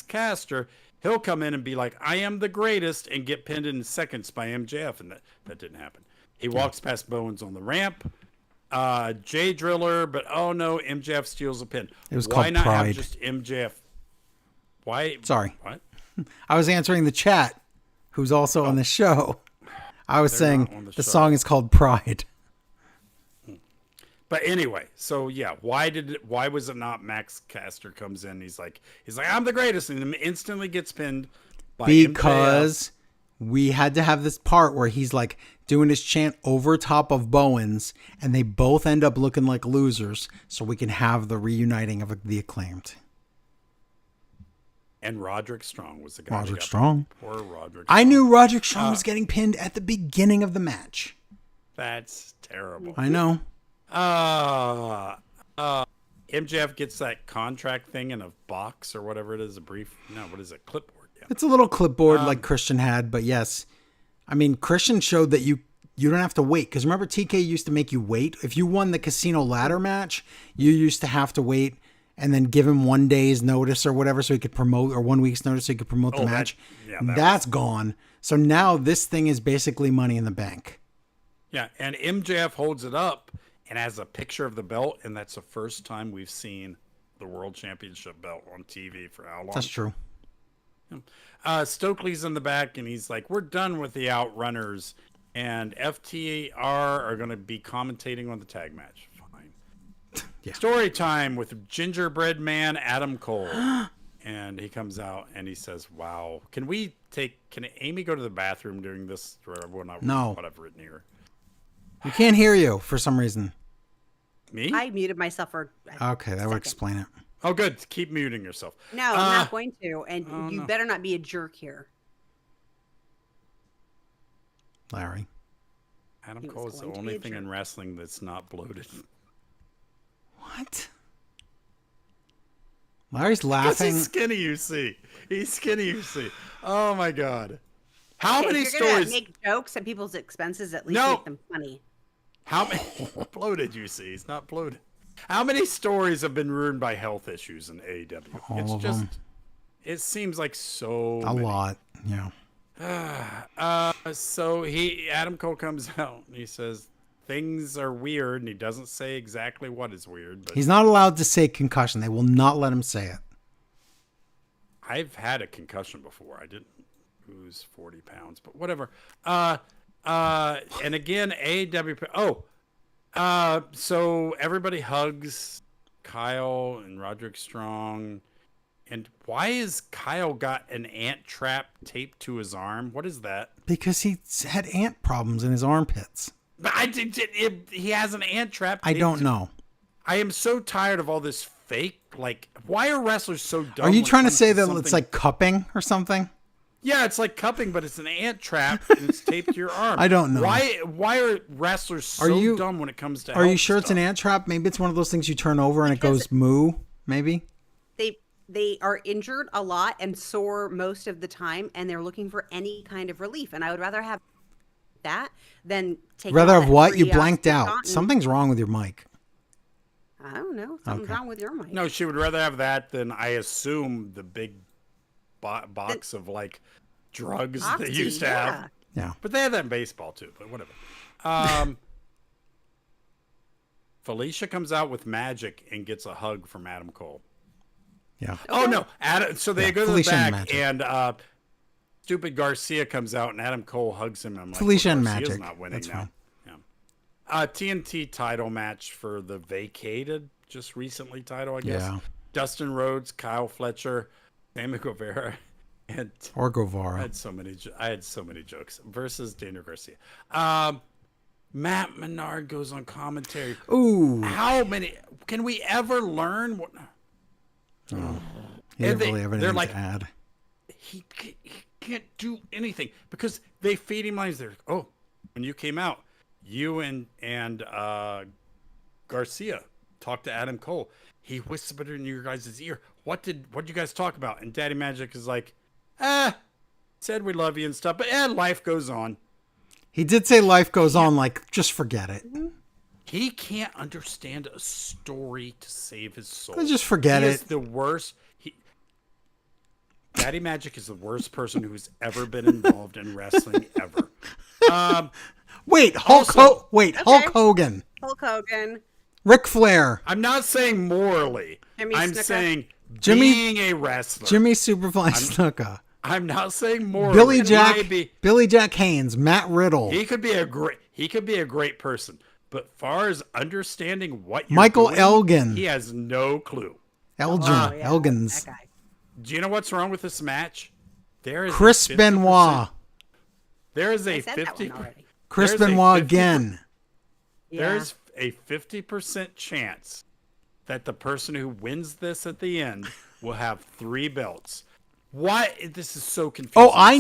Caster. He'll come in and be like, I am the greatest, and get pinned in seconds by MJF, and that didn't happen. He walks past Bowens on the ramp. Jay Driller, but oh no, MJF steals a pin. It was Why called not Pride. have just MJF? Why? Sorry. What? I was answering the chat, who's also on the show. I was They're not saying on the the show. song is called Pride. But anyway, so yeah, why was it not Max Caster comes in? He's like, I'm the greatest, and instantly gets pinned by Because we had to have this part where he's like doing his chant over top of Bowens, and they both end up looking like losers, so we can have the reuniting of the Acclaimed. And Roderick Strong was the guy. Roderick Strong. Poor Roderick. I Strong. knew Roderick Strong was getting pinned at the beginning of the match. That's terrible. I know. MJF gets that contract thing in a box or whatever it is, what is it? Clipboard. Yeah. It's a little clipboard like Christian had, but yes. I mean, Christian showed that you don't have to wait. Because remember, TK used to make you wait. If you won the casino ladder match, you used to have to wait and then give him 1 day's notice or whatever so he could promote, or 1 week's notice so he could promote the match. That's gone. So now this thing is basically Money in the Bank. Yeah, and MJF holds it up and has a picture of the belt, and that's the first time we've seen the World Championship belt on TV for how long? That's true. Stokely's in the back, and he's like, we're done with the Outrunners, and FTR are going to be commentating on the tag match. Fine. Yeah. Story time with Gingerbread Man Adam Cole. And he comes out, and he says, wow, can Amy go to the bathroom during this? No. What I've written here. We can't hear you for some reason. Me? I muted myself for a Okay, that would explain it. Oh, good. Keep muting yourself. No, I'm not going to. And you better not be a jerk here. Larry. Adam He was Cole is the going to be only a thing jerk. in wrestling that's not bloated. What? Larry's Because laughing. he's skinny, you see. He's skinny, you see. Oh, my God. How many If you're gonna stories? make jokes at people's expenses, at least No. make them funny. How many? Bloated, you see. He's not bloated. How many stories have been ruined by health issues in AEW? All of them. It seems like so A many. lot. Yeah. So Adam Cole comes out and he says things are weird, and he doesn't say exactly what is weird. But He's not allowed to say concussion. They will not let him say it. I've had a concussion before. I didn't lose 40 pounds, but whatever. And again, AEW. So everybody hugs Kyle and Roderick Strong. And why is Kyle got an ant trap taped to his arm? What is that? Because he had ant problems in his armpits. But he has an ant trap. I don't know. I am so tired of all this fake. Like, why are wrestlers so dumb? Are you when it trying to comes say that something? it's like cupping or something? Yeah, it's like cupping, but it's an ant trap and it's taped to your arm. I don't know. Why are wrestlers so dumb when it comes to Are you health sure it's an stuff? ant trap? Maybe it's one of those things you turn over and it Because- goes moo, maybe? They are injured a lot and sore most of the time, and they're looking for any kind of relief. And I would rather have that than take Rather all have that what? You free blanked out. Oxycontin. Something's wrong with your mic. I don't know. Something's wrong with your mic. No, she would rather have that than, I assume, the big box of like drugs they Oxy, used to have. Yeah. But they had that in baseball too. But whatever. Felicia comes out with magic and gets a hug from Adam Cole. Yeah. Oh no, Adam! So they go to Felicia the and back, Magic. and stupid Garcia comes out, and Adam Cole hugs him. I'm like, Felicia and Garcia's Magic. not winning That's now. fine. Yeah. TNT title match for the vacated, just recently title, I guess. Yeah. Dustin Rhodes, Kyle Fletcher, Sammy Guevara, and Or I Guevara. had so many jokes versus Daniel Garcia. Matt Menard goes on commentary. Ooh. How many can we ever learn? What? You And didn't really have they're anything like- to add. he can't do anything because they feed him lines. There, oh, when you came out, you and Garcia talked to Adam Cole. He whispered in your guys' ear. What did you guys talk about? And Daddy Magic is like, said we love you and stuff, but life goes on. He did say life goes on, like, just forget it. He can't understand a story to save his soul. Just forget He it. is the worst. Daddy Magic is the worst person who's ever been involved in wrestling ever. Wait, Hulk Hogan. Hulk Hogan. Ric Flair. I'm not saying morally. Jimmy I'm Snuka. saying Jimmy- being a wrestler. Jimmy Superfly Snuka. I'm not saying morally. Billy Jack Haynes. Matt Riddle. He could be a great person. But far as understanding what you're Michael doing, Elgin. he has no clue. Elgin. Oh, yeah, Elgins. that guy. Do you know what's wrong with this match? There is Chris a 50%. Benoit. There is a I said that 50. one already. Chris there's a Benoit 50% again. Yeah. There's a 50% chance that the person who wins this at the end will have 3 belts. Why? This is so confusing. Oh, I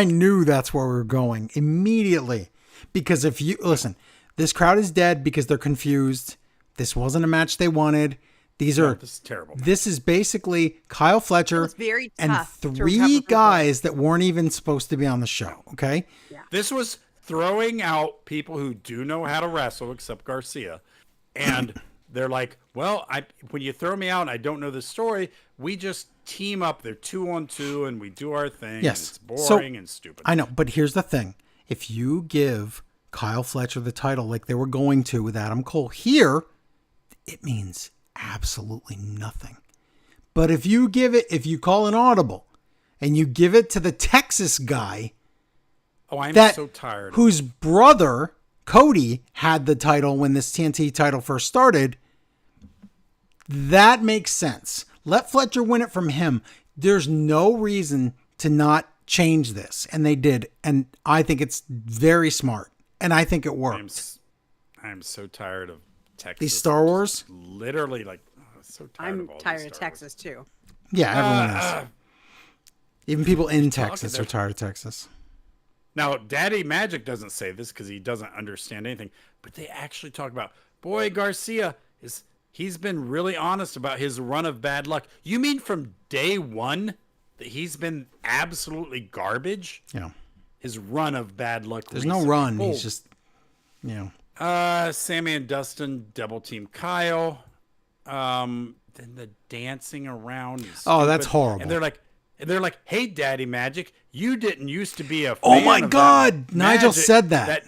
knew that's where we were going immediately. Because if you listen, this crowd is dead because they're confused. This wasn't a match they wanted. This This is terrible. This is basically Kyle Fletcher was very and tough to recover 3 from guys that weren't even supposed to be on the show. Okay. This was throwing out people who do know how to wrestle, except Garcia. And they're like, well, when you throw me out and I don't know the story, we just team up. They're 2-on-2 and we do our thing. Yes. And it's boring and stupid. I know, but here's the thing. If you give Kyle Fletcher the title like they were going to with Adam Cole here, it means absolutely nothing. But if you call an audible and you give it to the Texas guy, Oh, I'm so tired. whose brother, Cody, had the title when this TNT title first started, that makes sense. Let Fletcher win it from him. There's no reason to not change this. And they did. And I think it's very smart. And I think it worked. I'm so tired of Texas. These Star Wars? Literally, so tired I'm of all these tired Star of Wars. Texas too. Yeah, everyone is. Even people in Texas there. are tired of Texas. Now, Daddy Magic doesn't say this because he doesn't understand anything, but they actually talk about, boy, Garcia, he's been really honest about his run of bad luck. You mean from day one that he's been absolutely garbage? Yeah. His run of bad luck. There's no recently. run. Oh, He's just, you know. Sammy and Dustin double team Kyle. Then the dancing around. is Oh, that's stupid. horrible. And they're like, hey, Daddy Magic, you didn't used to be a fan Oh my of that God, Nigel magic said that.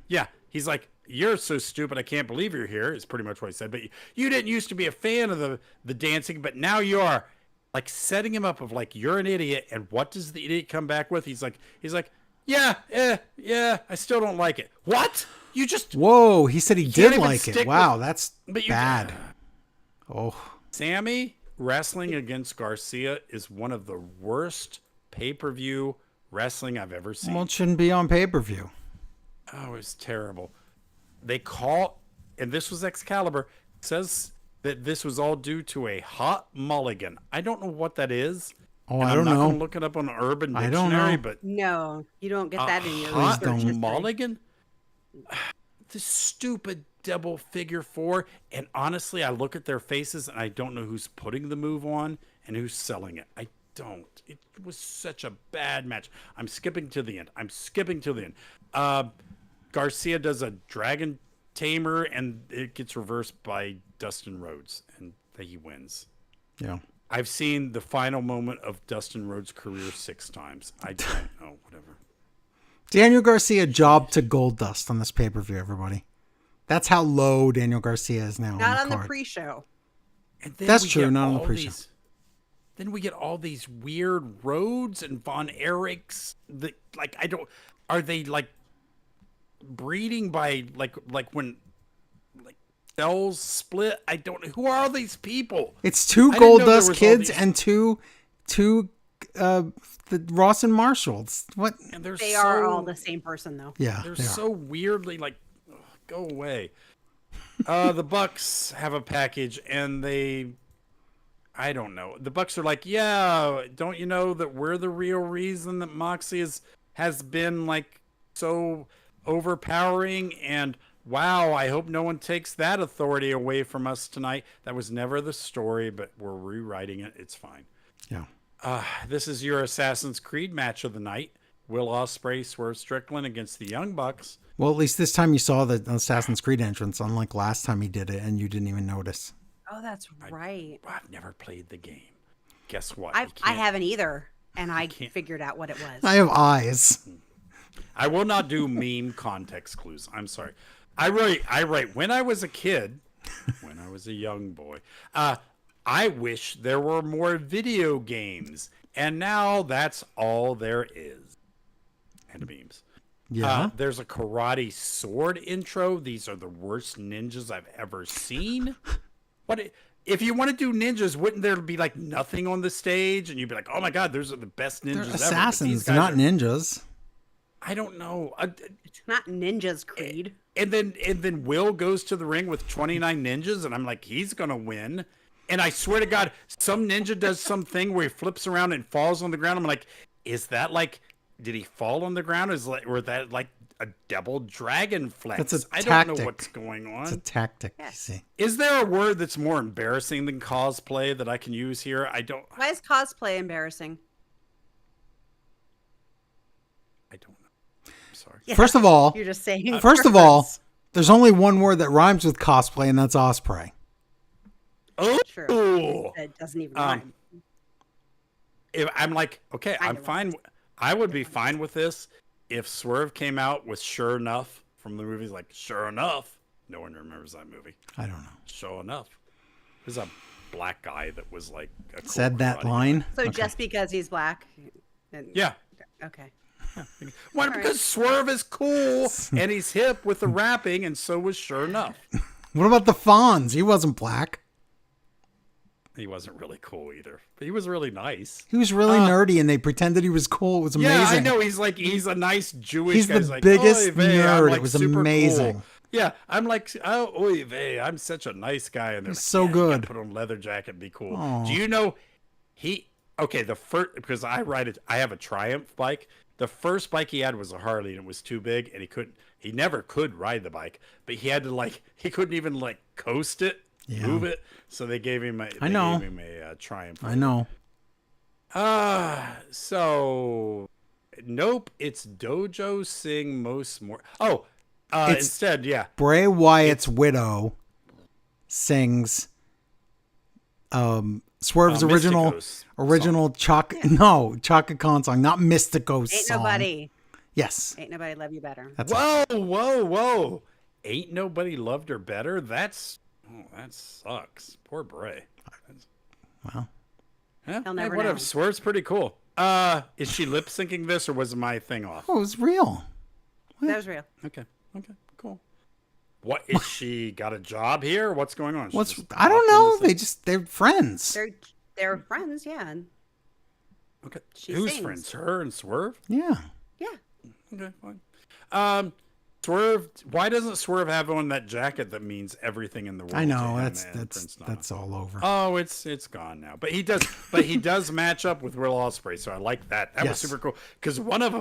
Yeah, he's like, you're so stupid, I can't believe you're here, is pretty much what he said. But you didn't used to be a fan of the dancing, but now you are. Like, setting him up of, like, you're an idiot, and what does the idiot come back with? He's like, yeah, I still don't like it. What? You just... Whoa, he said he can't did even like it. stick Wow, with- that's But you- bad. Oh, Sammy wrestling against Garcia is one of the worst pay-per-view wrestling I've ever seen. well, it shouldn't be on pay-per-view. Oh, it was terrible. They call, and this was Excalibur, says that this was all due to a hot mulligan. I don't know what that is. Oh, and I don't I'm not know. gonna look it up on Urban I don't Dictionary, know. but No, you don't get that in your hot research history. mulligan? This stupid double figure 4. And honestly, I look at their faces and I don't know who's putting the move on and who's selling it. I don't. It was such a bad match. I'm skipping to the end. Garcia does a dragon tamer and it gets reversed by Dustin Rhodes and he wins. Yeah. I've seen the final moment of Dustin Rhodes' career 6 times. I don't know, whatever. Daniel Garcia jobbed to Goldust on this pay-per-view, everybody. That's how low Daniel Garcia is now. Not on on the the card. pre-show. And then That's we true, get not on the all pre-show. Then we get all these weird Rhodes and Von Erichs that, like, I don't. Are they like breeding by like when like cells split? I don't. Who are all these people? It's 2 I didn't know there was Goldust all kids these- and two the Ross and Marshalls. What? And they're They so, are all the same person though. Yeah, They're they are. so weirdly like, ugh, go away. The Bucks have a package and they. I don't know. The Bucks are like, yeah, don't you know that we're the real reason that Moxie has been like so overpowering? And wow, I hope no one takes that authority away from us tonight. That was never the story, but we're rewriting it. It's fine. Yeah. This is your Assassin's Creed match of the night. Will Ospreay, Swerve Strickland against the Young Bucks. Well, at least this time you saw the Assassin's Creed entrance, unlike last time he did it and you didn't even notice. Oh, that's right. I've never played the game. Guess what? I haven't either, and I figured out what it was. I have eyes. I will not do meme context clues. I'm sorry. I write when I was a kid, when I was a young boy. I wish there were more video games, and now that's all there is. And memes. Yeah. There's a karate sword intro. These are the worst ninjas I've ever seen. What if you want to do ninjas? Wouldn't there be like nothing on the stage, and you'd be like, "Oh my god, those are the best ninjas They're ever." But assassins, these they're guys not ninjas. I don't know. It's not Ninja's Creed. And then Will goes to the ring with 29 ninjas, and I'm like, he's gonna win. And I swear to God, some ninja does something where he flips around and falls on the ground. I'm like, is that like? Did he fall on the ground? Or that like a double dragon flex? That's a I don't tactic. know what's going on. It's a tactic, Yeah. you see. Is there a word that's more embarrassing than cosplay that I can use here? I don't Why is cosplay embarrassing? know. I'm sorry. Yeah, First of all, you're just saying. First of all, words. there's only one word that rhymes with cosplay, and that's osprey. Oh, True. It doesn't even rhyme. if I'm like, okay, I'm Kinda fine. I would be fine with this if Swerve came out with "Sure Enough" from the movies, like "Sure Enough." No one remembers that movie. I don't know. Sure enough, there's a black guy that was like a cool Said that karate line. So Okay. just because he's black. And, guy. Yeah. Okay. Why? All right. Because Swerve is cool and he's hip with the rapping, and so was Sure Enough. What about the Fonz? He wasn't black. He wasn't really cool either, but he was really nice. He was really nerdy, and they pretended he was cool. It was amazing. Yeah, I know. He's a nice Jewish He's guy. the He's like, biggest "Oy vey, I'm, nerd. like, It was super amazing. cool." Yeah, I'm like, oh, oy vey, I'm such a nice guy. And they're like, so "Yeah, you gotta good." put on leather jacket and be cool. Aw. Do you know the first, because I have a Triumph bike. The first bike he had was a Harley, and it was too big, and he never could ride the bike, but he had to he couldn't even coast it, Yeah. move it. So they gave him I know. a Triumph. I know. So nope, it's Dojo Sing Most More. Oh, It's- instead, yeah. Bray Wyatt's widow sings Swerve's Mystico's Chaka Khan song, not Mystico's Ain't song. nobody. Yes. Ain't nobody love you better. That's Whoa. Ain't nobody loved her better? That sucks. Poor Bray. Wow. Yeah, He'll never whatever. know. Swerve's pretty cool. Is she lip syncing this, or was my thing off? Oh, it was real. That was real. Okay, cool. What is she got a job here? What's going on? She What's just I don't popped know. in this They're friends. They're friends, yeah. And Okay. She Who's sings. friends? Her and Swerve? Yeah. yeah. Okay, fine. Swerve. Why doesn't Swerve have on that jacket that means everything in the world? I to know. him That's and Prince Nana? that's all over. Oh, it's gone now. But he does. But he does match up with Will Ospreay, so I like that. That Yes. was super cool because one of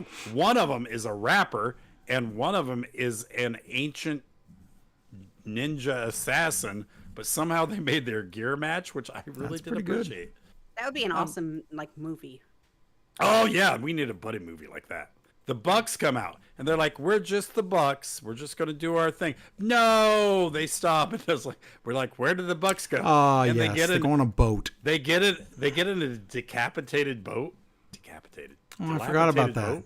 them is a rapper, and one of them is an ancient ninja assassin. But somehow they made their gear match, which I really That's did pretty good. appreciate. That would be an awesome movie. Oh yeah, we need a buddy movie like that. The Bucks come out and they're like, "We're just the Bucks. We're just gonna do our thing." No, they stop and it's like, we're like, "Where did the Bucks go?" Oh, and yes. They go on a boat. They get in a decapitated boat. Decapitated. Oh, I forgot about that.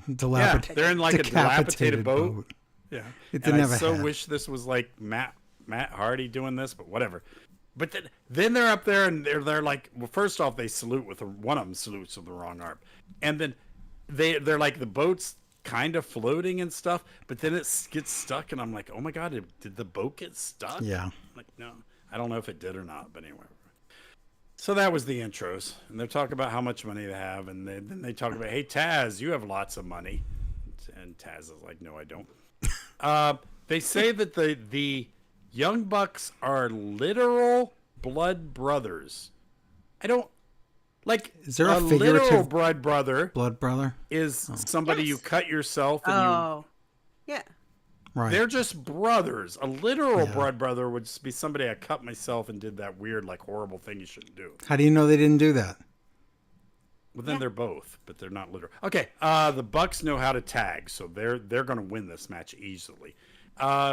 Yeah, they're in like a dilapidated boat. Yeah. It And never I so had. wish this was like Matt Hardy doing this, but whatever. But then they're up there and they're like, well, first off, they salute one of them salutes with the wrong arm, and then they're like the boat's kind of floating and stuff, but then it gets stuck, and I'm like, oh my god, did the boat get stuck? Yeah. Like, no, I don't know if it did or not, but anyway. So that was the intros, and they're talking about how much money they have, and then they talk about, hey Taz, you have lots of money, and Taz is like, no, I don't. They say that the Young Bucks are literal blood brothers. I don't like. Is there a literal figurative blood brother blood brother? is somebody you Yes. cut yourself and Oh, yeah. Right. they're just brothers. A literal Yeah. blood brother would just be somebody I cut myself and did that weird, like horrible thing you shouldn't do. How do you know they didn't do that? Well, then Yeah. they're both, but they're not literal. Okay, the Bucks know how to tag, so they're going to win this match easily.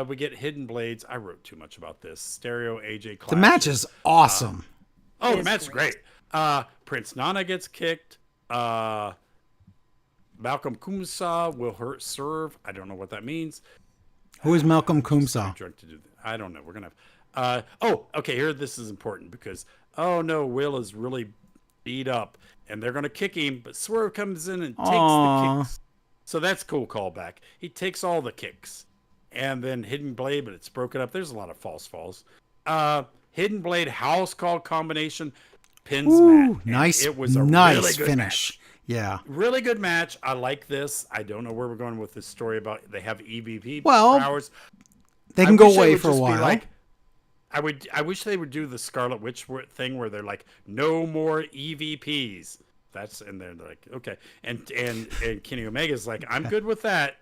We get Hidden Blades. I wrote too much about this. Stereo AJ Clash. The match is awesome. Oh, It the is match's great. great. Prince Nana gets kicked. Malcolm Kumsa will serve. I don't know what that means. Who is Malcolm I'm Kumsa? drunk to do that. I don't know. We're gonna have. Okay. Here, this is important because Will is really beat up, and they're gonna kick him. But Swerve comes in and takes Aw. the kicks. So that's cool callback. He takes all the kicks, and then Hidden Blade, but it's broken up. There's a lot of false falls. Hidden Blade house call combination pins Ooh, Matt. and nice. It was a nice really good finish. match. Yeah. Really good match. I like this. I don't know where we're going with this story about they have EVP Well, powers. They I can go wish they away would for a just be while. like- I wish they would do the Scarlet Witch thing where they're like, no more EVPs. That's and they're like, okay, and Kenny Omega's like, I'm good with that.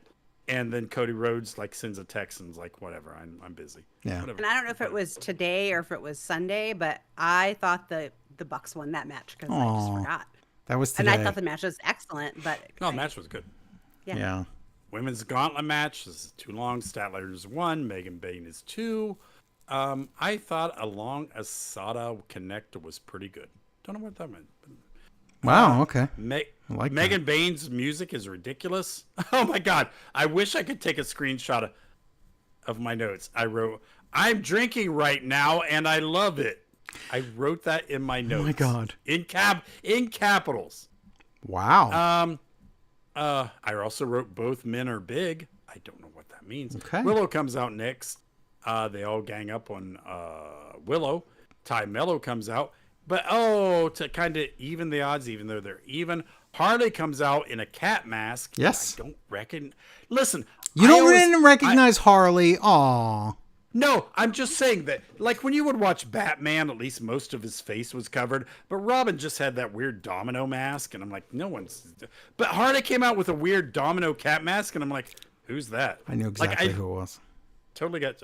And then Cody Rhodes like sends a text and's like, whatever, I'm busy. Yeah. Whatever. And I don't know if it was today or if it was Sunday, but I thought the Bucks won that match because I just Aw. forgot. That was And today. I thought the match was excellent, but No, the match was good. yeah. Women's Gauntlet match. This is too long. Statler is 1. Megan Bain is 2. I thought Along Asada Connect was pretty good. Don't know what that meant. Wow. Okay. like Megan Bain's music is ridiculous. Oh my god! I wish I could take a screenshot of my notes. I wrote, "I'm drinking right now and I love it." I wrote that in my notes. Oh my god. In capitals. Wow. I also wrote both men are big. I don't know what that means. Okay. Willow comes out next. They all gang up on Willow. Ty Mello comes out. But to kind of even the odds, even though they're even, Harley comes out in a cat mask. Yes. I don't reckon. Listen. you I don't always- even recognize Harley. Aw. No, I'm just saying that, like, when you would watch Batman, at least most of his face was covered. But Robin just had that weird domino mask, and I'm like, no one's. But Harley came out with a weird domino cat mask, and I'm like, who's that? I knew Like, exactly who it was. Totally got.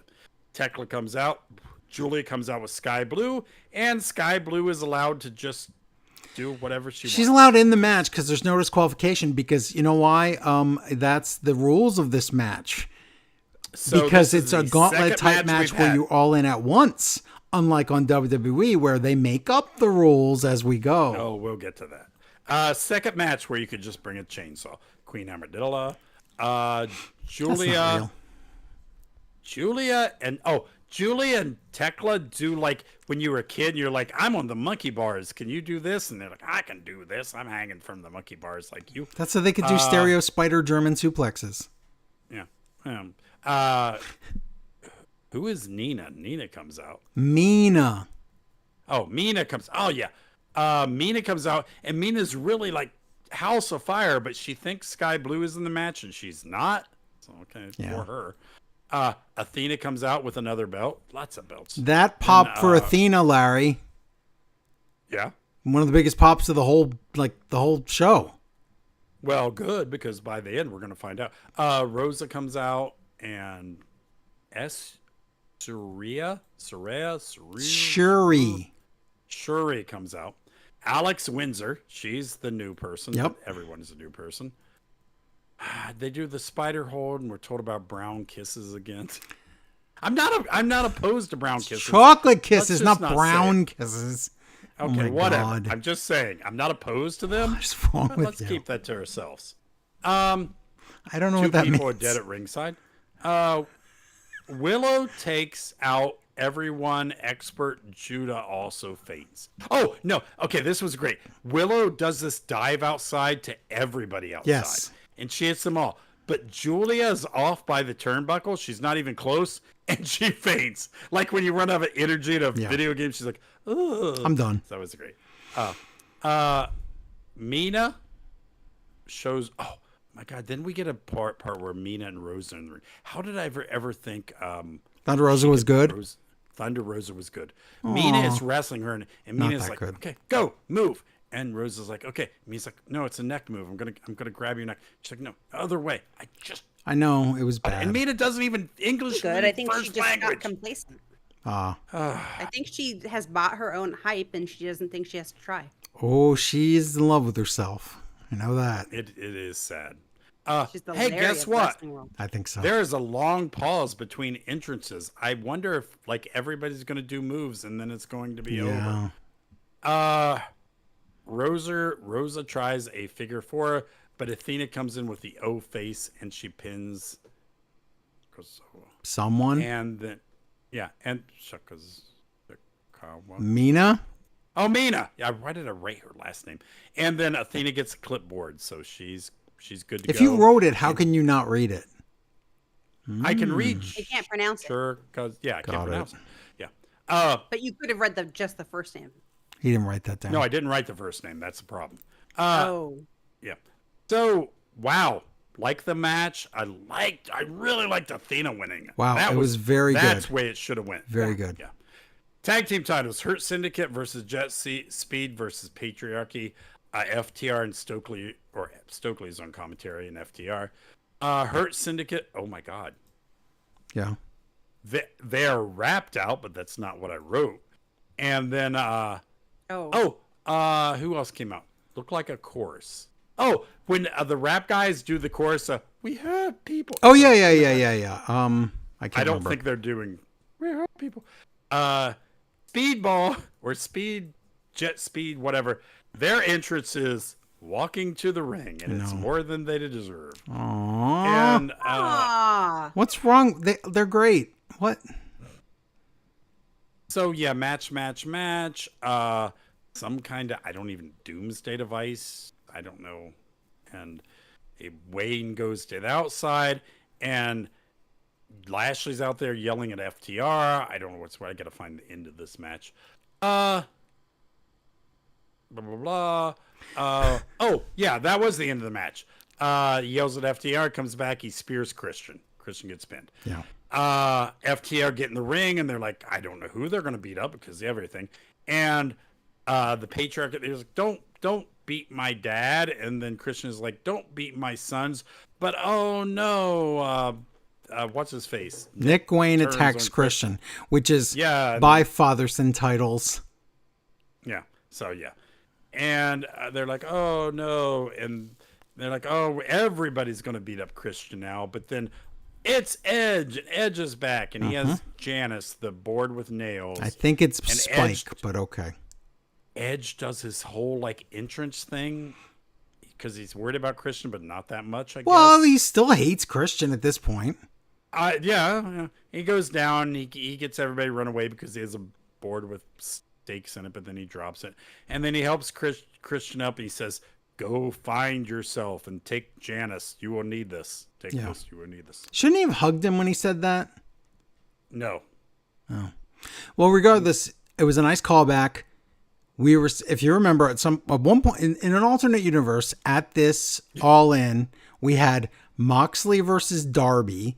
Tekla comes out. Julia comes out with Sky Blue, and Sky Blue is allowed to just do whatever She's wants. allowed in the match because there's no disqualification. Because you know why? That's the rules of this match. So Because this it's is a the gauntlet second type match we've where had. you're all in at once. Unlike on WWE where they make up the rules as we go. Oh, we'll get to that. Second match where you could just bring a chainsaw. Queen Armadillo. That's not Julia. real. Julia and Tekla do like when you were a kid, you're like, I'm on the monkey bars. Can you do this? And they're like, I can do this. I'm hanging from the monkey bars like you. That's so they could do stereo spider German suplexes. Yeah. Who is Nina? Nina comes out. Mina. Oh, Mina comes. Oh, yeah. Mina comes out, and Mina's really like House of Fire, but she thinks Sky Blue is in the match, and she's not. So, okay, Yeah. for her. Athena comes out with another belt. Lots of belts. That pop for Athena, Larry. Yeah. One of the biggest pops of the whole show. Well, good, because by the end, we're going to find out. Rosa comes out, and Surya Shuri. comes out. Alex Windsor, she's the new person. Yep. Everyone is a new person. They do the spider hold, and we're told about brown kisses again. I'm not opposed to brown kisses. Chocolate kisses, just not not say brown it. kisses. Okay, my whatever. God. I'm just saying, I'm not opposed to them. What's wrong But with let's you? keep that to ourselves. I don't know Two what that people means. are dead at ringside. Willow takes out everyone. Expert Judah also faints. Oh, no. Okay, this was great. Willow does this dive outside to everybody outside. Yes. And she hits them all. But Julia's off by the turnbuckle. She's not even close. And she faints. Like when you run out of energy in a Yeah. video game, she's like, ugh. I'm done. That was great. Mina shows. Oh my God! Then we get a part where Mina and Rosa are in the ring. How did I ever think? Thunder Rosa was good. Thunder Rosa was good. Mina is wrestling her, and Not Mina's that like, good. okay, go, move. And Rosa's like, okay. Mina's like, no, it's a neck move. I'm gonna grab your neck. She's like, no, other way. I know it was bad. And Mina doesn't even English. Good. I think she first just language. got complacent. Ah. I think she has bought her own hype and she doesn't think she has to try. Oh, she's in love with herself. I know that. It is sad. She's the Hey, Larry guess of what? wrestling world. I think so. There is a long pause between entrances. I wonder if like everybody's going to do moves and then it's going to be yeah. over. Rosa tries a figure four, but Athena comes in with the O face and she pins Someone? and then and Mina? Oh, Mina. Yeah, why did I write her last name? And then Athena gets a clipboard, so she's good to go. If you wrote it, how can you not read it? I can read. You can't pronounce it. Sure, because I Got can't it. pronounce it. Yeah. But you could have read just the first name. He didn't write that down. No, I didn't write the first name. That's the problem. Oh. Yeah. So, wow. Like the match. I really liked Athena winning. Wow, it was very That's good. the way it should have went. Very Yeah, good. Yeah. Tag team titles: Hurt Syndicate versus Jet Speed versus Patriarchy. FTR and Stokely, or Stokely's on commentary and FTR. Hurt Syndicate. Oh my God. Yeah. They are wrapped out, but that's not what I wrote. And then who else came out? Looked like a chorus. Oh, when the rap guys do the chorus, we have people. Oh, yeah. I can't I don't remember. think they're doing we have people. Speedball or Jet Speed, whatever. Their entrance is walking to the ring, and it's more than they deserve. Aww. And Ah. What's wrong? They're great. What? so yeah, match. Some kind of doomsday device. I don't know. And Wayne goes to the outside, and Lashley's out there yelling at FTR. I don't know what's what. I gotta find the end of this match. Blah blah blah. Oh yeah, that was the end of the match. He yells at FTR, comes back, he spears Christian. Christian gets pinned. Yeah. FTR get in the ring, and they're like, I don't know who they're gonna beat up because they have everything. And the patriarch is like, don't beat my dad. And then Christian is like, don't beat my sons. But oh no, what's his face? Nick Wayne turns attacks on Christian, which is Yeah. by father-son titles. Yeah. So yeah, and they're like, oh no, and they're like, oh, everybody's gonna beat up Christian now. But then it's Edge, and Edge is back, and he has Janice, the board with nails. I think it's And Spike, Edge- but okay. Edge does his whole like entrance thing because he's worried about Christian, but not that much. I Well, guess. he still hates Christian at this point. Yeah. He goes down. He gets everybody run away because he has a board with stakes in it, but then he drops it, and then he helps Christian up. And he says, "Go find yourself and take Janice. You will need this. Take this. You will need this." Shouldn't he have hugged him when he said that? No. Well, regardless, it was a nice callback. We were, if you remember, at one point in an alternate universe, at this All In, we had Moxley versus Darby.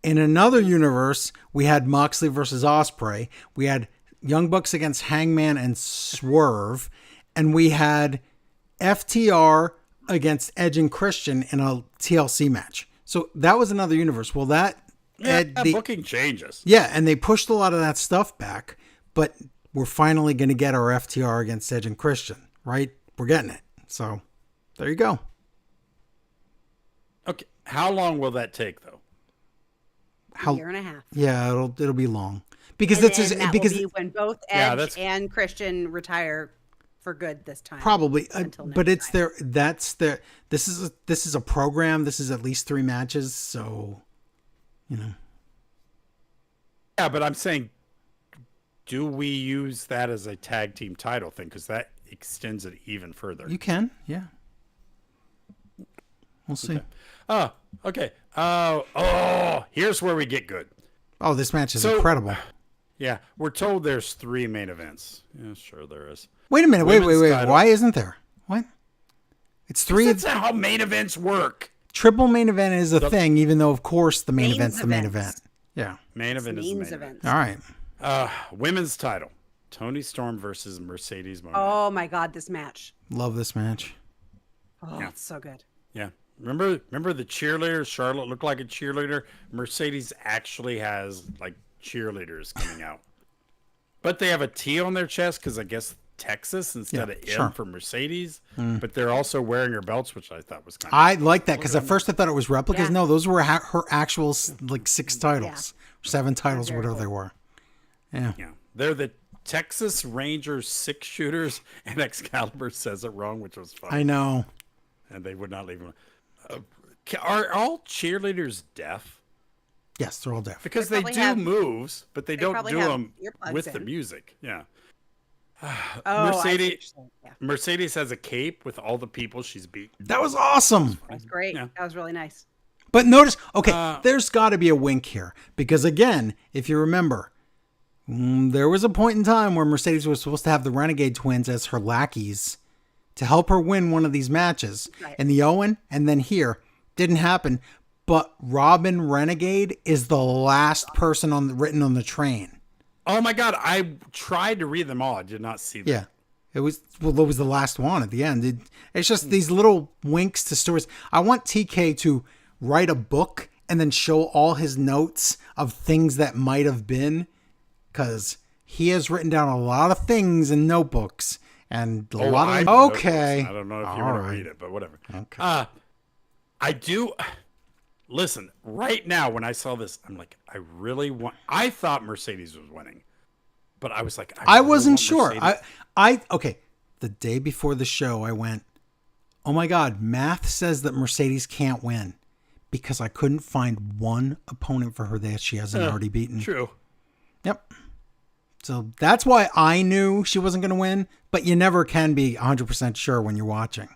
In another universe, we had Moxley versus Ospreay. We had Young Bucks against Hangman and Swerve, and we had FTR against Edge and Christian in a TLC match. So that was another universe. Well, Booking changes. yeah, and they pushed a lot of that stuff back, but we're finally going to get our FTR against Edge and Christian, right? We're getting it. So there you go. Okay. How long will that take, though? A year and a half. Yeah, it'll be long because And that's then that because will be when both Yeah, Edge that's- and Christian retire for good this time. probably, Until but next it's time. this is a program. This is at least 3 matches. So, Yeah, but I'm saying, do we use that as a tag team title thing? Because that extends it even further. you can, yeah. We'll see. Oh, okay. Here's where we get good. Oh, this match is So- incredible. Yeah, we're told there's 3 main events. Yeah, sure there is. Wait a minute. Women's Wait. title. Why isn't there? What? It's 3. That's how main events work. Triple main event is a thing, even though, of course, the main Mains event's the main events. event. Yeah. Main event is the main Mains event. events. All right. Women's title. Tony Storm versus Mercedes Moné. Oh my God, this match. Love this match. Oh, Yeah. it's so good. Yeah. Remember the cheerleader? Charlotte looked like a cheerleader. Mercedes actually has like cheerleaders coming out. But they have a T on their chest because I guess Texas instead of sure. M for Mercedes. But they're also wearing her belts, which I thought was kind of I like that because at first I thought it was replicas. Yeah. No, those were her actual like 6 titles, 7 titles, Very whatever cool. they were. Yeah. Yeah. They're the Texas Rangers 6 shooters, and Excalibur says it wrong, which was fun. I know. And they would not leave them. Are all cheerleaders deaf? Yes, they're all deaf. Because They they probably do have- moves, but they don't probably do have them earplugs with the in. music. Yeah. Oh, I see what Mercedes you're saying. Yeah, Mercedes has a cape with all the people she's beat. That was awesome. that's great. Yeah. That was really nice. But notice, okay, there's got to be a wink here because again, if you remember, there was a point in time where Mercedes was supposed to have the Renegade Twins as her lackeys to help her win one of these matches. Right. And the Owen, and then here, didn't happen. But Robin Renegade is the last person written on the train. Oh my God! I tried to read them all. I did not see them. Yeah. It was the last one at the end. It's just these little winks to stories. I want TK to write a book and then show all his notes of things that might have been, because he has written down a lot of things in notebooks and a lot of. Okay. I don't know if you All want to right. read it, but whatever. Okay. I do. Listen, right now when I saw this, I'm like, I really want. I thought Mercedes was winning, but I was like, I really wasn't want sure. Mercedes. Okay. The day before the show, I went, oh my God, math says that Mercedes can't win because I couldn't find one opponent for her that she hasn't already beaten. True. Yep. So that's why I knew she wasn't going to win, but you never can be 100% sure when you're watching.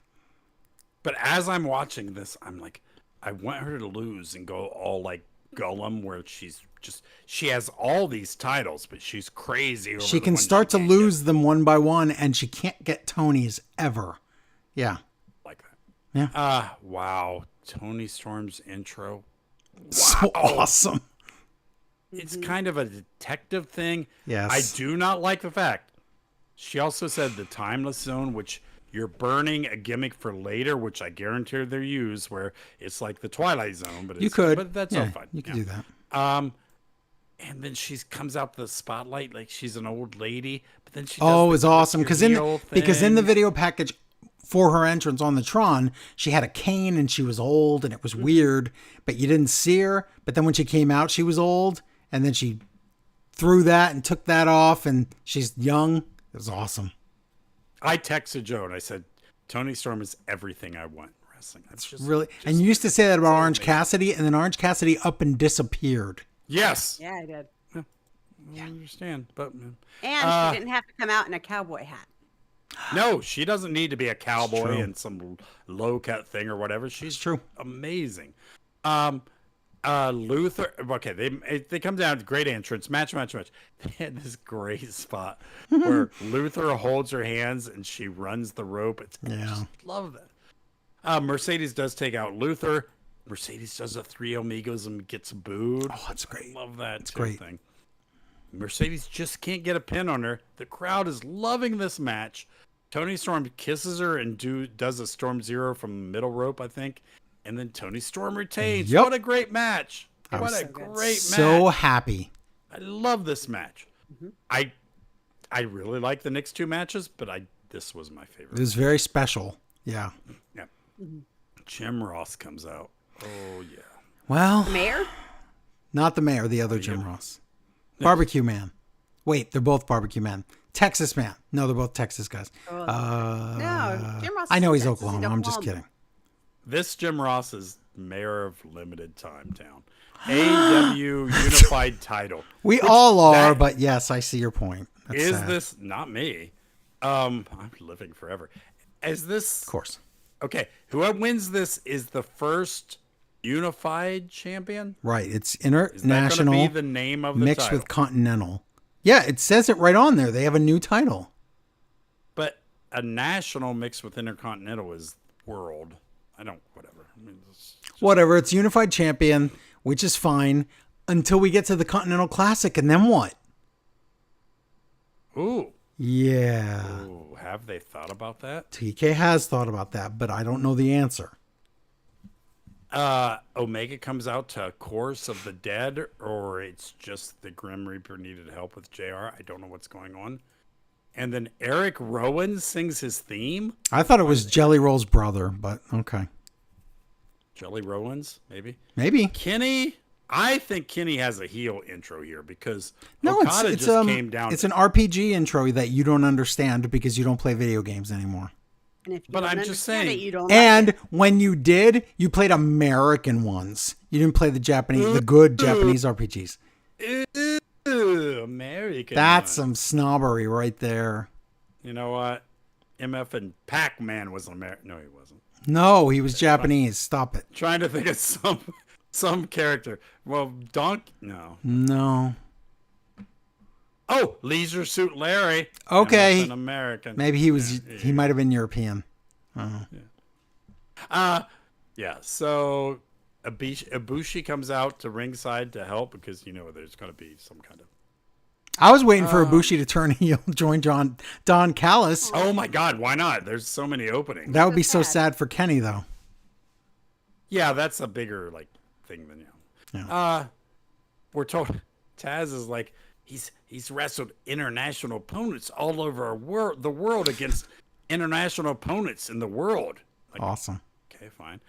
But as I'm watching this, I'm like, I want her to lose and go all like Gollum, where she has all these titles, but she's crazy. Over She the can ones start to can't lose them one by one, and she can't get Tony's ever. Yeah. get like that. Yeah. Wow. Tony Storm's intro. So awesome. It's kind of a detective thing. Yes. I do not like the fact. She also said the timeless zone, which you're burning a gimmick for later, which I guarantee they'll use, where it's like the Twilight Zone, but You could. but that's yeah, all fine. You could Yeah. do that. And then she comes out the spotlight like she's an old lady, but then she Oh, it does was the awesome click because your in heel because in the thing. video package for her entrance on the Tron, she had a cane and she was old and it was weird, but you didn't see her. But then when she came out, she was old, and then she threw that and took that off, and she's young. It was awesome. I texted Joe and I said, Tony Storm is everything I want in wrestling. That's just Really, and you used to say that about Orange Cassidy, and then Orange Cassidy up and disappeared. yes. Yeah, I did. I understand, but And she didn't have to come out in a cowboy hat. no, she doesn't need to be a cowboy true. and some low cut thing or whatever. She's true. amazing. Luther. Okay, they come down. Great entrance. Match. They had this great spot where Luther holds her hands and she runs the rope. I Yeah. just love that. Mercedes does take out Luther. Mercedes does a 3 Amigos and gets booed. Oh, that's great. Love that too great. thing. Mercedes just can't get a pin on her. The crowd is loving this match. Tony Storm kisses her and does a Storm Zero from the middle rope, I think. And then Tony Storm retains. Yep. What a great match. What was a so good. great So match. happy. I love this match. I really like the next 2 matches, but this was my It favorite. was very special. Yeah. Yeah. Jim Ross comes out. Oh, yeah. Well, Mayor? not the mayor, the other Jim Ross. Barbecue Man. Wait, they're both Barbecue Man. Texas Man. No, they're both Texas guys. No, Jim Ross. I know is he's Texas. Oklahoma. I'm just kidding. This Jim Ross is mayor of Limited Time Town. AEW Unified Title. We all are, that- but yes, I see your point. That's Is sad. this not me? I'm living forever. Is this Of course. okay? Whoever wins this is the first unified champion. Right. It's Is that going to international be the name of the mixed title? with continental. Yeah, it says it right on there. They have a new title. But a national mixed with intercontinental is world. I don't. Whatever. I mean, Whatever. It's unified champion, which is fine until we get to the Continental Classic, and then what? Ooh. Yeah. Ooh, have they thought about that? TK has thought about that, but I don't know the answer. Omega comes out to Chorus of the Dead, or it's just the Grim Reaper needed help with JR. I don't know what's going on. And then Eric Rowan sings his theme. I thought it was Jelly Roll's brother, but okay. Jelly Rowan's, maybe. Maybe. Kenny, I think Kenny has a heel intro here because No, Okada it's just came down. It's an RPG intro that you don't understand because you don't play video games anymore. And if you But don't I'm just understand saying- it, you don't And like it. when you did, you played American ones. You didn't play the Japanese, the good Japanese RPGs. Ew, American. That's one. some snobbery right there. You know what? MF and Pac-Man was American. No, he wasn't. No, he was Japanese. Stop it. Trying to think of some character. Well, No. No. Oh, Leisure Suit Larry. Okay. An American. Maybe he was. He might have been European. Yeah. So Ibushi comes out to ringside to help because there's going to be some kind of. I was waiting for Ibushi to turn heel, join Don Callis. Oh my God! Why not? There's so many openings. That would be so sad. sad for Kenny, though. Yeah, that's a bigger thing than Yeah. We're told Taz is he's wrestled international opponents all over the world against international opponents in the world. Awesome. Okay, fine.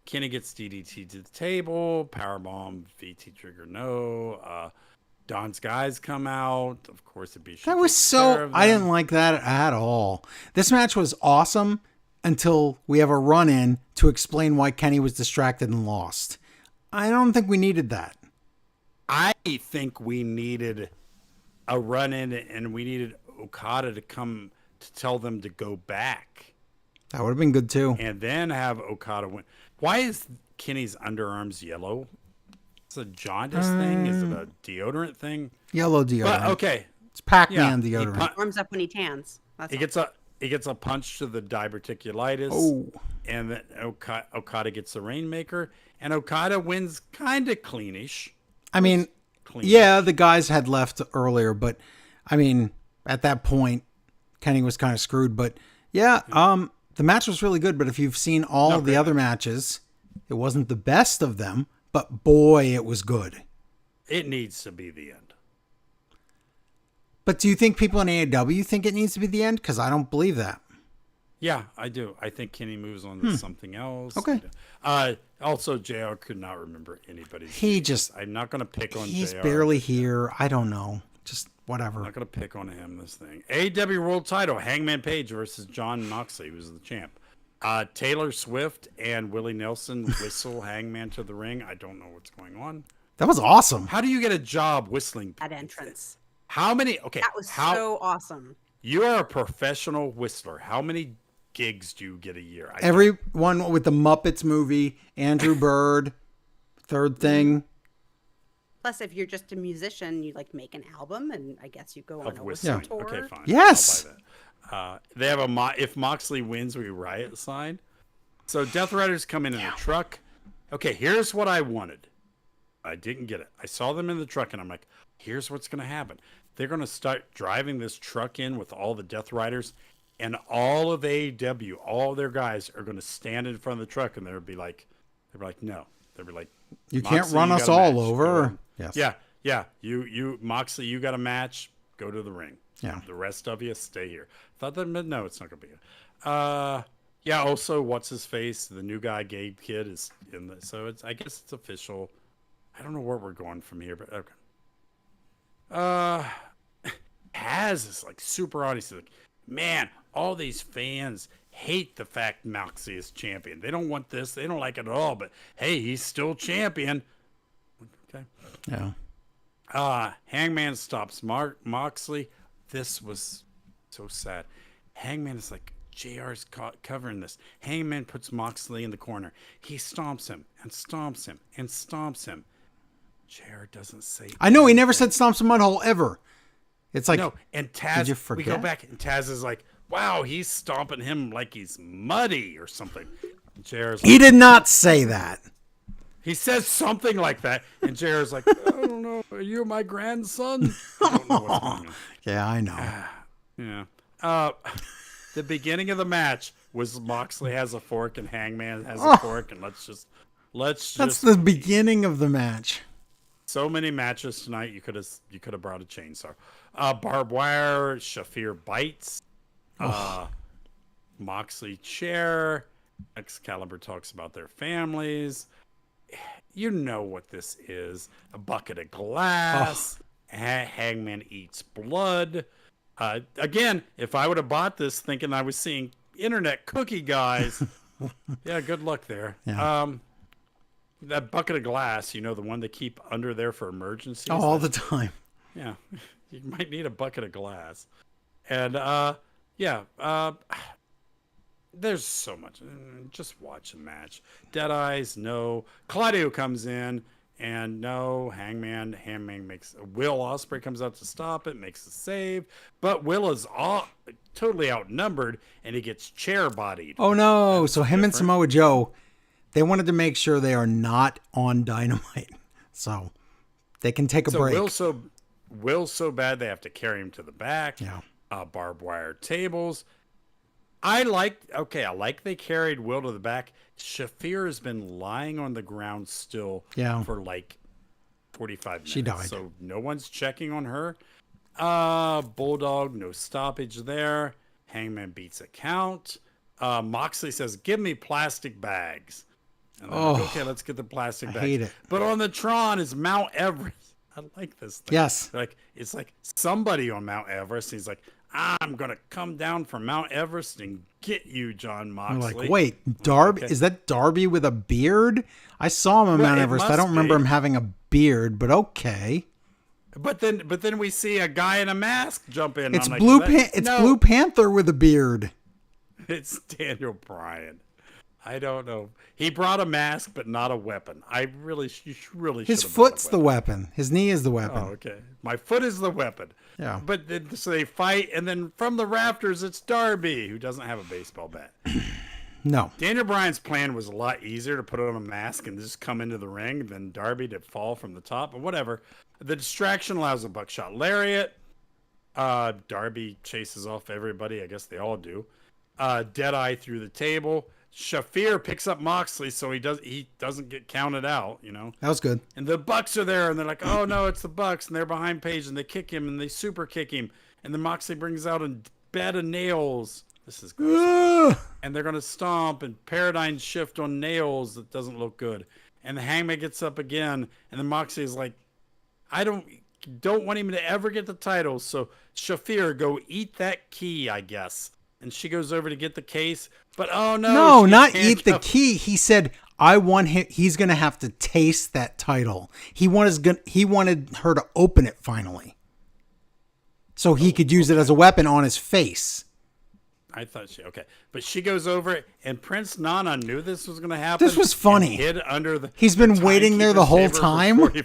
Kenny gets DDT to the table. Powerbomb, VT trigger, no. Don's guys come out. Of course, Ibushi. That was takes care so. of I them. didn't like that at all. This match was awesome until we have a run in to explain why Kenny was distracted and lost. I don't think we needed that. I think we needed a run in, and we needed Okada to come to tell them to go back, That would have been good too. and then have Okada win. Why is Kenny's underarms yellow? It's a jaundice thing. Is it a deodorant thing? Yellow deodorant. But okay, It's Pac-Man he deodorant. Warms up when he tans. That's He all. gets a punch to the diverticulitis. Oh. And then Okada gets the Rainmaker, and Okada wins kind of cleanish. I mean, Clean. yeah, the guys had left earlier, but I mean, at that point, Kenny was kind of screwed. But yeah, the match was really good. But if you've seen all the other matches, it wasn't the best of them, but boy, it was good. It needs to be the end. But do you think people in AEW think it needs to be the end? Because I don't believe that. Yeah, I do. I think Kenny moves on to something else. Okay. Also, JR could not remember anybody's. He just, I'm not going to pick on he's JR. barely here. I don't know. Just I'm whatever. not going to pick on him this thing. AEW World Title, Hangman Page versus John Moxley, who's the champ. Taylor Swift and Willie Nelson whistle Hangman to the ring. I don't know what's going on. That was awesome. How do you get a job whistling? That entrance. How many? Okay, That was so awesome. You are a professional whistler. How many gigs do you get a year? Everyone with the Muppets movie, Andrew Bird, third thing. Plus, if you're just a musician, you make an album, and I guess you go on Of a whistle whistling. tour. Okay, fine. Yes. I'll buy that. They have if Moxley wins, we riot sign. So Death Riders come in a truck. Okay, here's what I wanted. I didn't get it. I saw them in the truck, and I'm like, here's what's going to happen. They're going to start driving this truck in with all the Death Riders, and all of AEW, all their guys are going to stand in front of the truck, and they'll be like, no. They'll be like, You can't "Moxley, run you us got a all match. over." Go on." Yes. Yeah. You Moxley, you got a match. Go to the ring. Yeah. The rest of you stay here. Thought that meant no, it's not gonna be good. Yeah. Also, what's his face? The new guy, Gabe Kidd, is in the. So I guess it's official. I don't know where we're going from here, but okay. Taz is super honest. He's like, man, all these fans hate the fact Moxley is champion. They don't want this. They don't like it at all. But hey, he's still champion. Okay. Yeah. Hangman stops Moxley. This was so sad. Hangman is like, JR's covering this. Hangman puts Moxley in the corner. He stomps him and stomps him and stomps him. JR doesn't say. I know he never said stomps a mud hole ever. It's like, No, and Taz, did you we go forget? back, and Taz is like, wow, he's stomping him like he's muddy or something. JR's he did not say that. He says something like that, and JR's like, I don't know, are you my grandson? I don't know what's going on. Yeah, I know. Yeah. The beginning of the match was Moxley has a fork and Hangman has a fork, and let's just That's the beginning of the match. so many matches tonight. You could have brought a chainsaw. Barbed wire, Shafir bites, Moxley chair. Excalibur talks about their families. You know what this is. A bucket of glass. Hangman eats blood. Again, if I would have bought this thinking I was seeing internet cookie guys, yeah, good luck there. Yeah. That bucket of glass, the one they keep under there for emergencies. All the time. Yeah, you might need a bucket of glass. And there's so much. Just watch the match. Dead Eyes, no. Claudio comes in, and no. Hangman makes. Will Ospreay comes out to stop it, makes the save, but Will is totally outnumbered, and he gets chair bodied. Oh no! So him and Samoa Joe, they wanted to make sure they are not on Dynamite, so they can take a break. Will's so bad they have to carry him to the back. Yeah. Barbed wire tables. I like they carried Will to the back. Shafir has been lying on the ground still for like 45 minutes. She died. So no one's checking on her. Bulldog, no stoppage there. Hangman beats a count. Moxley says, give me plastic bags. And they're like, okay, let's get the plastic bags. I hate it. But on the Tron is Mount Everest. I like this thing. Yes. It's like somebody on Mount Everest. He's like, I'm going to come down from Mount Everest and get you, John Moxley. I'm like, wait, Darby? Okay. Is that Darby with a beard? I saw him on Mount Everest. I don't remember him having a beard, but okay. But then we see a guy in a mask jump in. It's Blue Panther with a beard. It's Daniel Bryan. I don't know. He brought a mask, but not a weapon. You really His foot's the weapon. His knee is the weapon. Oh, okay. My foot is the weapon. Yeah. But so they fight, and then from the rafters, it's Darby, who doesn't have a baseball bat. No. Daniel Bryan's plan was a lot easier to put on a mask and just come into the ring than Darby to fall from the top, but whatever. The distraction allows a buckshot lariat. Darby chases off everybody. I guess they all do. Deadeye through the table. Shafir picks up Moxley, so he doesn't get counted out, That was good. And the Bucks are there, and they're like, oh, no, it's the Bucks. And they're behind Paige, and they kick him, and they super kick him. And then Moxley brings out a bed of nails. This is gross. And they're going to stomp and paradigm shift on nails that doesn't look good. And the Hangman gets up again, and then Moxley is like, I don't want him to ever get the title. So Shafir, go eat that key, I guess. And she goes over to get the case, but oh no! No, not eat the key. He said, "I want him. He's going to have to taste that title." He wanted her to open it finally, so he could use it as a weapon on his face. I thought but she goes over, and Prince Nana knew this was going to happen. This was funny. Hid under the. He's been waiting there the whole time. What?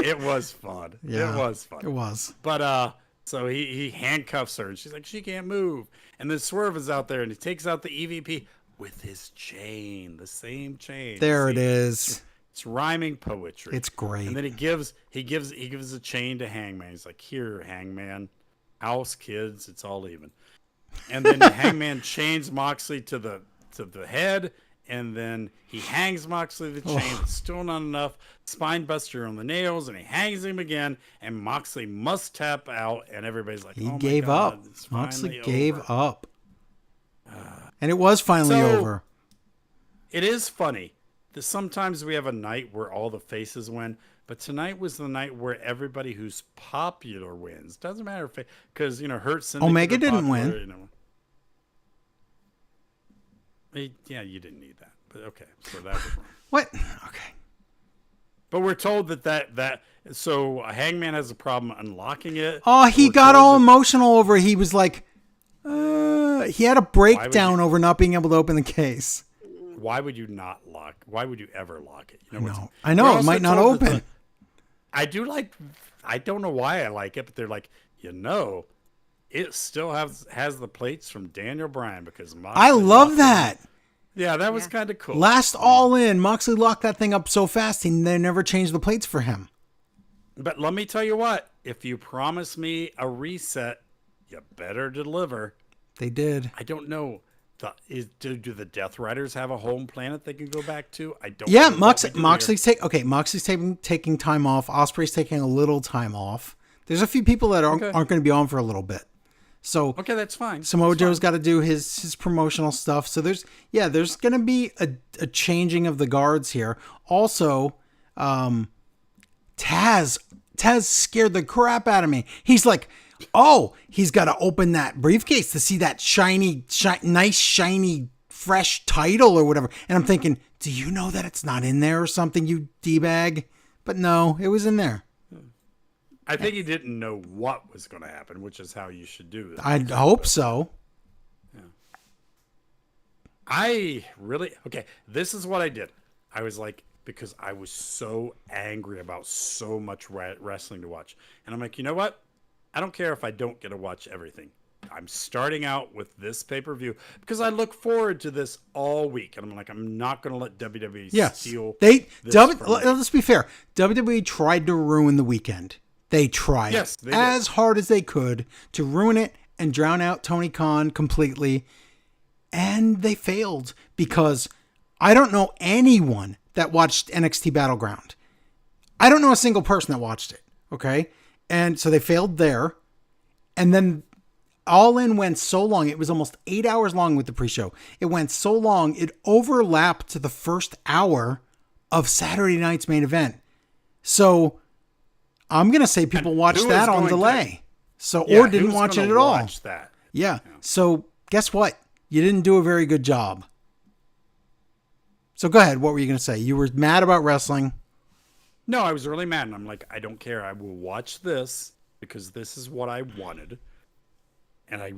It was fun. Yeah, it was fun. It was. But so he handcuffs her, and she's like, she can't move. And then Swerve is out there, and he takes out the EVP with his chain, the same chain. There it is. It's rhyming poetry. It's great. And then he gives a chain to Hangman. He's like, here, Hangman, house kids, it's all even. And then Hangman chains Moxley to the head. And then he hangs Moxley the chain. It's still not enough. Spine buster on the nails, and he hangs him again. And Moxley must tap out, and everybody's like, he "Oh gave my God, up." It's Moxley over. gave up, and it was finally over. It is funny that sometimes we have a night where all the faces win, but tonight was the night where everybody who's popular wins. Doesn't matter if because Hurt Syndicate Omega didn't popular, win. Yeah, you didn't need that, but okay, so that was wrong. What? Okay. But we're told that so Hangman has a problem unlocking it. Oh, he got all emotional over it. He was like, he had a breakdown over not being able to open the case. Why would you not lock? Why would you ever lock it? I know it might not open. I don't know why I like it, but they're like, it still has the plates from Daniel Bryan because I love that. Yeah, that was Yeah. kind of cool. Last All In, Moxley locked that thing up so fast, they never changed the plates for him. But let me tell you what, if you promise me a reset, you better deliver. They did. I don't know. Do the Death Riders have a home planet they can go back to? I don't Yeah, know what we do here. Moxley's taking time off. Osprey's taking a little time off. There's a few people that aren't going to be on for a little bit. So Okay, that's fine. Samoa Joe's got to do his promotional stuff. So there's going to be a changing of the guards here. Also, Taz scared the crap out of me. He's like, oh, he's got to open that briefcase to see that nice, shiny, fresh title or whatever. And I'm thinking, do you know that it's not in there or something, you D-bag? But no, it was in there. I think he didn't know what was going to happen, which is how you should do this. I hope so. This is what I did. I was like, because I was so angry about so much wrestling to watch. And I'm like, you know what? I don't care if I don't get to watch everything. I'm starting out with this pay-per-view because I look forward to this all week. And I'm like, I'm not going to let WWE steal this from me. Let's be fair. WWE tried to ruin the weekend. They tried Yes, they did. as hard as they could to ruin it and drown out Tony Khan completely. And they failed because I don't know anyone that watched NXT Battleground. I don't know a single person that watched it. Okay. And so they failed there. And then All In went so long. It was almost 8 hours long with the pre-show. It went so long. It overlapped to the first hour of Saturday night's main event. So I'm going to say people watched that on delay. Or didn't watch it at all. Watch that? Yeah. So guess what? You didn't do a very good job. So go ahead. What were you going to say? You were mad about wrestling. No, I was really mad. And I'm like, I don't care. I will watch this because this is what I wanted. And I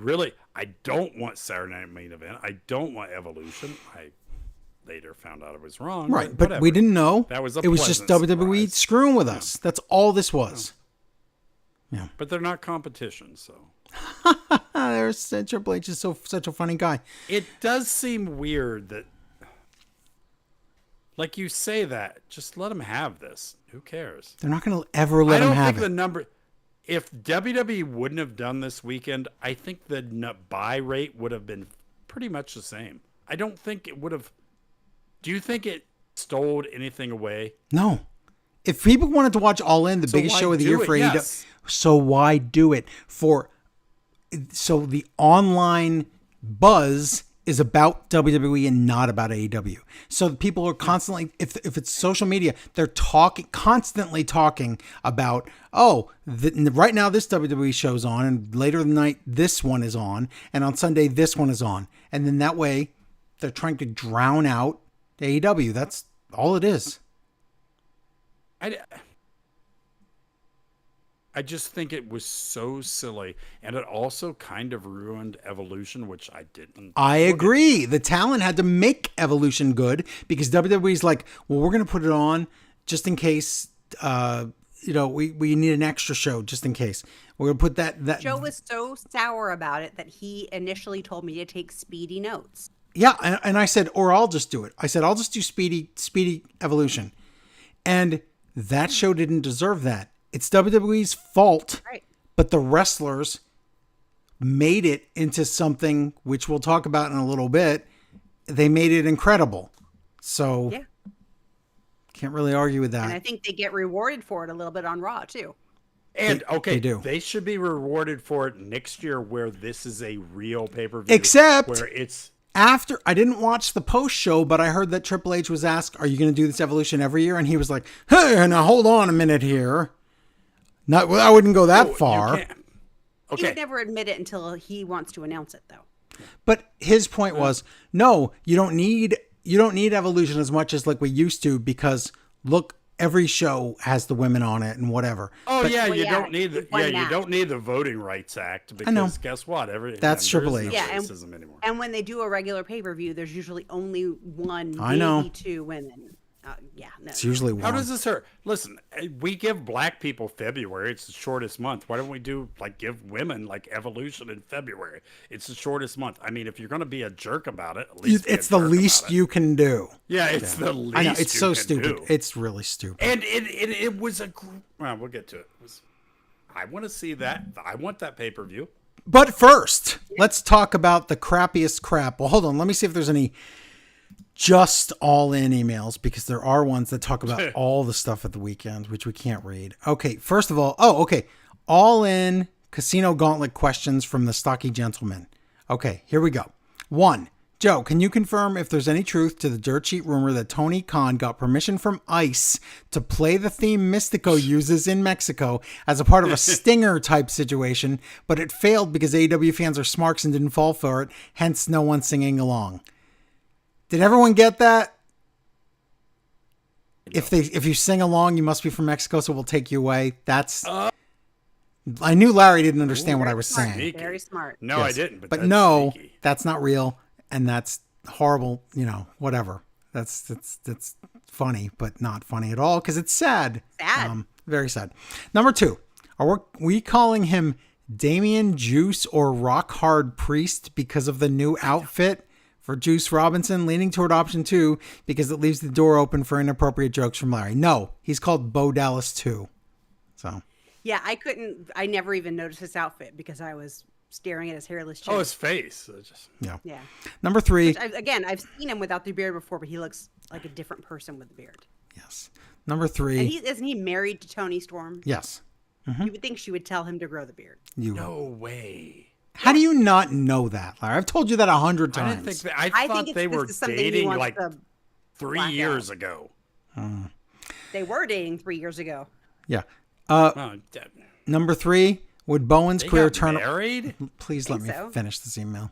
don't want Saturday Night Main Event. I don't want Evolution. I later found out I was wrong. Right. But we didn't know. That was it was just WWE surprise. screwing with us. That's all this was. Yeah. But they're not competition, so. There's Triple H is such a funny guy. It does seem weird that, like you say that, just let them have this. Who cares? They're not going to ever let him have I don't think it. the number. If WWE wouldn't have done this weekend, I think the buy rate would have been pretty much the same. I don't think it would have. Do you think it stole anything away? No. If people wanted to watch All In, the So biggest why show of the do year it? for AEW, Yes. so why do it? So the online buzz is about WWE and not about AEW. So people are constantly, if it's social media, they're constantly talking about, right now this WWE show's on, and later in the night this one is on, and on Sunday this one is on, and then that way they're trying to drown out AEW. That's all it is. I just think it was so silly, and it also kind of ruined Evolution, which I didn't. I agree. The talent had to make Evolution good because WWE's like, well, we're going to put it on just in case, we need an extra show just in case. We're going to put that. Joe was so sour about it that he initially told me to take speedy notes. Yeah, and I said, or I'll just do it. I said, I'll just do Speedy Evolution. And that show didn't deserve that. It's WWE's fault, Right. But the wrestlers made it into something which we'll talk about in a little bit. They made it incredible. So Yeah. Can't really argue with that. And I think they get rewarded for it a little bit on Raw too. And they do. They should be rewarded for it next year, where this is a real pay-per-view. Except where it's. After I didn't watch the post show, but I heard that Triple H was asked, "Are you going to do this Evolution every year?" And he was like, "Hey, now hold on a minute here. Not, I wouldn't go that far." He Okay. would never admit it until he wants to announce it, though. But his point was, no, you don't need Evolution as much as like we used to, because look, every show has the women on it and whatever. Oh But- yeah, Well, you yeah, don't need it's one you match. don't need the Voting Rights Act, because know. guess what? That's Triple there's H. no Yeah, and- racism anymore. And when they do a regular pay-per-view, there's usually only one, I know. maybe two women Yeah, no. It's usually How one. does this hurt? Listen, we give black people February. It's the shortest month. Why don't we do give women evolution in February? It's the shortest month. I mean, if you're going to be a jerk about it, at least It's the least you can do. Yeah, it's the least. I know, it's you so can stupid. do. It's really stupid. And it was a. Well, we'll get to it. I want to see that. I want that pay-per-view. But first, let's talk about the crappiest crap. Well, hold on. Let me see if there's any just all in emails, because there are ones that talk about all the stuff at the weekend, which we can't read. Okay. First of all, all in casino gauntlet questions from the stocky gentleman. Okay, here we go. 1, Joe, can you confirm if there's any truth to the dirt sheet rumor that Tony Khan got permission from ICE to play the theme Mystico uses in Mexico as a part of a stinger type situation, but it failed because AEW fans are smarks and didn't fall for it, hence no one singing along? Did everyone get that? No. If you sing along, you must be from Mexico, so we'll take you away. That's... I knew Larry didn't understand what I was saying. Sneaky. Very smart. No, Yes. I didn't. But But that's no, sneaky. that's not real, and that's horrible. Whatever. That's funny, but not funny at all because it's sad. Sad. Very sad. Number 2, are we calling him Damian Juice or Rock Hard Priest because of the new outfit for Juice Robinson? Leaning toward option 2 because it leaves the door open for inappropriate jokes from Larry. No, he's called Bo Dallas 2. So. Yeah, I never even noticed his outfit because I was staring at his hairless chin. Oh, his face. Yeah. Yeah. Number 3. I've seen him without the beard before, but he looks like a different person with the beard. Yes. Number 3. And isn't he married to Toni Storm? Yes. You would think she would tell him to grow the beard. No way. How do you not know that, Larry? I've told you that 100 I times. didn't think that. I thought think they this were is something he dating wants to 3 black years out. ago. They were dating 3 years ago. Yeah. Oh, Number 3, would Bowen's they career got turn... married? Please let me so. finish this email.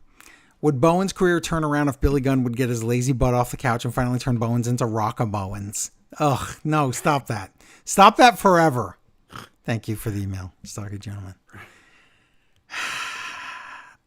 Would Bowen's career turn around if Billy Gunn would get his lazy butt off the couch and finally turn Bowens into Rocka Bowens? Ugh, no, stop that. Stop that forever. Thank you for the email, stocky gentleman.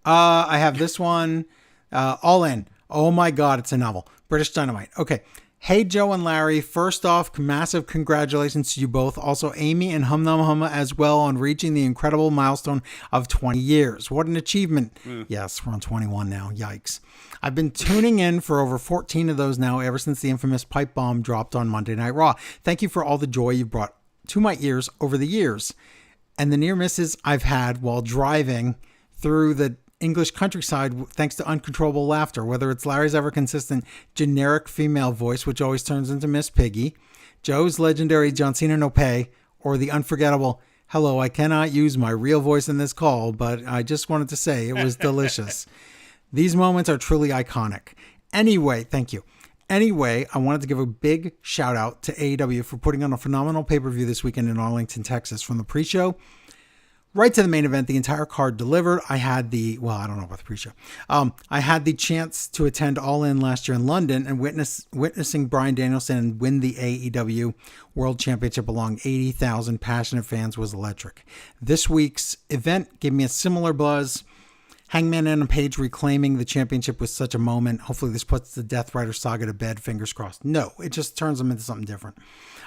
I have this one. All in. Oh my God, it's a novel. British Dynamite. Okay. Hey, Joe and Larry. First off, massive congratulations to you both. Also, Amy and Hum Num Hum as well on reaching the incredible milestone of 20 years. What an achievement. Yes, we're on 21 now. Yikes. I've been tuning in for over 14 of those now ever since the infamous pipe bomb dropped on Monday Night Raw. Thank you for all the joy you've brought to my ears over the years and the near misses I've had while driving through the English countryside thanks to uncontrollable laughter, whether it's Larry's ever consistent generic female voice, which always turns into Miss Piggy, Joe's legendary John Cena no pay, or the unforgettable, hello, I cannot use my real voice in this call, but I just wanted to say it was delicious. These moments are truly iconic. Anyway, thank you. Anyway, I wanted to give a big shout out to AEW for putting on a phenomenal pay-per-view this weekend in Arlington, Texas. From the pre-show right to the main event, the entire card delivered. I had I don't know about the pre-show. I had the chance to attend All In last year in London and witnessing Bryan Danielson win the AEW World Championship along 80,000 passionate fans was electric. This week's event gave me a similar buzz. Hangman and Page reclaiming the championship was such a moment. Hopefully this puts the Death Rider saga to bed, fingers crossed. No, it just turns them into something different.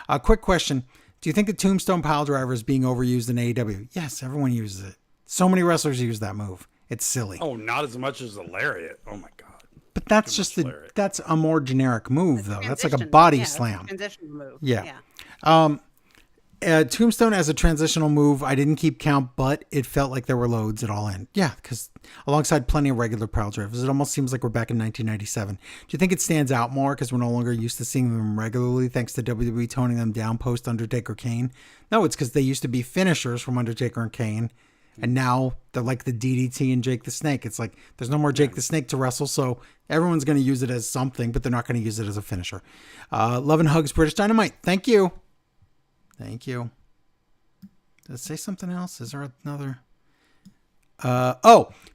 A quick question. Do you think the Tombstone Piledriver is being overused in AEW? Yes, everyone uses it. So many wrestlers use that move. It's silly. Oh, not as much as the Lariat. Oh my God. But that's just Lariat. that's a more generic move though. That's like a Transition. body Yeah, that's a slam. transition move. Yeah. Tombstone as a transitional move, I didn't keep count, but it felt like there were loads at All In. Yeah, because alongside plenty of regular pile drivers, it almost seems like we're back in 1997. Do you think it stands out more because we're no longer used to seeing them regularly thanks to WWE toning them down post Undertaker Kane? No, it's because they used to be finishers from Undertaker and Kane, and now they're like the DDT and Jake the Snake. It's like there's no more Jake the Snake to wrestle, so everyone's going to use it as something, but they're not going to use it as a finisher. Love and hugs, British Dynamite. Thank you. Thank you. Did it say something else? Is there another?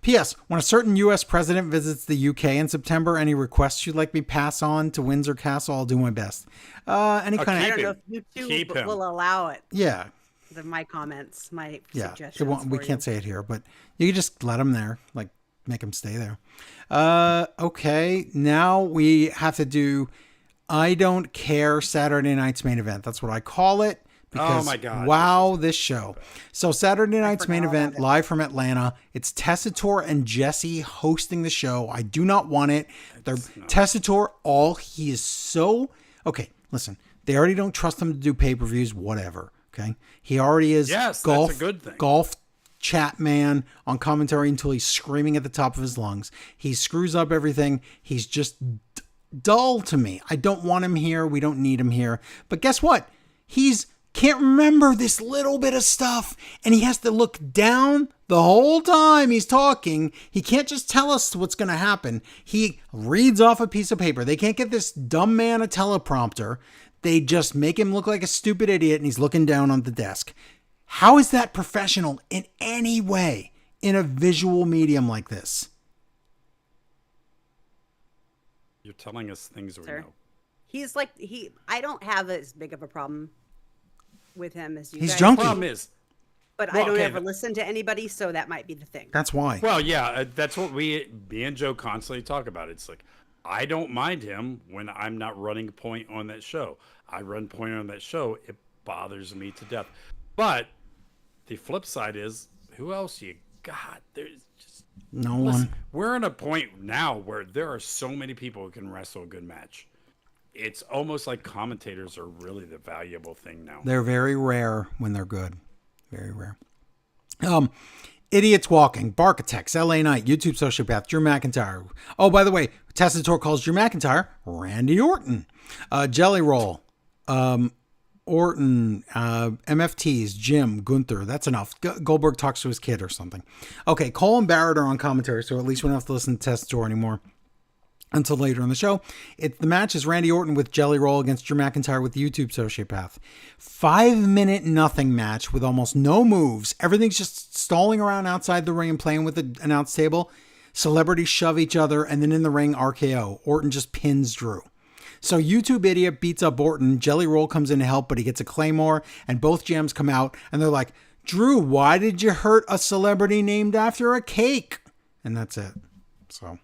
P.S. When a certain U.S. president visits the U.K. in September, any requests you'd like me pass on to Windsor Castle, I'll do my best. Any kind I of... don't know if YouTube Keep him. will allow it. Yeah. My comments, my Yeah. suggestions. It won't, we for you. can't say it here, but you can just let them there. Like, make them stay there. Okay. Now we have to do I don't care Saturday night's main event. That's what I call it. Because, Oh my God. wow, this show. So Saturday night's main forgot event, about it. live from Atlanta. It's Tessitore and Jesse hosting the show. I do not want it. Tessitore, he is so... Okay, listen. They already don't trust him to do pay-per-views, whatever. Okay? He already is Yes, golf, that's a good thing. golf chat man on commentary until he's screaming at the top of his lungs. He screws up everything. He's just dull to me. I don't want him here. We don't need him here. But guess what? He's can't remember this little bit of stuff, and he has to look down the whole time he's talking. He can't just tell us what's going to happen. He reads off a piece of paper. They can't get this dumb man a teleprompter. They just make him look like a stupid idiot, and he's looking down on the desk. How is that professional in any way in a visual medium like this? You're telling us things we Sir. know. He's like I don't have as big of a problem with him as you He's guys, junky. Problem is, but Well, I don't okay, ever but- listen to anybody, so that might be the thing. That's why. well, yeah, that's what me and Joe constantly talk about. It's like, I don't mind him when I'm not running point on that show. I run point on that show. It bothers me to death. But the flip side is, who else you got? There's just No listen, one. we're in a point now where there are so many people who can wrestle a good match. It's almost like commentators are really the valuable thing now. They're very rare when they're good. Very rare. Idiots Walking, Barkatex, LA Knight, YouTube Sociopath, Drew McIntyre. Oh, by the way, Tessitore calls Drew McIntyre Randy Orton. Jelly Roll, Orton, MFTs, Jim, Gunther. That's enough. Goldberg talks to his kid or something. Okay, Cole and Barrett are on commentary, so at least we don't have to listen to Tessitore anymore until later in the show. The match is Randy Orton with Jelly Roll against Drew McIntyre with YouTube Sociopath. 5-minute nothing match with almost no moves. Everything's just stalling around outside the ring and playing with the announce table. Celebrities shove each other, and then in the ring, RKO. Orton just pins Drew. So YouTube Idiot beats up Orton. Jelly Roll comes in to help, but he gets a Claymore, and both gems come out, and they're like, Drew, why did you hurt a celebrity named after a cake? And that's it. So,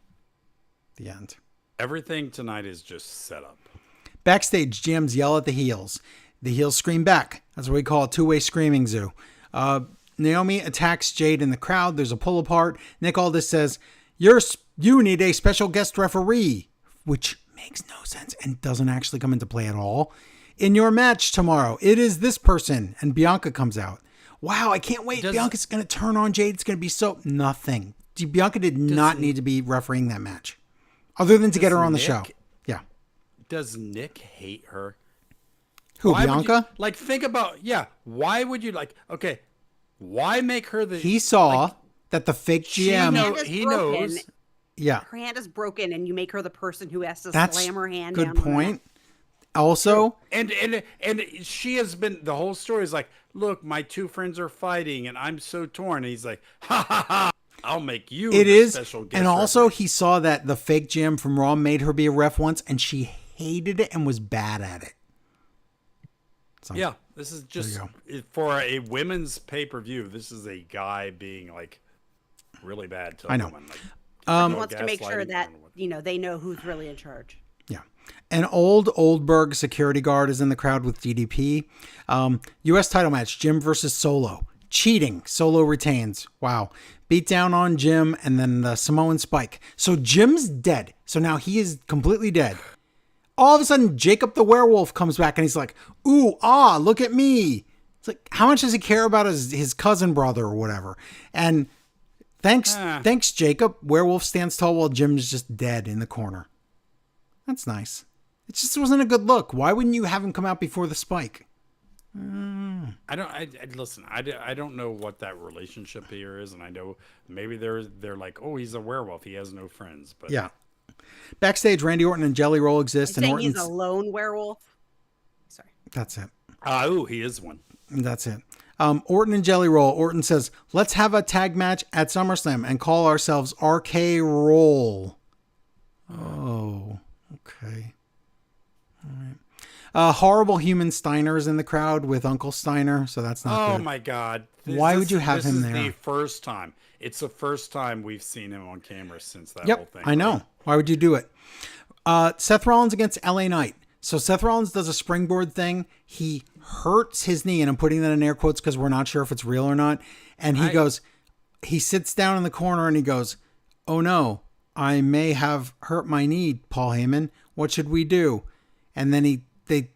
the end. Everything tonight is just set up. Backstage, GMs yell at the heels. The heels scream back. That's what we call a two-way screaming zoo. Naomi attacks Jade in the crowd. There's a pull apart. Nick Aldis says, you need a special guest referee, which makes no sense and doesn't actually come into play at all. In your match tomorrow, it is this person. And Bianca comes out. Wow, I can't wait. Bianca's going to turn on Jade. It's going to be so... Nothing. Bianca did not need to be refereeing that match. Other than to get her on the show. Yeah. Does Nick hate her? Who, Why would Bianca? you- think about, why would you why make her the... He saw that the fake GM... know- Hand is he broken. knows. Yeah. Her hand is broken, and you make her the person who has to That's slam her hand good down. on the point. mat. Also, And she has been, the whole story is like, look, my two friends are fighting and I'm so torn. And he's like, ha ha ha, I'll make you it the is, special guest and also referee. he saw that the fake GM from Raw made her be a ref once, and she hated it and was bad at it. So, Yeah, this is just, for a women's pay-per-view, this is a guy being like really bad to a I know. woman. Like, He wants to make sure gaslighting that women. they know who's really in charge. Yeah. An Oldberg security guard is in the crowd with DDP. U.S. title match, Jim versus Solo. Cheating. Solo retains. Wow. Beat down on Jim and then the Samoan Spike. So Jim's dead. So now he is completely dead. All of a sudden, Jacob the werewolf comes back and he's like, ooh, look at me. It's like, how much does he care about his cousin brother or whatever? And thanks, Jacob. Werewolf stands tall while Jim's just dead in the corner. That's nice. It just wasn't a good look. Why wouldn't you have him come out before the spike? Listen, I don't know what that relationship here is. And I know maybe they're like, oh, he's a werewolf. He has no friends. But Yeah. Backstage, Randy Orton and Jelly Roll exist. And Saying Orton's... he's a lone werewolf. Sorry. That's it. he is one. That's it. Orton and Jelly Roll. Orton says, let's have a tag match at SummerSlam and call ourselves RK Roll. Oh, okay. All right. Horrible Human Steiner is in the crowd with Uncle Steiner, so that's not Oh good. my God. Why would you have him there? This is the first time. It's the first time we've seen him on camera since that whole Yep, thing. I know. right? Why would you do it? Seth Rollins against LA Knight. So Seth Rollins does a springboard thing. He hurts his knee, and I'm putting that in air quotes because we're not sure if it's real or not. And he sits down in the corner and he goes, "Oh no, I may have hurt my knee, Paul Heyman. What should we do?" And then they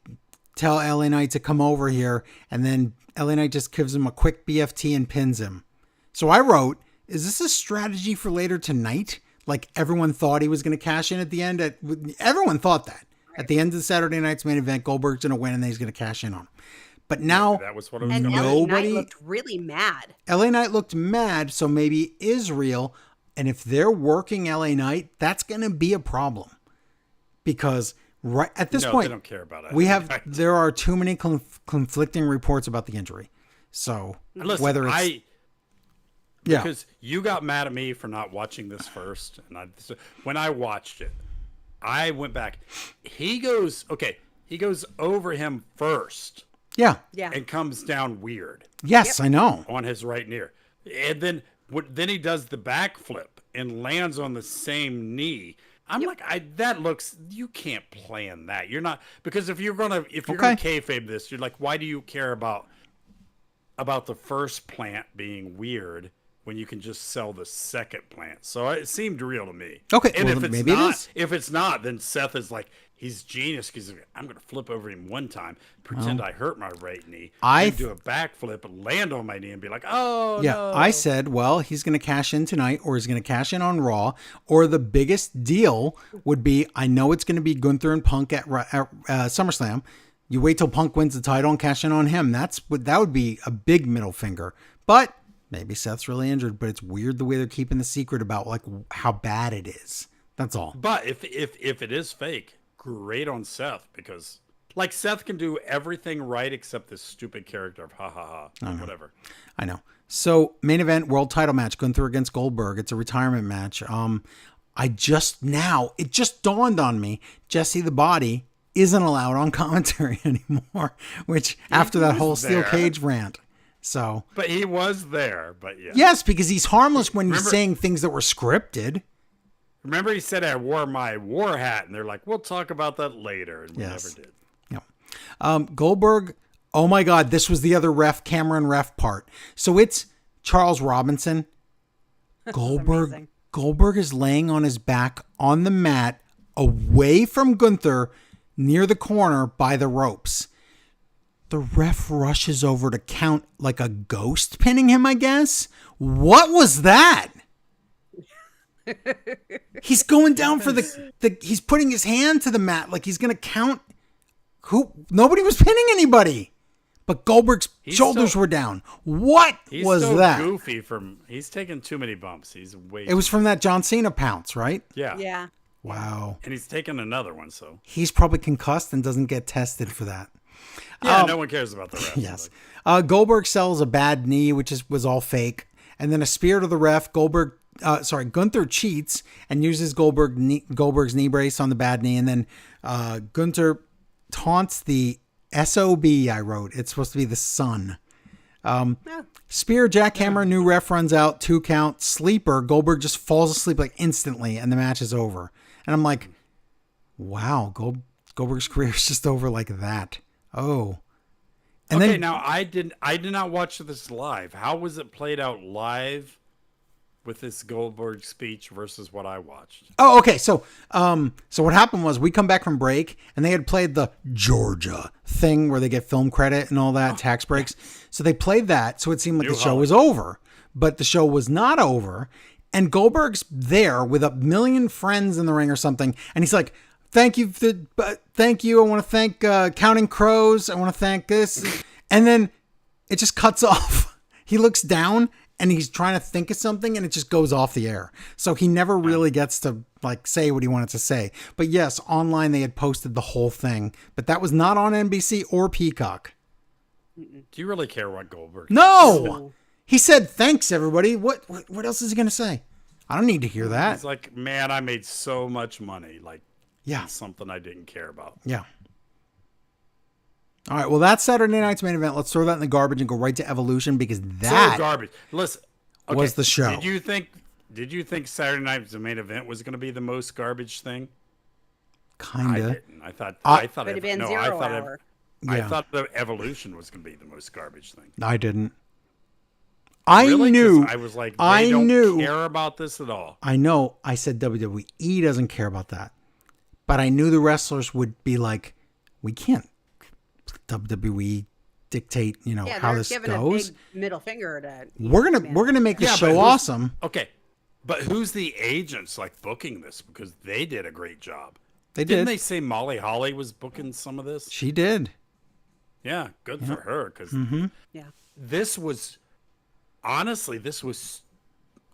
tell LA Knight to come over here, and then LA Knight just gives him a quick BFT and pins him. So I wrote, is this a strategy for later tonight? Like everyone thought he was going to cash in at the end. Everyone thought that. At the end of Saturday night's main event, Goldberg's going to win and then he's going to cash in on him. But now, that was what I was And gonna LA say. Knight looked really mad. LA Knight looked mad, so maybe it is real. And if they're working LA Knight, that's going to be a problem. Because right at this point, they don't care about it. There are too many conflicting reports about the injury. So Listen, whether it's because you got mad at me for not watching this first, and when I watched it, I went back. He goes over him first. Yeah. And comes down weird. Yes, I know. On his right knee. And then he does the backflip and lands on the same knee. I'm like, you can't plan that. You're not, because if you're gonna kayfabe this, you're like, why do you care about the first plant being weird when you can just sell the second plant? So it seemed real to me. Okay, and well, if it's maybe not, it is. if it's not, then Seth is like, he's genius because I'm gonna flip over him one time, pretend I hurt my right knee, do a backflip, land on my knee, and be like, oh yeah. no. I said, well, he's going to cash in tonight, or he's going to cash in on Raw, or the biggest deal would be, I know it's going to be Gunther and Punk at SummerSlam. You wait till Punk wins the title and cash in on him. That would be a big middle finger. But maybe Seth's really injured, but it's weird the way they're keeping the secret about like how bad it is. That's all. But if it is fake, great on Seth, because like Seth can do everything right except this stupid character of whatever. I know. So main event world title match, Gunther against Goldberg. It's a retirement match. It just dawned on me, Jesse the Body isn't allowed on commentary anymore, which after that whole steel cage rant. So, but he was there, but yeah. Yes, because he's harmless when he's saying things that were scripted. Remember he said I wore my war hat, and they're like, we'll talk about that later, and we never did. Yeah. Goldberg, oh my God, this was the other Cameron ref part. So it's Charles Robinson. Goldberg is laying on his back on the mat away from Gunther near the corner by the ropes. The ref rushes over to count like a ghost pinning him, I guess. What was that? He's going down for he's putting his hand to the mat like he's going to count. Nobody was pinning anybody, but Goldberg's shoulders were down. What was that? Goofy he's taking too many bumps. It was from that John Cena pounce, right? Yeah. Yeah. Wow. And he's taking another one, so he's probably concussed and doesn't get tested for that. Yeah, no one cares about the ref. Yes. Goldberg sells a bad knee, which was all fake. And then a spear to the ref. Gunther cheats and uses Goldberg's knee brace on the bad knee. And then Gunther taunts the SOB, I wrote. It's supposed to be the sun. Spear, jackhammer, new ref runs out, 2 count, sleeper. Goldberg just falls asleep like instantly and the match is over. And I'm like, wow, Goldberg's career is just over like that. Oh. And okay, then, now I did not watch this live. How was it played out live with this Goldberg speech versus what I watched? Oh, okay. So what happened was we come back from break and they had played the Georgia thing where they get film credit and all that, tax breaks. So they played that. So it seemed like the show was over, but the show was not over. And Goldberg's there with a million friends in the ring or something. And he's like, thank you. I want to thank Counting Crows. I want to thank this. And then it just cuts off. He looks down and he's trying to think of something and it just goes off the air. So he never really gets to like say what he wanted to say. But yes, online they had posted the whole thing, but that was not on NBC or Peacock. Do you really care what Goldberg? No. He said, thanks everybody. What else is he going to say? I don't need to hear that. He's like, man, I made so much money. Like, yeah, something I didn't care about. Yeah. All right. Well, that's Saturday night's main event. Let's throw that in the garbage and go right to Evolution because that garbage. Listen, was the show. Did you think Saturday night's main event was going to be the most garbage thing? I Kinda. didn't. I thought Could have been no, Zero I thought Hour. I Yeah. thought the Evolution was going to be the most garbage thing. I didn't. I Really? 'Cause knew. I was like, I they don't knew. care about this at all. I know. I said WWE doesn't care about that, but I knew the wrestlers would be like, we can't WWE dictate, Yeah, how they're this giving goes. a big middle finger to. We're gonna make the Yeah, but show who's- awesome. Okay, but who's the agents like booking this? Because they did a great job. They Didn't did. they say Molly Holly was booking some of this? She did. Yeah, good for her. Because Yeah. this was, honestly,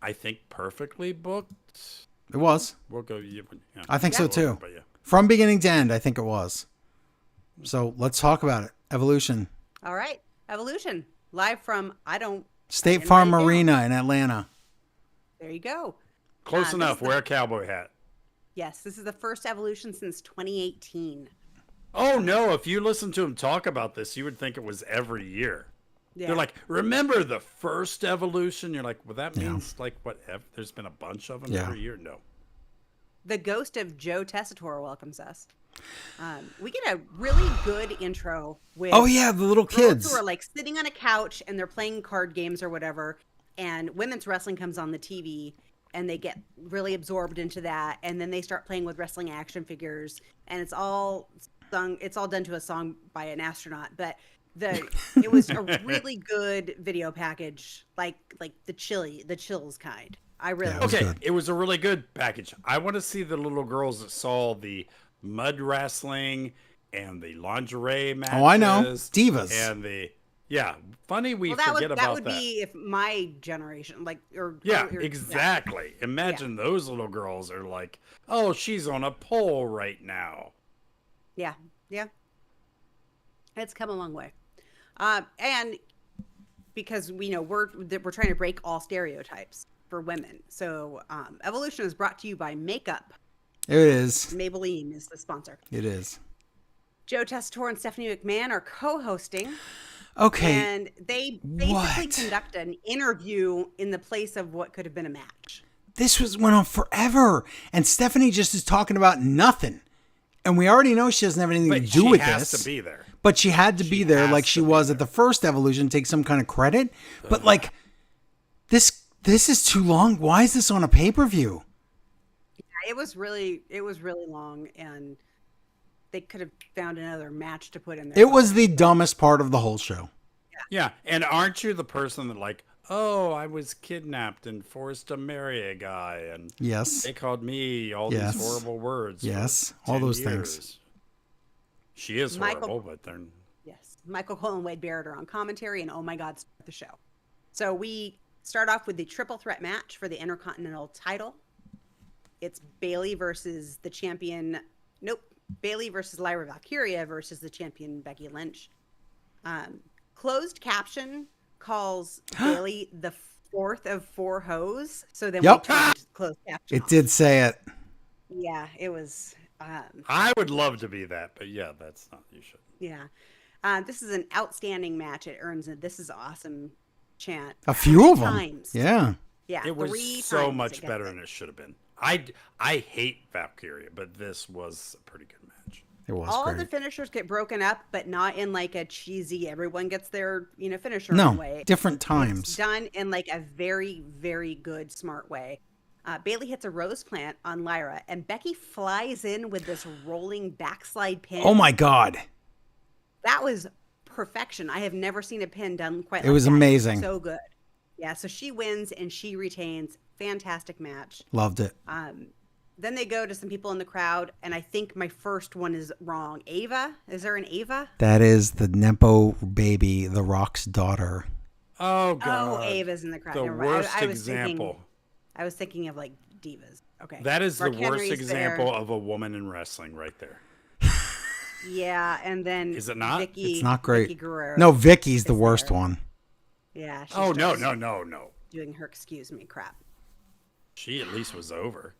I think, perfectly booked. It was. We'll go. Yeah. I think so We'll- too. But yeah. From beginning to end, I think it was. So let's talk about it. Evolution. All right. Evolution. Live from, State didn't Farm write it down. Arena in Atlanta. There you go. Close this enough. is the- Wear a cowboy hat. Yes, this is the first Evolution since 2018. Oh no! If you listen to him talk about this, you would think it was every year. Yeah. They're like, remember the first Evolution? You're like, well, that means like whatever. There's been a bunch of them Yeah. every year. No. The ghost of Joe Tessitore welcomes us. We get a really good intro with Oh yeah, the little girls kids. who are like sitting on a couch and they're playing card games or whatever, and women's wrestling comes on the TV and they get really absorbed into that, and then they start playing with wrestling action figures, and it's all sung. It's all done to a song by an astronaut, but it was a really good video package, like the chills kind. I really Yeah, it was Okay, good. it was a really good package. I want to see the little girls that saw the mud wrestling and the lingerie matches. Oh, I know. Divas. And funny we well, that forget would about would that. be if my generation, Yeah, or- exactly. Imagine those little girls are like, oh, she's on a pole right now. Yeah, yeah. It's come a long way, and because we know we're trying to break all stereotypes for women. So Evolution is brought to you by Makeup. It is. Maybelline is the sponsor. It is. Joe Tessitore and Stephanie McMahon are co-hosting, Okay. and they basically What? conduct an interview in the place of what could have been a match. This went on forever, and Stephanie just is talking about nothing, and we already know she doesn't have anything But to do she with has this. to be there. But she had to be there, has like to she be was at there. the first Evolution. Take some kind of credit, but like this is too long. Why is this on a pay-per-view? It was really long, and they could have found another match to put in there. It was the dumbest part of the whole show. Yeah, and aren't you the person that like, oh, I was kidnapped and forced to marry a guy, and Yes. they called me all Yes. these horrible words. Yes, for all 10 those years. things. She is Michael- horrible, but they're Yes. Michael Cole and Wade Barrett are on commentary, and oh my God, start the show. So we start off with the triple threat match for the Intercontinental title. It's Bailey versus the champion. Nope. Bailey versus Lyra Valkyria versus the champion Becky Lynch. Closed caption calls Bailey the fourth of four hoes. So then Yep. we turned closed caption. It off. did say it. Yeah, it was. I would love to be that, but yeah, that's not. You should. Yeah. This is an outstanding match. It earns a "This is awesome" chant. A few of them. times. Yeah. Yeah, It was 3 so times much it gets better it. than it should have been. I hate Valkyria, but this was a pretty good match. It was All great. of the finishers get broken up, but not in like a cheesy. Everyone gets their finisher No, way. different It's times. done in like a very very good smart way. Bailey hits a rose plant on Lyra, and Becky flies in with this rolling backslide pin. Oh my God. That was perfection. I have never seen a pin done quite. It like was that. amazing. So good. Yeah. So she wins and she retains. Fantastic match. Loved it. Then they go to some people in the crowd, and I think my first one is wrong. Ava? Is there an Ava? That is the Nepo baby, The Rock's daughter. Oh god. Oh, Ava's in the crowd. The Never mind. worst I was example. I was thinking of like divas. Okay. That is Mark the worst Henry's example there. of a woman in wrestling right there. Yeah, and then Is it not? Vicky, It's not great. Vicky Guerrero. No, Vicky's the is worst there. one. Yeah. She Oh no, starts no. Doing her excuse me crap. She at least was over.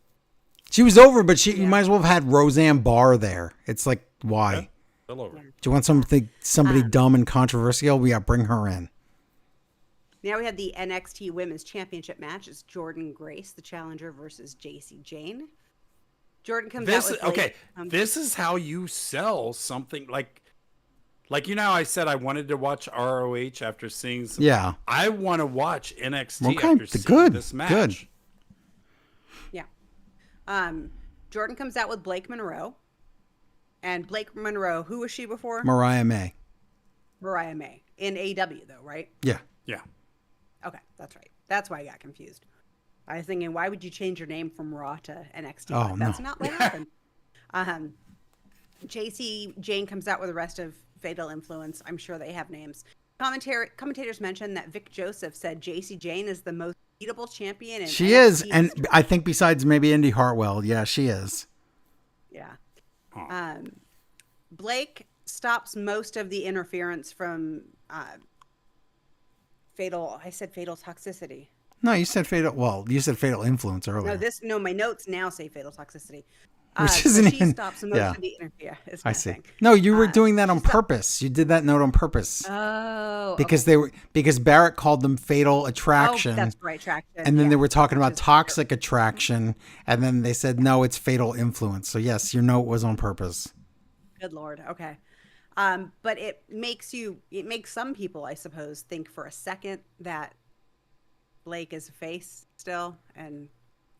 She was over, but you Yeah. might as well have had Roseanne Barr there. It's like, why? Yeah. Still over. Yeah. Do you want somebody dumb and controversial? We got bring her in. Now we have the NXT Women's Championship match. It's Jordan Grace, the challenger, versus JC Jane. Jordan comes This out with okay. This is how you sell something like you know. I said I wanted to watch ROH after seeing. Some, Yeah. I want to watch NXT Okay, after seeing good, this match. good. Yeah. Jordan comes out with Blake Monroe. And Blake Monroe, who was she before? Mariah May. Mariah May. In AEW, though, right? Yeah. Yeah. Okay, that's right. That's why I got confused. I was thinking, why would you change your name from Raw to NXT? Oh, But that's no. not what happened. JC Jane comes out with the rest of Fatal Influence. I'm sure they have names. Commentators mentioned that Vic Joseph said JC Jane is the most beatable champion in She NXT is. And history. I think besides maybe Indy Hartwell, yeah, she is. Yeah. Huh. Blake stops most of the interference from fatal. I said fatal toxicity. No, you said fatal. Well, you said fatal influence earlier. My notes now say fatal toxicity. Which So isn't she even- stops most yeah. of the interference. Is I my see. thing. No, you were doing that on she stopped- purpose. You did that note on purpose. Oh, Because because Barrett called them fatal attraction. Oh, that's right, traction. And then they were talking about which is- toxic attraction, and then they said no, it's fatal influence. So yes, your note was on purpose. Good Lord. Okay. But it makes some people, I suppose, think for a second that Blake is a face still and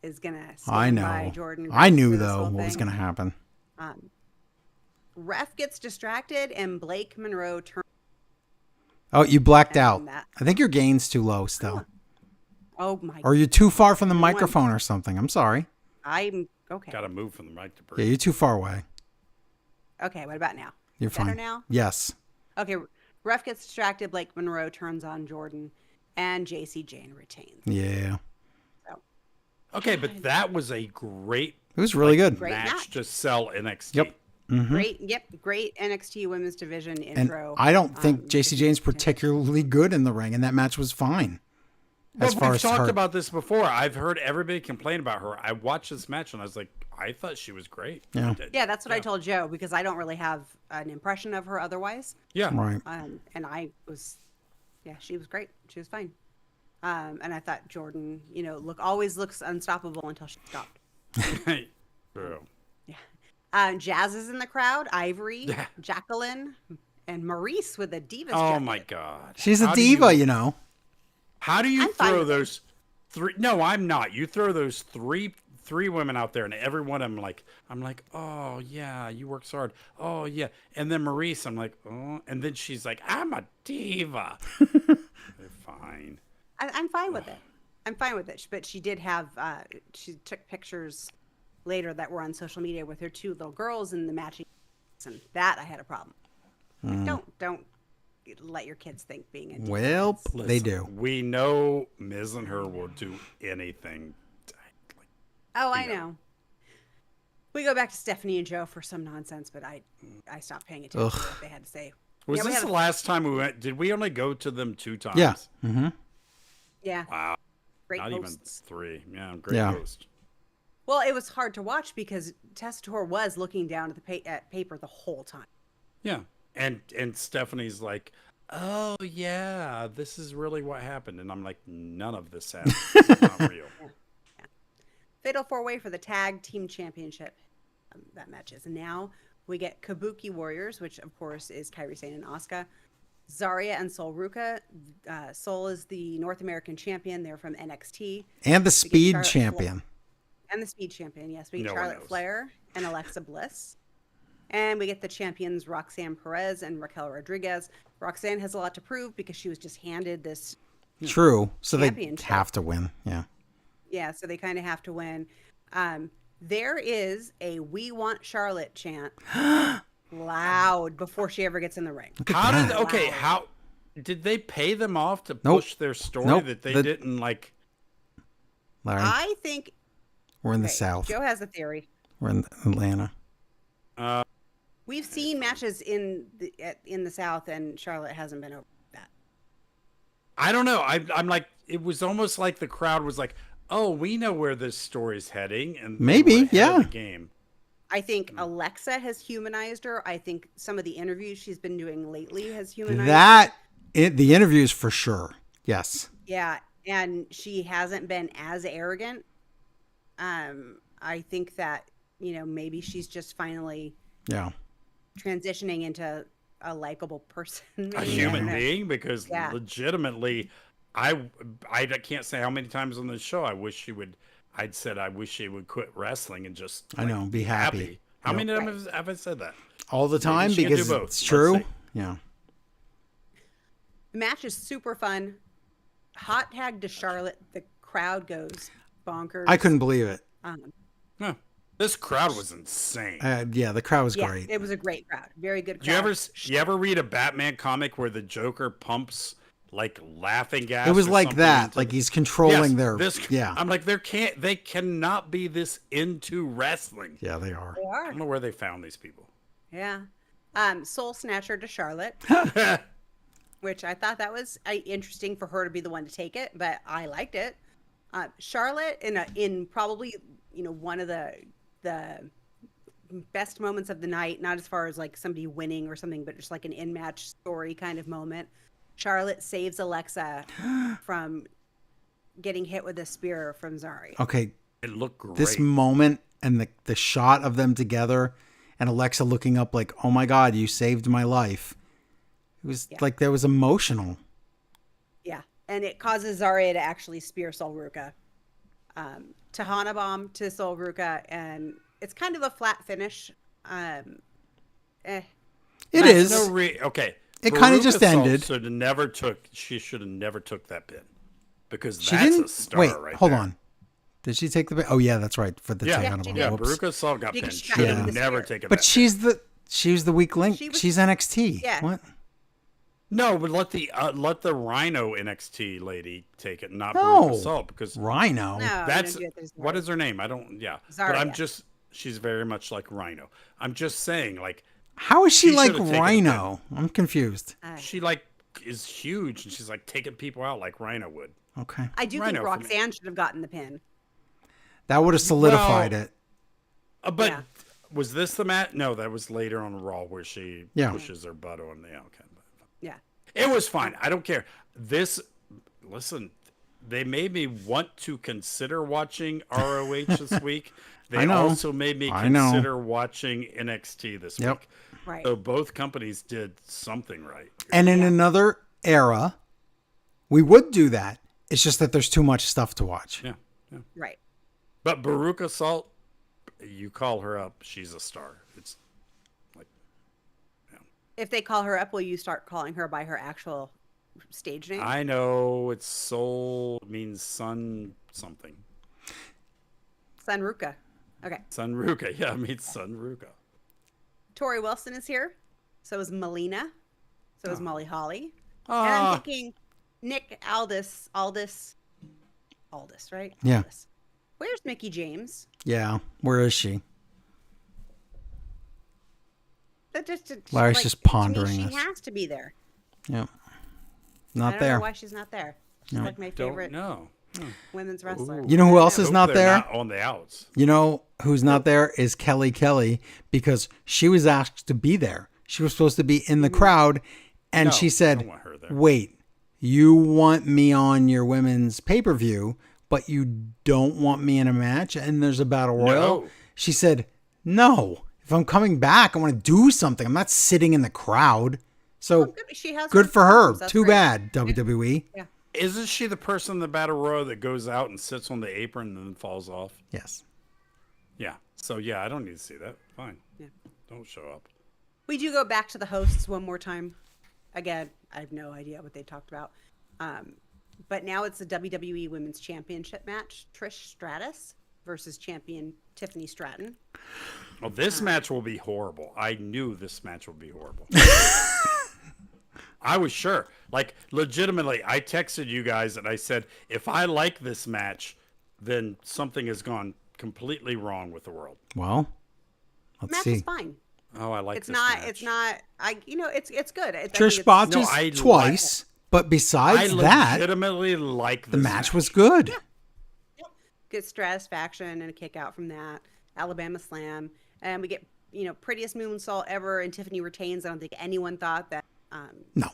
is gonna I stand by know. Jordan. I knew through this though whole what was thing. going to happen. Ref gets distracted and Blake Monroe turns. Oh, you blacked And out. that- I think your gain's too low still, Oh my! or you're too far from the microphone or something. I'm sorry. I'm okay. Got to move from the mic to Yeah, breathe. you're too far away. Okay. What about now? You're Better fine. now? Yes. Okay. Ref gets distracted. Blake Monroe turns on Jordan, and JC Jane retains. Yeah. Okay, but that was a great It was really good. Great match match. to sell NXT. Yep. Great NXT Women's Division And intro. I don't think JC Jane's yeah. particularly good in the ring, and that match was fine. As But far we've as talked her, about this before. I've heard everybody complain about her. I watched this match and I was like, I thought she was great. Yeah. I did. Yeah, that's what I told Joe because I don't really have an impression of her otherwise. Yeah. right? And I was, yeah, she was great. She was fine. And I thought Jordan, always looks unstoppable until she stopped. True. Jazz is in the crowd. Ivory, Yeah. Jacqueline, and Maurice with a Divas Oh jacket. my God. She's a How do diva, you- How do you I'm fine throw with it. those three? No, I'm not. You throw those three women out there, and every one of them, I'm like, oh yeah, you work so hard. Oh yeah, and then Maurice, I'm like, oh, and then she's like, I'm a diva. They're fine. I'm fine with it. I'm fine with it. But she did have, she took pictures later that were on social media with her two little girls in the matching. And that I had a problem. Like, don't let your kids think being a diva Well, is- they Listen, do. We know Miz and her will do anything. Oh, I know. We go back to Stephanie and Joe for some nonsense, but I stopped paying attention to what they had to say. Was Yeah, we this had the a- last time we went? Did we only go to them 2 times? Yeah. Mm-hmm. Yeah. Wow. Great Not hosts. even 3. Yeah, great Yeah. host. Well, it was hard to watch because Tessitore was looking down at the at paper the whole time. Yeah. And Stephanie's like, oh yeah, this is really what happened. And I'm like, none of this happened. It's not real. Fatal 4-Way for the Tag Team Championship. That match is. And now we get Kabuki Warriors, which of course is Kairi Sane and Asuka. Zarya and Sol Ruka. Sol is the North American champion. They're from NXT. And the speed Charlotte champion. And the Speed champion, yes. We get No one Charlotte knows. Flair and Alexa Bliss. And we get the champions Roxanne Perez and Raquel Rodriguez. Roxanne has a lot to prove because she was just handed this. True. So they Championship. have to win. Yeah. Yeah, so they kind of have to win. There is a "We Want Charlotte" chant loud before she ever gets in the ring. How did that. okay, Wow. how did they pay them off to Nope. push their story Nope. that they The- didn't like? Larry, I think we're in the okay, South. Joe has a theory. We're in Atlanta. We've seen matches in the South, and Charlotte hasn't been over that. I don't know. I'm like, it was almost like the crowd was like, oh, we know where this story's heading, and they Maybe, were ahead of yeah. the game. I think Alexa has humanized her. I think some of the interviews she's been doing lately has humanized her. The interviews for sure. Yes. Yeah, and she hasn't been as arrogant. I think that, maybe she's just finally Yeah. transitioning into a likable person. Maybe. A I human don't know. being, because Yeah. legitimately, I can't say how many times on this show I'd said I wish she would quit wrestling and just I know, be happy. How Yep. many times have I said that? All the time she can do because both. it's Let's true. see. Yeah. The match is super fun. Hot tag to Charlotte. The crowd goes bonkers. I couldn't believe it. Huh. This crowd was insane. Yeah, the crowd was Yeah, great. it was a great crowd. Very good Do you crowd. you ever read a Batman comic where the Joker pumps like laughing gas? It was or like something that. into Like the- he's controlling their. This, Yeah. I'm like, they cannot be this into wrestling. Yeah, they are. They I are. don't know where they found these people. Yeah. Soul Snatcher to Charlotte, which I thought that was interesting for her to be the one to take it, but I liked it. Charlotte in probably one of the best moments of the night, not as far as like somebody winning or something, but just like an in-match story kind of moment. Charlotte saves Alexa from getting hit with a spear from Zari. Okay, It looked great. this moment and the shot of them together and Alexa looking up like, oh my God, you saved my life. It was like, that was emotional. Yeah, and it causes Zarya to actually spear Sol Ruka. Tahana bomb to Sol Ruka, and it's kind of a flat finish. It is. Okay. It kinda Veruca just Salt ended. She should have never took that pin, because She that's didn't. a star Wait, right hold there. on. Did she take the? Oh yeah, that's right. For the Yeah, Tahana she bomb. did. Whoops. Veruca Salt got Because pinned. she Should got have the never spear. taken But that. she's the weak link. She was- She's NXT. Yeah. What? No, but let the Rhino NXT lady take it, not No. Veruca Salt, because Rhino. No, that's you don't do it this what way. is her name? I don't. Yeah, but I'm Zarya. just. She's very much like Rhino. I'm just saying, like How is she She like should've taken the Rhino? I'm confused. she like is huge, and she's like taking people out like Rhino would. Okay, I do Rhino think for me. Roxanne should have gotten the pin. that would have solidified Well, it. But Yeah. was this the match? No, that was later on Raw where she Yeah. pushes her butt on the outcome. Yeah. It was fine. I don't care. Listen, they made me want to consider watching ROH this week. They I know. also made me I know. consider watching NXT this Yep. week. Right. So both companies did something right. And in another era, we would do that. It's just that there's too much stuff to watch. Yeah. Yeah. Right. But Veruca Salt, you call her up, she's a star. It's like, If they call her up, will you start calling her by her actual stage name? I know it's soul means sun something. Sun Ruka. Okay. Sun Ruka. Yeah, it means Sun Ruka. Tori Wilson is here. So is Melina. So is Molly Holly. And Ah. I'm thinking Nick Aldis, right? Yeah. Aldis. Where's Mickey James? Yeah. Where is she? That just Larry's just to me, pondering she this. has to be there. Yep. I Not don't there. know why she's not there. She's like my favorite No. women's wrestler. You know who else is Hope not they're there? Not on the outs. You know who's not there is Kelly Kelly, because she was asked to be there. She was supposed to be in the crowd, and No, she I said, don't want her there. wait, you want me on your women's pay-per-view, but you don't want me in a match and there's a battle royal? No. She said, no. If I'm coming back, I want to do something. I'm not sitting in the crowd. So Good, she has good for her. problems. That's Too great. bad, WWE. Yeah. Isn't she the person in the battle royal that goes out and sits on the apron and then falls off? Yes. Yeah. So yeah, I don't need to see that. Fine. Yeah. Don't show up. We do go back to the hosts one more time. Again, I have no idea what they talked about. But now it's the WWE Women's Championship match. Trish Stratus versus champion Tiffany Stratton. Well, this match will be horrible. I knew this match would be horrible. I was sure. Like, legitimately, I texted you guys and I said, if I like this match, then something has gone completely wrong with the world. Well, let's Match see. is fine. Oh, I like It's this not. match. It's not. It's good. I think Trish it's- botches No, I twice, but I besides that, legitimately like the this match was good. Good satisfaction and a kick out from that. Alabama Slam, and we get prettiest moonsault ever, and Tiffany retains. I don't think anyone thought that No.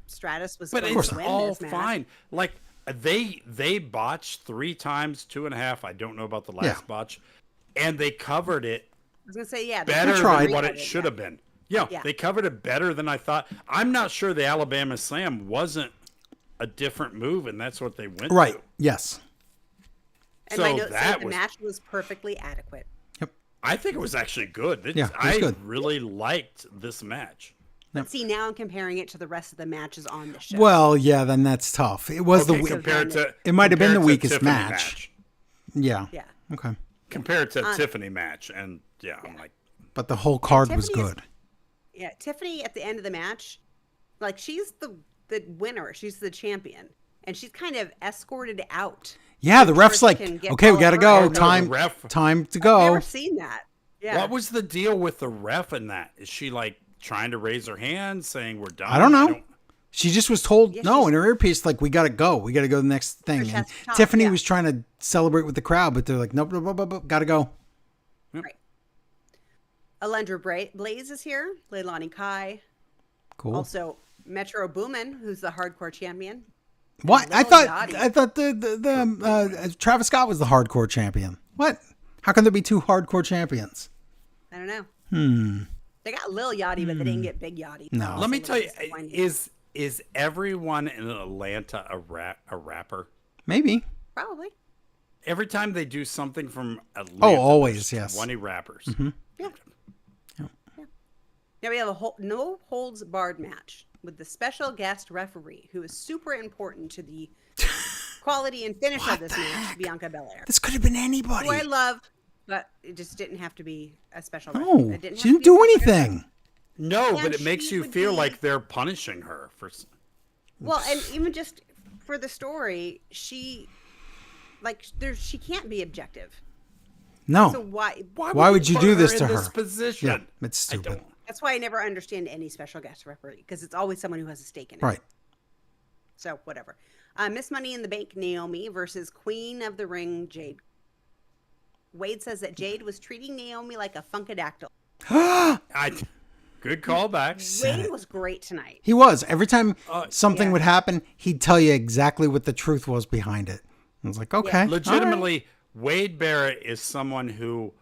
Stratus was But going it's to win all this match. fine. Like, they botched 3 times, 2.5. I don't know about the last Yeah. botch, and they covered it was gonna say, yeah, better tried. than what it should have been. Yeah, Yeah. they covered it better than I thought. I'm not sure the Alabama Slam wasn't a different move, and that's what they went Right. to. Yes. And So my notes say that the was- match was perfectly adequate. I think it was actually good. Yeah, it was I good. really liked this match. But see, now I'm comparing it to the rest of the matches on the show. Well, yeah, then that's tough. It was Okay, the compared to It might have been the compared to weakest Tiffany match. Yeah. yeah. Okay. compared to Tiffany match, and I'm like, But the whole card was Tiffany is- good. Yeah, Tiffany at the end of the match, like she's the winner. She's the champion. And she's kind of escorted out. Yeah, the ref's Trish like, can get okay, we all got to her go. out. no, the Time ref- time to I've go. never seen that. Yeah. what was the deal with the ref in that? Is she like trying to raise her hand, saying we're done? I don't know. She just was told Yeah, no she's- in her earpiece, like, we got to go. We got to go to the next thing. Trish And has to talk, Tiffany yeah. was trying to celebrate with the crowd, but they're like, nope, nope, nope, nope, nope, got to go. Right. Alundra Blaze is here. Leilani Kai. Cool. Also, Metro Boomin, who's the hardcore champion. What? I Lil thought Yachty. the Travis Scott was the hardcore champion. What? How can there be two hardcore champions? I don't know. They got Lil Yachty, but they didn't get Big Yachty. No. Let me tell you, Disappointing. is everyone in Atlanta a rapper? Maybe. Probably. Every time they do something from Atlanta, Oh, always, there's yes. 20 rappers. Yeah. Now we have a no holds barred match with the special guest referee, who is super important to the quality and finish of this match, Bianca Belair. This could have been anybody. Who I love, but it just didn't have to be a special. No, It didn't have she to didn't be a do special guest. anything. No, And but it makes she you would feel be- like they're punishing her for. Well, and even just for the story, she can't be objective. No. So why? Why would you put do this in to this her? position? Yeah, it's I stupid. don't- That's why I never understand any special guest referee, because it's always someone who has a stake in it. Right. So whatever. Miss Money in the Bank Naomi versus Queen of the Ring Jade. Wade says that Jade was treating Naomi like a funkadactyl. Good callback. Wade was great tonight. He was. Every time something yeah. would happen, he'd tell you exactly what the truth was behind it. I was like, okay. all right. Legitimately, Wade Barrett is someone who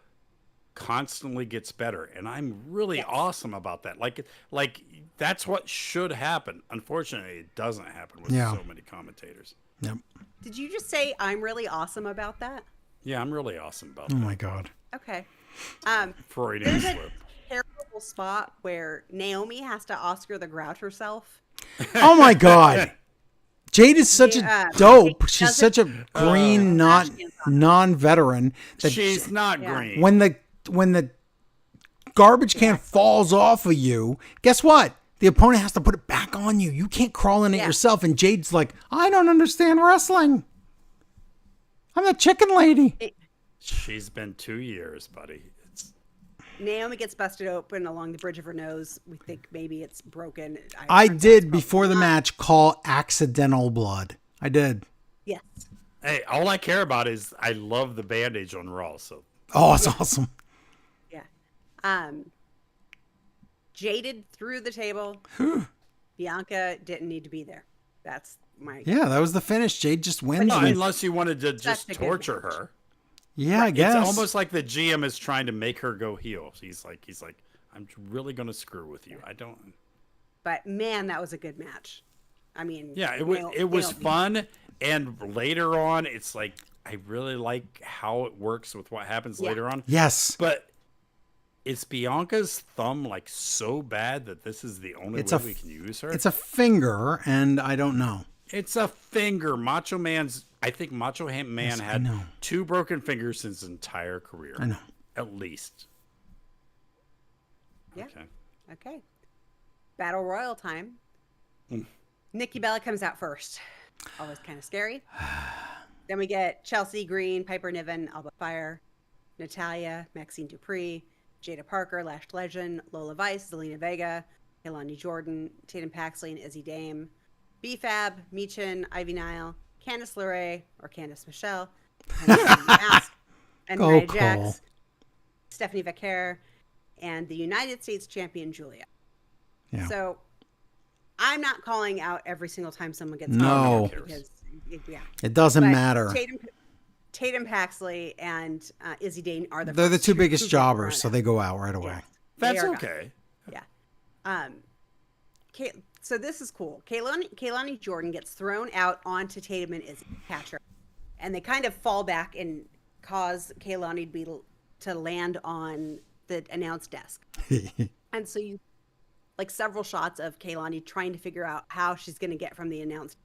constantly gets better, and I'm really awesome about that. Like that's what should happen. Unfortunately, it doesn't happen with Yeah. so many commentators. Yep. Did you just say I'm really awesome about that? Yeah, I'm really awesome about Oh that. my God. Okay. Freudian There's a slip. terrible spot where Naomi has to Oscar the Grouch herself. Oh my God. Jade is such Yeah, a dope. Jade She's doesn't- such a green, non-veteran. That She's not Yeah. green. when the garbage can falls off of you, guess what? The opponent has to put it back on you. You can't crawl in it Yeah. yourself. And Jade's like, I don't understand wrestling. I'm the chicken lady. She's been 2 years, buddy. It's, Naomi gets busted open along the bridge of her nose. We think maybe it's broken. I turns out it's did, probably before the not. match, call accidental blood. I did. Yes. hey, all I care about is I love the bandage on Raw. So Oh, it's awesome. Yeah. Jaded through the table. Bianca didn't need to be there. That's my. Yeah, that was the finish. Jade just wins. no, and- unless you wanted to just a good torture match. her. yeah, I guess. It's almost like the GM is trying to make her go heel. He's like, I'm really gonna screw with you. I don't. But man, that was a good match. I mean. Yeah, it was. It was Naomi. fun, and later on, it's like I really like how it works with what happens Yeah. later on. Yes. But is Bianca's thumb like so bad that this is the only It's way a we can use her? It's a finger, and I don't know. It's a finger. Macho Man's. I think Macho Man Yes, I had know. 2 broken fingers his entire career. I know. At least. Yeah. Okay. Okay. Battle Royal time. Hmm. Nikki Bella comes out first. Always kind of scary. Then we get Chelsea Green, Piper Niven, Alba Fire, Natalia, Maxine Dupree, Jada Parker, Lashed Legend, Lola Vice, Zelina Vega, Hilani Jordan, Tatum Paxley, and Izzy Dame, BFAB, Meechin, Ivy Nile, Candice LeRae, or Candice Michelle, Mask, and Go, Nia Cole. Jax, Stephanie Vaquer, and the United States champion, Julia. Yeah. So I'm not calling out every single time someone gets No. called out because, yeah. It doesn't But matter. Tatum Paxley and Izzy Dane are They're the first two who biggest get jobbers, run so out. they go out right away. Yeah. That's They are okay. Yeah. So this is cool. Kaylani Jordan gets thrown out onto Tatum and Izzy, catch her, and they kind of fall back and cause Kaylani to land on the announce desk. And so you like several shots of Kaylani trying to figure out how she's going to get from the announce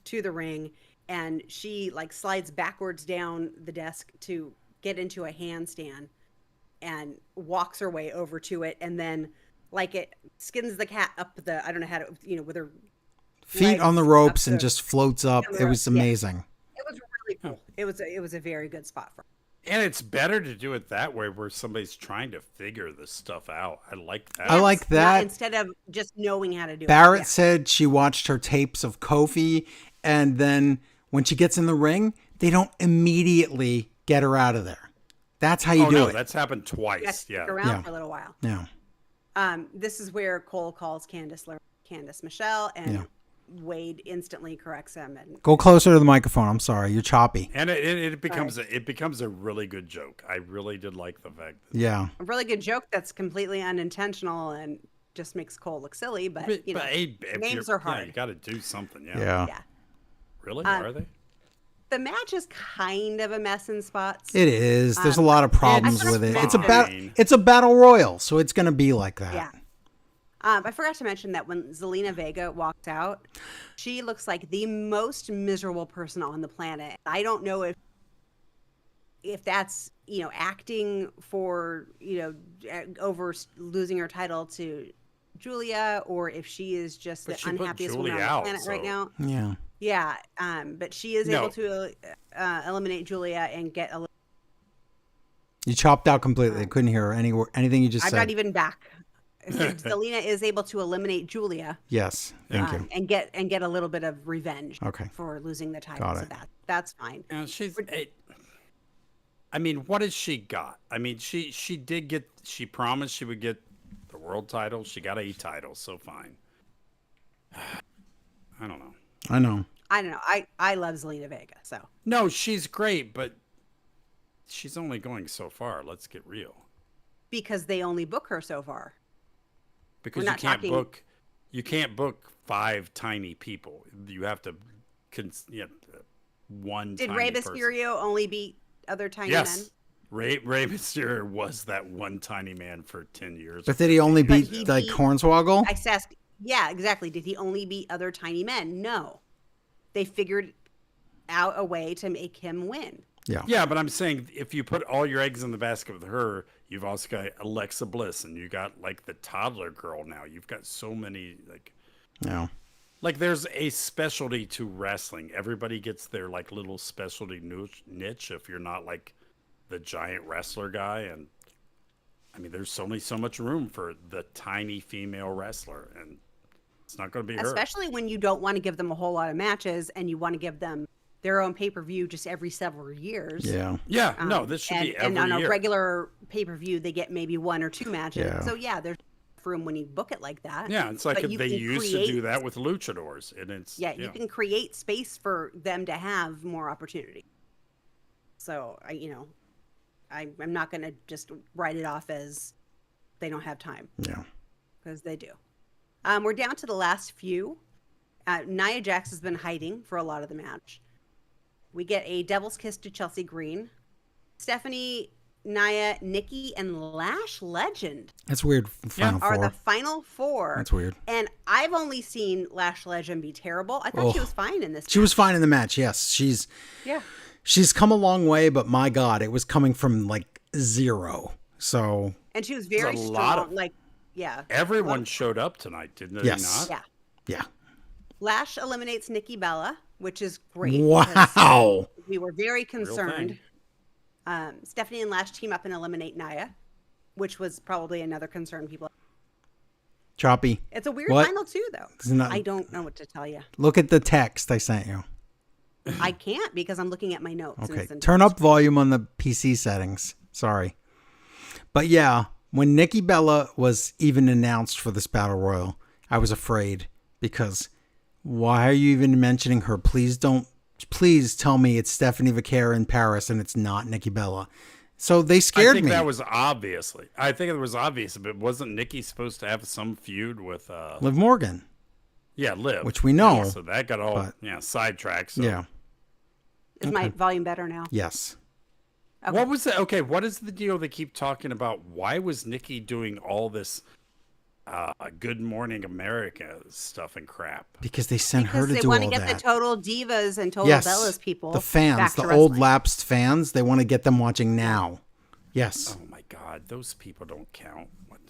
to the ring, and she like slides backwards down the desk to get into a handstand and walks her way over to it, and then like it skins the cat up the, I don't know how to, with her Feet on the legs ropes up and the- just floats up. on the It was ropes, yeah. amazing. It was really cool. It was a very good spot for her. And it's better to do it that way where somebody's trying to figure this stuff out. I like that. I like Not that. instead of just knowing how to do Barrett it. said she watched her tapes of Kofi, and then when she gets in the ring, they don't immediately get her out of there. That's how you Oh, do no, it. that's happened twice. Yeah, stick Yeah. around Yeah. for a little while. Yeah. This is where Cole calls Candice Michelle, and Yeah. Wade instantly corrects him. And Go closer to the microphone. I'm sorry, you're choppy. And it becomes a really good joke. I really did like the fact that Yeah. a really good joke that's completely unintentional and just makes Cole look silly. But hey, if names you're- are hard. Yeah, you got to do something. Yeah. Yeah. yeah. Really? Are they? The match is kind of a mess in spots. It is. There's a lot of problems it's with it. fine. It's a battle royal, so it's going to be like that. Yeah. I forgot to mention that when Zelina Vega walks out, she looks like the most miserable person on the planet. I don't know if that's, acting for, over losing her title to Julia, or if she is just But the she put unhappiest woman Julia on the out, planet right so- now. Yeah. Yeah. But she is No. able to eliminate Julia and get a You chopped out completely. I couldn't hear anything you just I'm said. not even back. So Zelina is able to eliminate Julia. Yes. Thank you. And get a little bit of revenge Okay. for losing the title. Got So it. that's fine. And I mean, what has she got? I mean, she promised she would get the world title. She got a title, so fine. I don't know. I know. I don't know. I love Zelina Vega. So No, she's great, but she's only going so far. Let's get real. because they only book her so far. Because We're not talking- you can't book 5 tiny people. You have to one Did tiny Rey person. Mysterio only beat other tiny Yes. men? Rey Mysterio was that one tiny man for 10 years. But did he only But beat he like beat- Hornswoggle? I said, yeah, exactly. Did he only beat other tiny men? No. They figured out a way to make him win. Yeah. Yeah, but I'm saying if you put all your eggs in the basket with her, you've also got Alexa Bliss, and you got like the toddler girl now. You've got so many Yeah. like there's a specialty to wrestling. Everybody gets their like little specialty niche. If you're not like the giant wrestler guy, and I mean, there's only so much room for the tiny female wrestler, and it's not going to be her. Especially when you don't want to give them a whole lot of matches and you want to give them their own pay-per-view just every several years. Yeah. Yeah, no, this should be every and on year. a regular pay-per-view they get maybe 1 or 2 matches. Yeah. So yeah, there's room when you book it like that. Yeah, it's like But if you they can used to do create- that with luchadors, and it's Yeah, you can create space for them to have more opportunity. So I'm not going to just write it off as they don't have time, Yeah. because they do. We're down to the last few. Nia Jax has been hiding for a lot of the match. We get a devil's kiss to Chelsea Green. Stephanie, Nia, Nikki, and Lash Legend That's weird. Final are four. the final 4. That's weird. And I've only seen Lash Legend be terrible. I thought she Oh. was fine in this. She was fine in the match. Yes. Yeah. She's come a long way, but my God, it was coming from like 0. So And she was very a strong. lot of- Yeah. Everyone showed up tonight, didn't they? Yes. Not? Yeah. yeah. Lash eliminates Nikki Bella, which is great. because Wow. We were very Real concerned. thing. Stephanie and Lash team up and eliminate Nia, which was probably another concern people. Choppy. It's a weird What? final too, though. It's not- I don't know what to tell you. Look at the text I sent you. I can't because I'm looking at my notes. and Okay. it's in- Turn up volume on the PC settings. Sorry. But yeah, when Nikki Bella was even announced for this battle royal, I was afraid because why are you even mentioning her? Please don't please tell me it's Stephanie Vaquer in Paris and it's not Nikki Bella. So they scared I think me. that was obviously. I think it was obvious, but wasn't Nikki supposed to have some feud with Liv Morgan. Yeah, Liv. Which we know, Yeah, so that got all sidetracked. So. Yeah. Is my volume better now? Yes. Okay. What was it? Okay, what is the deal they keep talking about? Why was Nikki doing all this Good Morning America stuff and crap? Because they sent her Because to they do want all to get that. the Total Divas and Total Yes. Bellas people. The fans, back the to old wrestling. lapsed fans, they want to get them watching now. Yes. Oh my God, those people don't count. What?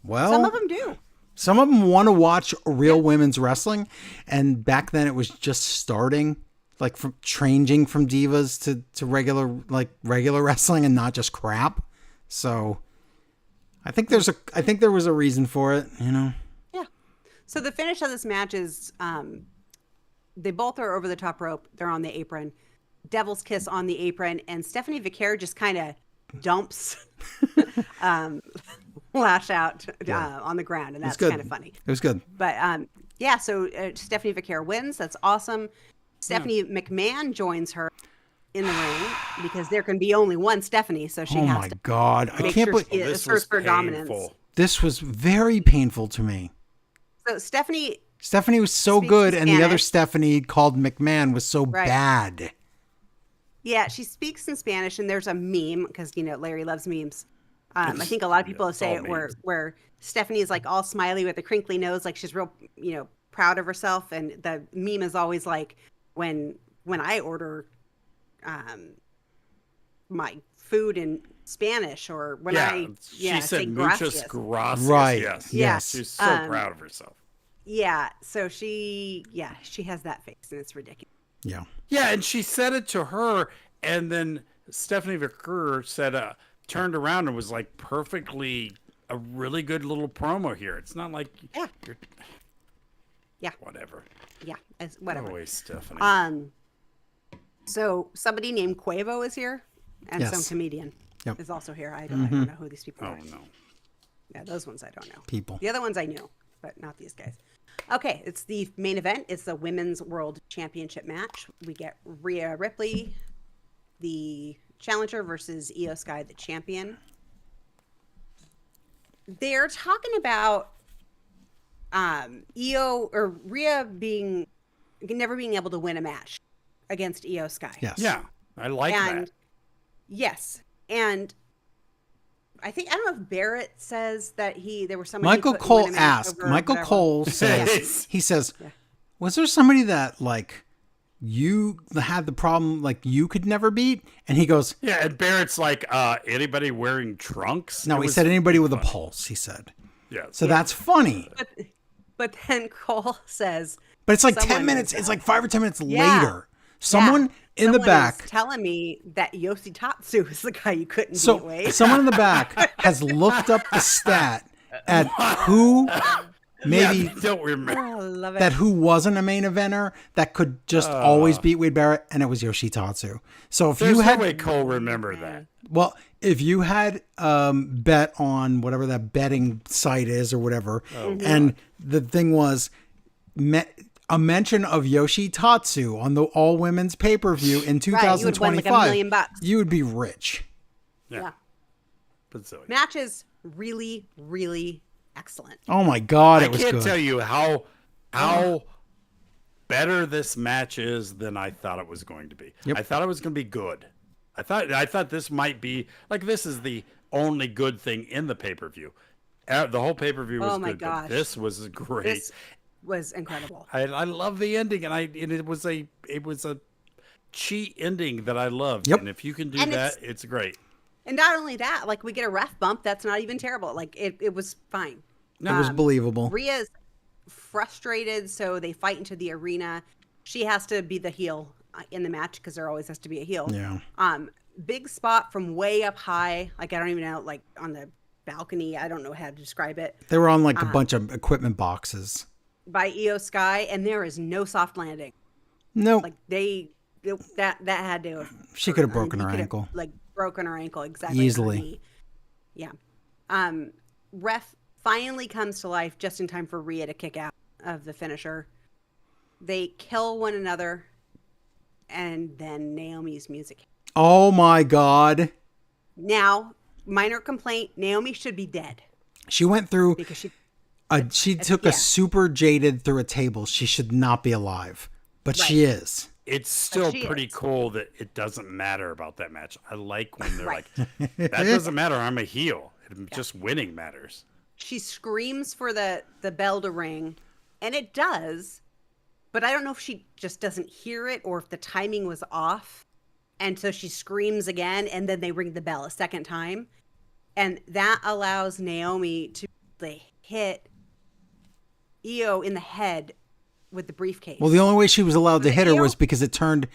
Well, Some of them do. some of them want to watch real women's wrestling, and back then it was just starting, like from changing from divas to regular wrestling and not just crap. So, I think there was a reason for it. You know. Yeah. So the finish of this match is they both are over the top rope. They're on the apron. Devil's Kiss on the apron, and Stephanie Vaquer just kind of dumps Lash out on the ground, and that's good. kind of funny. It was good. But yeah, so Stephanie Vaquer wins. That's awesome. Stephanie McMahon joins her in the ring because there can be only one Stephanie, so she Oh has my to God! I make can't sure believe she asserts her dominance. painful. this was very painful to me. So Stephanie Stephanie was so Speaks good, and the other Spanish. Stephanie called McMahon was so Right. bad. Yeah, she speaks in Spanish, and there's a meme because Larry loves memes. I think a lot of people It's say all it memes. where Stephanie is like all smiley with a crinkly nose, like she's real, proud of herself. And the meme is always like when I order my food in Spanish, or when she say said muchas gracias. gracias. Right. Yes. Yes. She's so proud of herself. Yeah, so she has that face, and it's ridiculous. Yeah. Yeah, and she said it to her, and then Stephanie Vaquer said, turned around and was like perfectly a really good little promo here. It's not like Yeah. you're, Yeah. whatever. Yeah, it's whatever. Always Stephanie. So somebody named Quavo is here, and Yes. some comedian Yep. is also here. I don't know who these people oh are. no. Yeah, those ones I don't know. People. The other ones I knew, but not these guys. Okay, it's the main event. It's the Women's World Championship match. We get Rhea Ripley, the challenger, versus Io Sky, the champion. They're talking about Rhea never being able to win a match against Io Sky. Yes. Yeah, I like And that. yes, and I don't know if Barrett says that there was somebody. Michael who couldn't Cole win a match asked. over Michael whatever. Cole says. He says, "Was there somebody that like you had the problem like you could never beat?" And he goes, Yeah, and Barrett's like, anybody wearing trunks? "No." It He was said anybody with a funny. pulse. He said. Yeah. So that's funny. But then Cole says, But it's like 10 someone minutes. is- It's like 5 or 10 minutes Yeah. later. Someone in the "Someone back. is telling me that Yoshitatsu is the guy you couldn't So beat." Wade. someone in the back has looked up the stat at who maybe I don't remember. I love it. that who wasn't a main eventer that could just always beat Wade Barrett, and it was Yoshitatsu. So if There's you had no way Cole remembered that. well, if you had bet on whatever that betting site is or whatever, and the thing was a mention of Yoshitatsu on the all women's pay per view in Right, you would win, like, 2025, $1 million. you would be rich. Yeah. But so, Match is really, really excellent. Oh my god, I it was can't good. tell you how better this match is than I thought it was going to be. Yep. I thought it was going to be good. I thought this might be like this is the only good thing in the pay-per-view. The whole pay-per-view was Oh my good, gosh. but this was great. This was incredible. I love the ending, and it was a cheat ending that I loved. Yep. And if you can do And that, it's great. And not only that, like we get a ref bump. That's not even terrible. Like it was fine. It was believable. Rhea's frustrated, so they fight into the arena. She has to be the heel in the match because there always has to be a heel. Yeah. Big spot from way up high. Like I don't even know, like on the balcony. I don't know how to describe it. They were on like a bunch of equipment boxes. By Io Sky, and there is no soft landing. Nope. Like that had to. She could have hurt. broken He her could have, ankle. like broken her ankle exactly. Easily. Her knee. Yeah. Ref finally comes to life just in time for Rhea to kick out of the finisher. They kill one another, and then Naomi's music. Oh my God. Now, minor complaint: Naomi should be dead She went through, because she took a yeah. super jaded through a table. She should not be alive, but Right. she is. It's still she pretty is. cool that it doesn't matter about that match. I like when they're Right. like, that doesn't matter. I'm a heel. Just winning matters. she screams for the bell to ring, and it does, but I don't know if she just doesn't hear it or if the timing was off, and so she screams again, and then they ring the bell a second time, and that allows Naomi to hit Io in the head with the briefcase. Well, the only way she was allowed to Was it hit her Io? was because it turned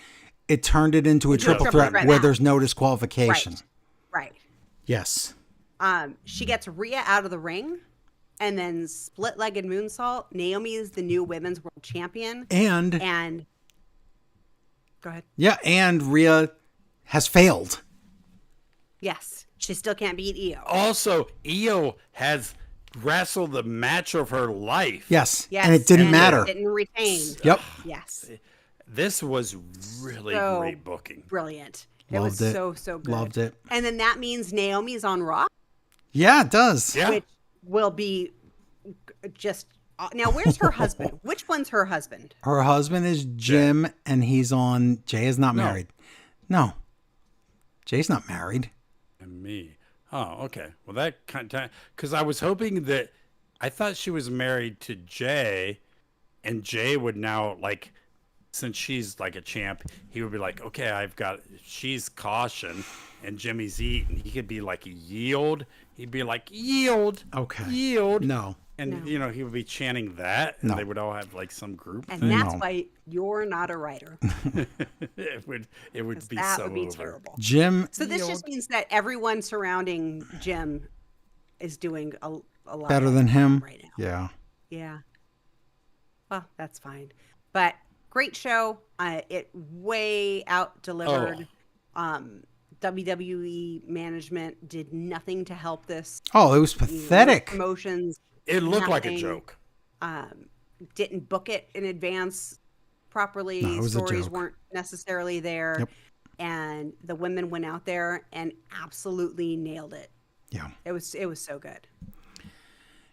it into a triple threat where match. there's no disqualification. Right. Yes. She gets Rhea out of the ring, and then split-legged moonsault. Naomi is the new women's world champion, And go ahead. yeah, and Rhea has failed. Yes, she still can't beat Io. Also, Io has wrestled the match of her life. Yes. Yes, And it didn't matter. It didn't retain. Yep. Yes, This was really So great booking. brilliant. Loved it it. was so good. Loved it. And then that means Naomi's on Raw, Yeah, it does. Yeah. which will be just. Now, where's her husband? Which one's her husband? Her husband is Jim, and he's on. Jay is not married. No. Jay's not married. And me. Oh, okay. Well, that kind of, because I was hoping that, I thought she was married to Jay, and Jay would now, like, since she's like a champ, he would be like, okay, she's caution, and Jimmy's eating. He could be like, yield. He'd be like, yield. Okay. Yield. No. And, you know, he would be chanting that, and No. they would all have like some group And thing. that's No. why you're not a writer. It would be That so would be over. terrible. Jim. So this just means that everyone surrounding Jim is doing a lot Better than him. right now. Yeah. Yeah. Well, that's fine. But great show. It way out delivered. WWE management did nothing to help this. Oh, it was pathetic. Promotions It looked like a nothing. joke. Didn't book it in advance properly. No, it was a Stories joke. weren't necessarily there. Yep. And the women went out there and absolutely nailed it. Yeah. It was so good.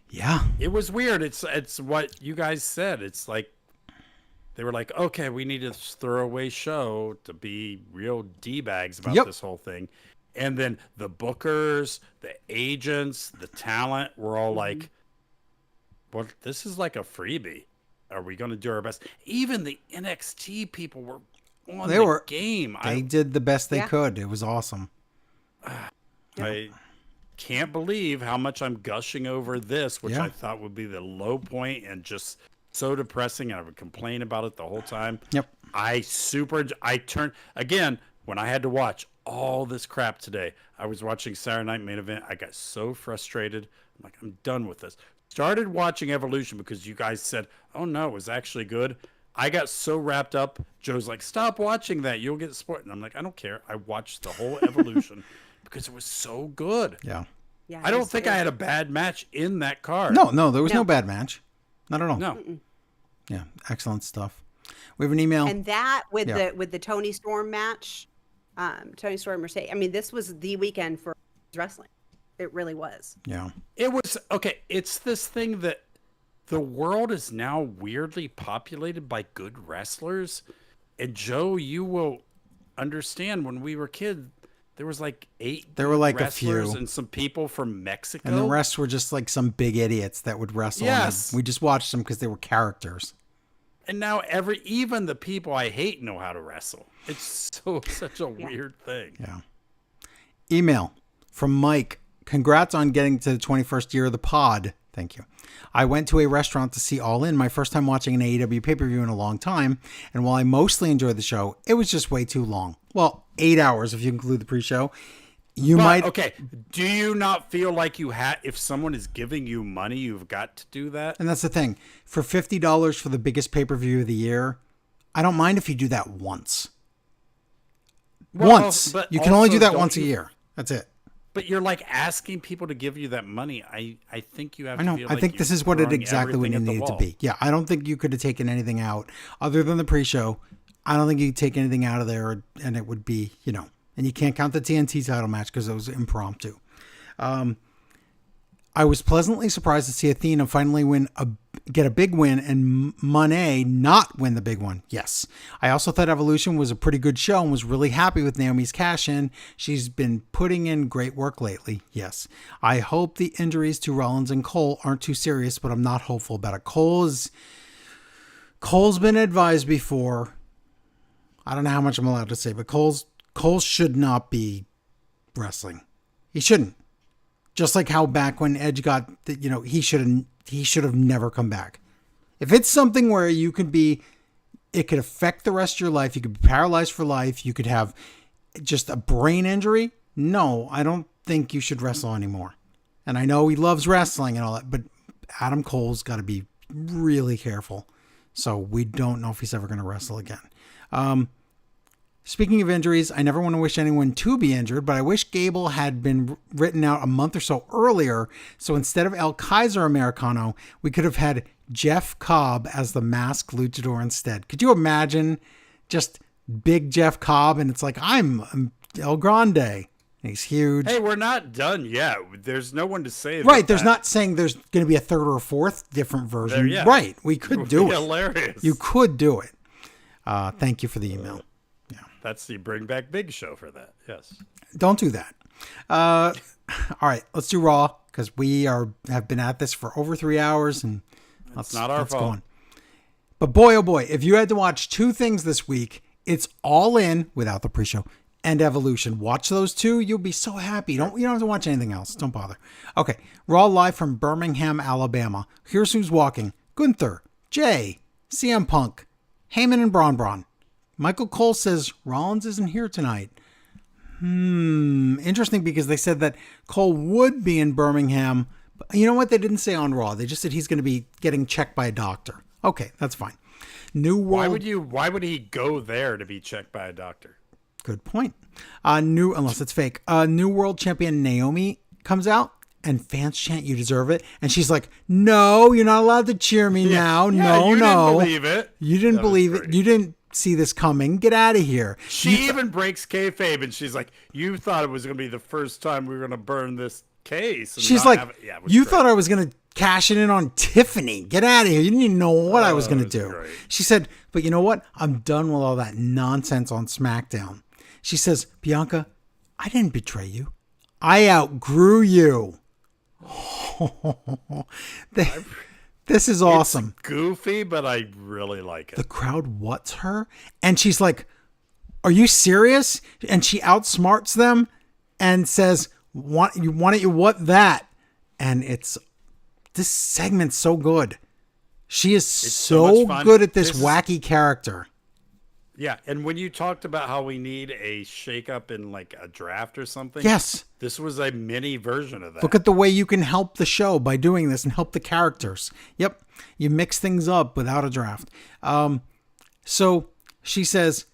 Yeah. It was weird. It's what you guys said. It's like they were like, okay, we need a throwaway show to be real D-bags about Yep. this whole thing. And then the bookers, the agents, the talent were all like, well, this is like a freebie. Are we going to do our best? Even the NXT people were on They the were- game. They did the best they Yeah. could. It was awesome. I can't believe how much I'm gushing over this, which Yeah. I thought would be the low point and just so depressing. And I would complain about it the whole time. Yep. I turned again when I had to watch all this crap today. I was watching Saturday Night Main Event. I got so frustrated. I'm like, I'm done with this. Started watching Evolution because you guys said, oh no, it was actually good. I got so wrapped up. Joe's like, stop watching that. You'll get spoiled. And I'm like, I don't care. I watched the whole Evolution because it was so good. Yeah. Yeah. I don't think I had a bad match in that card. No, there was no No. bad match. Not at all. No. Yeah. Excellent stuff. We have an email. And that with Yeah. the Tony Storm match, Tony Storm Mercedes. I mean, this was the weekend for wrestling. It really was. Yeah. It was okay. It's this thing that the world is now weirdly populated by good wrestlers. And Joe, you will understand when we were kids, there was like 8 There were like a wrestlers few. and some people from Mexico. And the rest were just like some big idiots that would wrestle. and Yes. we just watched them because they were characters. And now even the people I hate know how to wrestle. It's such a weird thing. Yeah. Email from Mike. Congrats on getting to the 21st year of the pod. Thank you. I went to a restaurant to see All In, my first time watching an AEW pay-per-view in a long time. And while I mostly enjoyed the show, it was just way too long. Well, 8 hours if you include the pre-show. You But, might. okay. Do you not feel like if someone is giving you money, you've got to do that? And that's the thing. For $50 for the biggest pay-per-view of the year, I don't mind if you do that once. Once. but You can only also do that don't once a you- year. That's it. But you're like asking people to give you that money. I think you have I know. to feel I like think this is what it throwing exactly what it everything at the needed to wall. be. Yeah, I don't think you could have taken anything out other than the pre-show. I don't think you could take anything out of there, and it would be, and you can't count the TNT title match because it was impromptu. I was pleasantly surprised to see Athena finally get a big win and Monet not win the big one. Yes. I also thought Evolution was a pretty good show and was really happy with Naomi's cash in. She's been putting in great work lately. Yes. I hope the injuries to Rollins and Cole aren't too serious, but I'm not hopeful about it. Cole's been advised before. I don't know how much I'm allowed to say, but Cole should not be wrestling. He shouldn't. Just like how back when Edge got, he should have never come back. If it's something where it could affect the rest of your life, you could be paralyzed for life, you could have just a brain injury. No, I don't think you should wrestle anymore. And I know he loves wrestling and all that, but Adam Cole's got to be really careful. So we don't know if he's ever going to wrestle again. Speaking of injuries, I never want to wish anyone to be injured, but I wish Gable had been written out a month or so earlier. So instead of El Kaiser Americano, we could have had Jeff Cobb as the masked luchador instead. Could you imagine just big Jeff Cobb? And it's like, I'm El Grande. He's huge. Hey, we're not done yet. There's no one to save. Right. There's not saying there's going to be a third or a fourth different version. Yeah. Right. We could do it. Hilarious. You could do it. Thank you for the email. That's the Bring Back Big show for that. Yes. Don't do that. All right, let's do Raw because we have been at this for over 3 hours and it's not our fault. Go on. But boy, oh boy, if you had to watch two things this week, it's All In without the pre-show and Evolution. Watch those two. You'll be so happy. You don't have to watch anything else. Don't bother. Okay. Raw live from Birmingham, Alabama. Here's who's walking. Gunther, Jay, CM Punk, Heyman and Braun. Michael Cole says Rollins isn't here tonight. Interesting because they said that Cole would be in Birmingham. But you know what? They didn't say on Raw. They just said he's going to be getting checked by a doctor. Okay, that's fine. New World. Why would he go there to be checked by a doctor? Good point. Unless it's fake. New World Champion Naomi comes out and fans chant, "You deserve it." And she's like, "No, you're not allowed to cheer me now. No. You didn't believe it. You didn't believe it. You didn't see this coming. Get out of here." She even breaks kayfabe and she's like, "You thought it was going to be the first time we were going to burn this case." And she's like, "You thought I was going to cash it in on Tiffany. Get out of here. You didn't even know what I was going to do." Great. She said, "But you know what? I'm done with all that nonsense on SmackDown." She says, "Bianca, I didn't betray you. I outgrew you." This is awesome. It's goofy, but I really like it. The crowd whats her, and she's like, "Are you serious?" And she outsmarts them and says, "Why don't you what that?" And this segment's so good. She is so good at this wacky character. Yeah, and when you talked about how we need a shakeup in like a draft or something, yes, this was a mini version of that. Look at the way you can help the show by doing this and help the characters. Yep, you mix things up without a draft. So she says,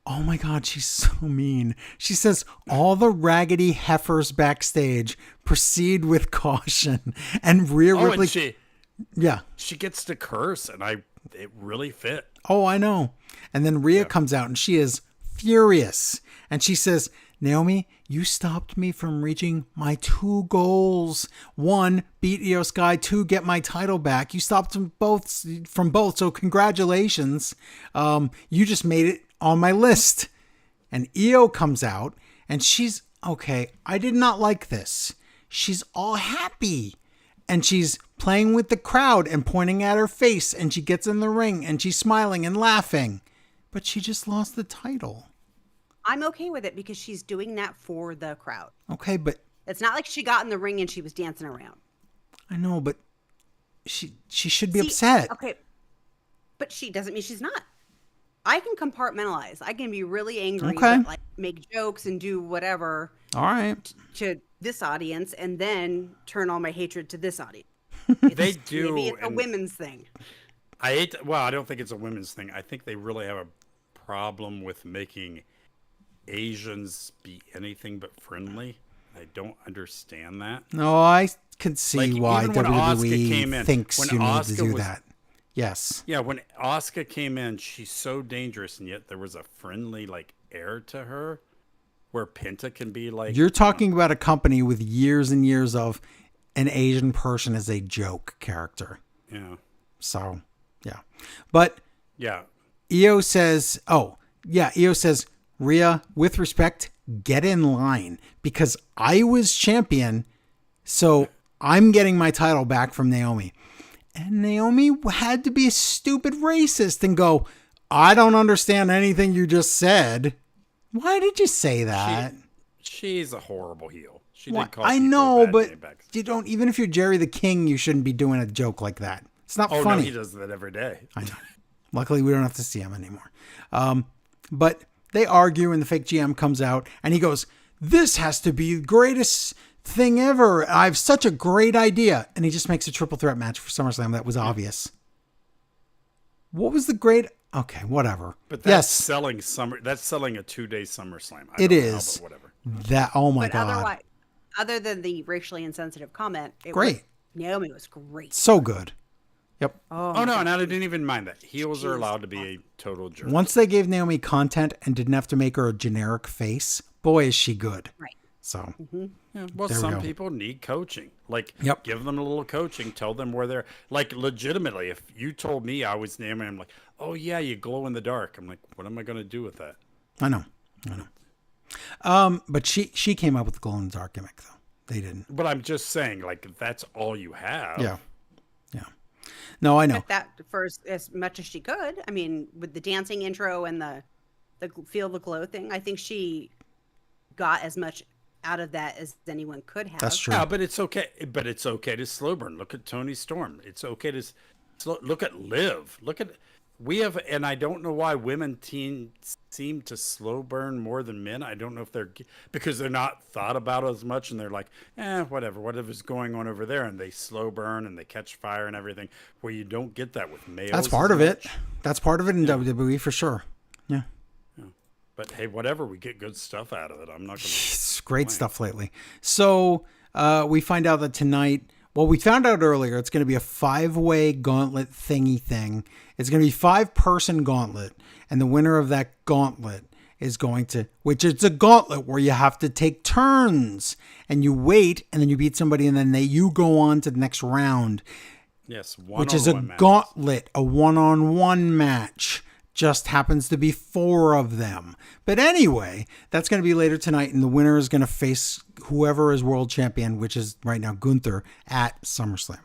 oh my God, she's so mean. She says, "All the raggedy heifers backstage proceed with caution." And Rhea Ripley, she gets to curse, and it really fit. Oh, I know. And then Rhea comes out and she is furious. And she says, "Naomi, you stopped me from reaching my 2 goals. 1, beat Io Sky. 2, get my title back. You stopped from both. So congratulations. You just made it on my list." And Io comes out and she's, okay, I did not like this. She's all happy. And she's playing with the crowd and pointing at her face. And she gets in the ring and she's smiling and laughing. But she just lost the title. I'm okay with it because she's doing that for the crowd. Okay, but it's not like she got in the ring and she was dancing around. I know, but she should be upset. Okay, but she doesn't mean she's not. I can compartmentalize. I can be really angry, but like make jokes and do whatever. All right. To this audience, and then turn all my hatred to this audience. They do. Maybe it's a women's thing. I don't think it's a women's thing. I think they really have a problem with making Asians be anything but friendly. I don't understand that. No, I can see why WWE thinks you need to do that. Yes. Yeah, when Asuka came in, she's so dangerous, and yet there was a friendly like air to her, where Penta can be like. You're talking about a company with years and years of an Asian person as a joke character. Yeah. So, yeah. But Yeah. Io says, Rhea, with respect, get in line because I was champion, so I'm getting my title back from Naomi. And Naomi had to be a stupid racist and go, I don't understand anything you just said. Why did you say that? She's a horrible heel. She What? did call I people know, bad but name back. you don't. Even if you're Jerry the King, you shouldn't be doing a joke like that. It's not Oh funny. no, he does that every day. I know. Luckily, we don't have to see him anymore. But they argue, and the fake GM comes out, and he goes, "This has to be the greatest thing ever. I have such a great idea." And he just makes a triple threat match for SummerSlam. That was obvious. What was the great? Okay, whatever. But that's yes, selling summer. That's selling a 2-day SummerSlam. it don't know, is. but whatever. That. Oh my But god, otherwise, other than the racially insensitive comment, great, Naomi was great. so good. Yep. Oh no, and I didn't even mind that. Heels are allowed to be a total jerk. Once they gave Naomi content and didn't have to make her a generic face, boy, is she good. Right. So, Yeah, well, There we some go. people need coaching. Like, Yep. give them a little coaching. Tell them where they're like legitimately. If you told me I was Naomi, I'm like, oh yeah, you glow in the dark. I'm like, what am I going to do with that? I know. But she came up with the glow in the dark gimmick, though. They didn't. But I'm just saying, like, if that's all you have. Yeah. No, I know. But that for as much as she could. I mean, with the dancing intro and the feel the glow thing, I think she got as much out of that as anyone could have. That's true. Yeah, but it's okay. But it's okay to slow burn. Look at Tony Storm. It's okay to look at Liv. Look at we have, and I don't know why women teams seem to slow burn more than men. I don't know if they're because they're not thought about as much, and they're like, whatever's going on over there, and they slow burn and they catch fire and everything. Where you don't get that with males. That's part as of it. much. That's part of it in WWE for sure. Yeah. But hey, whatever, we get good stuff out of it. I'm not going to. It's great stuff lately. So we find out that tonight, well, we found out earlier, it's going to be a 5-way gauntlet thingy thing. It's going to be 5-person gauntlet. And the winner of that gauntlet is going to, which it's a gauntlet where you have to take turns and you wait and then you beat somebody and then you go on to the next round, Yes, which is a one-on-one matches. gauntlet, a one-on-one match. Just happens to be 4 of them. But anyway, that's going to be later tonight, and the winner is going to face whoever is world champion, which is right now Gunther, at SummerSlam.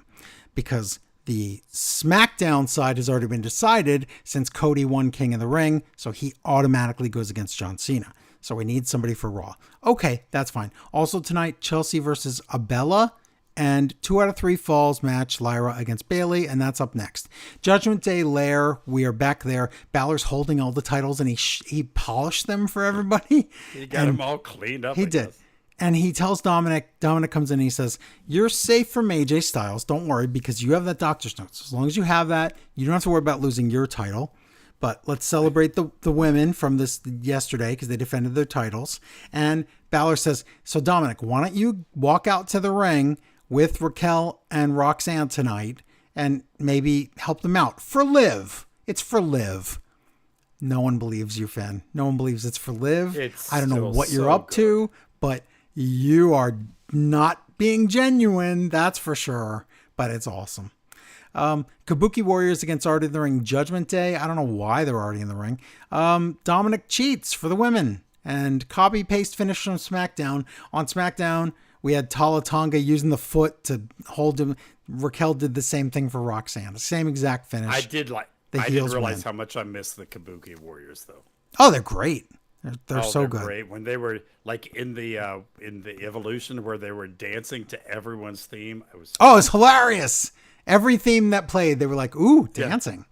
Because the SmackDown side has already been decided since Cody won King of the Ring, so he automatically goes against John Cena. So we need somebody for Raw. Okay, that's fine. Also tonight, Chelsea versus Abella. And 2 out of 3 falls match, Lyra against Bailey, and that's up next. Judgment Day Lair, we are back there. Balor's holding all the titles, and he polished them for everybody. He got them all cleaned up. He I did. guess. And he tells Dominic comes in and he says, "You're safe from AJ Styles. Don't worry, because you have that doctor's notes. As long as you have that, you don't have to worry about losing your title. But let's celebrate the women from this yesterday because they defended their titles." And Balor says, "So Dominic, why don't you walk out to the ring with Raquel and Roxanne tonight and maybe help them out for Liv. It's for Liv." No one believes you, Finn. No one believes it's for Liv. It's I don't know still what you're so up good. to, but you are not being genuine. That's for sure. But it's awesome. Kabuki Warriors against Art in the Ring Judgment Day. I don't know why they're already in the ring. Dominic cheats for the women. And copy paste finish from SmackDown. On SmackDown, we had Tala Tonga using the foot to hold him. Raquel did the same thing for Roxanne. The same exact finish. I didn't heels realize win. how much I missed the Kabuki Warriors, though. Oh, they're great. They're so they're good. Great. When they were like in the Evolution where they were dancing to everyone's theme, it was Oh, it's hilarious. Every theme that played, they were like, ooh, dancing.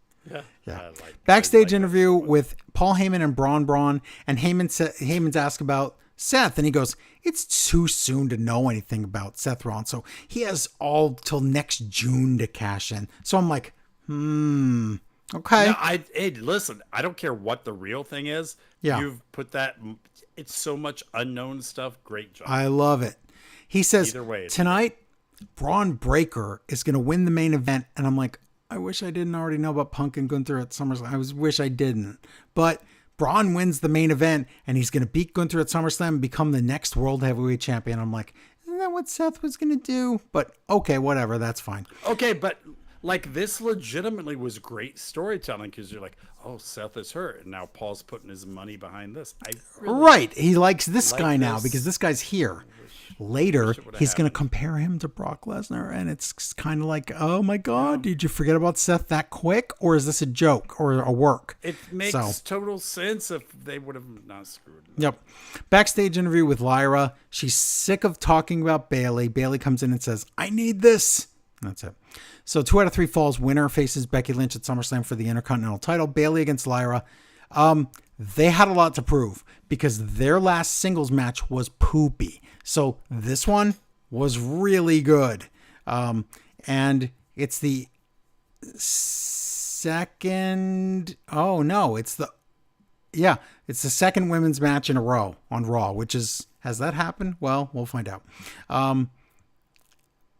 yeah. Backstage interview with Paul Heyman and Braun, and Heyman's asked about Seth, and he goes, "It's too soon to know anything about Seth Rollins, so he has all till next June to cash in." So I'm like, okay. No, hey, listen, I don't care what the real thing is. Yeah. You've put that. It's so much unknown stuff. Great job. I love it. He says, Either way, it's tonight, Braun Breaker is going to win the main event, and I'm like, I wish I didn't already know about Punk and Gunther at SummerSlam. Wish I didn't. But Braun wins the main event, and he's going to beat Gunther at SummerSlam and become the next World Heavyweight Champion. I'm like, isn't that what Seth was going to do? But okay, whatever. That's fine. Okay, but like this legitimately was great storytelling because you're like, oh, Seth is hurt, and now Paul's putting his money behind this. I really Right. He likes this like guy now this. because this guy's here. Later, it would've he's going to happened. compare him to Brock Lesnar, and it's kind of like, oh my God, did you forget about Seth that quick? Or is this a joke or a work? It makes So- total sense if they would have not screwed. Yep. Backstage interview with Lyra. She's sick of talking about Bailey. Bailey comes in and says, I need this. And that's it. So 2 out of 3 falls. Winner faces Becky Lynch at SummerSlam for the Intercontinental title. Bailey against Lyra. They had a lot to prove because their last singles match was poopy. So this one was really good. And it's the second. Oh, no. It's the second women's match in a row on Raw, which is, has that happened? Well, we'll find out.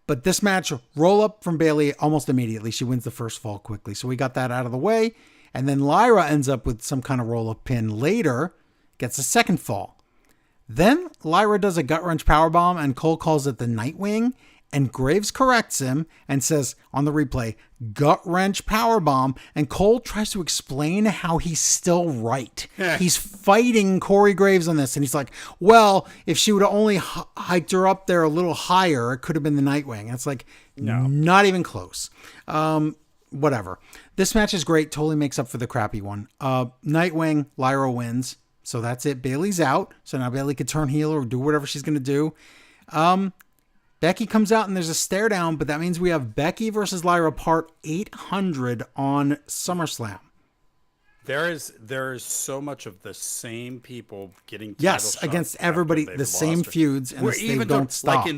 But this match, roll up from Bailey almost immediately. She wins the first fall quickly. So we got that out of the way. And then Lyra ends up with some kind of roll up pin later, gets a second fall. Then Lyra does a gut wrench powerbomb and Cole calls it the Nightwing. And Graves corrects him and says on the replay, gut wrench powerbomb. And Cole tries to explain how he's still right. He's fighting Corey Graves on this. And he's like, well, if she would have only hiked her up there a little higher, it could have been the Nightwing. And it's like, no, not even close. Whatever. This match is great. Totally makes up for the crappy one. Nightwing, Lyra wins. So that's it. Bailey's out. So now Bailey could turn heel or do whatever she's going to do. Becky comes out and there's a stare down, but that means we have Becky versus Lyra part 800 on SummerSlam. There is so much of the same people getting title Yes, shots against after everybody, they've the same lost her. feuds, and We're they even don't stop. Like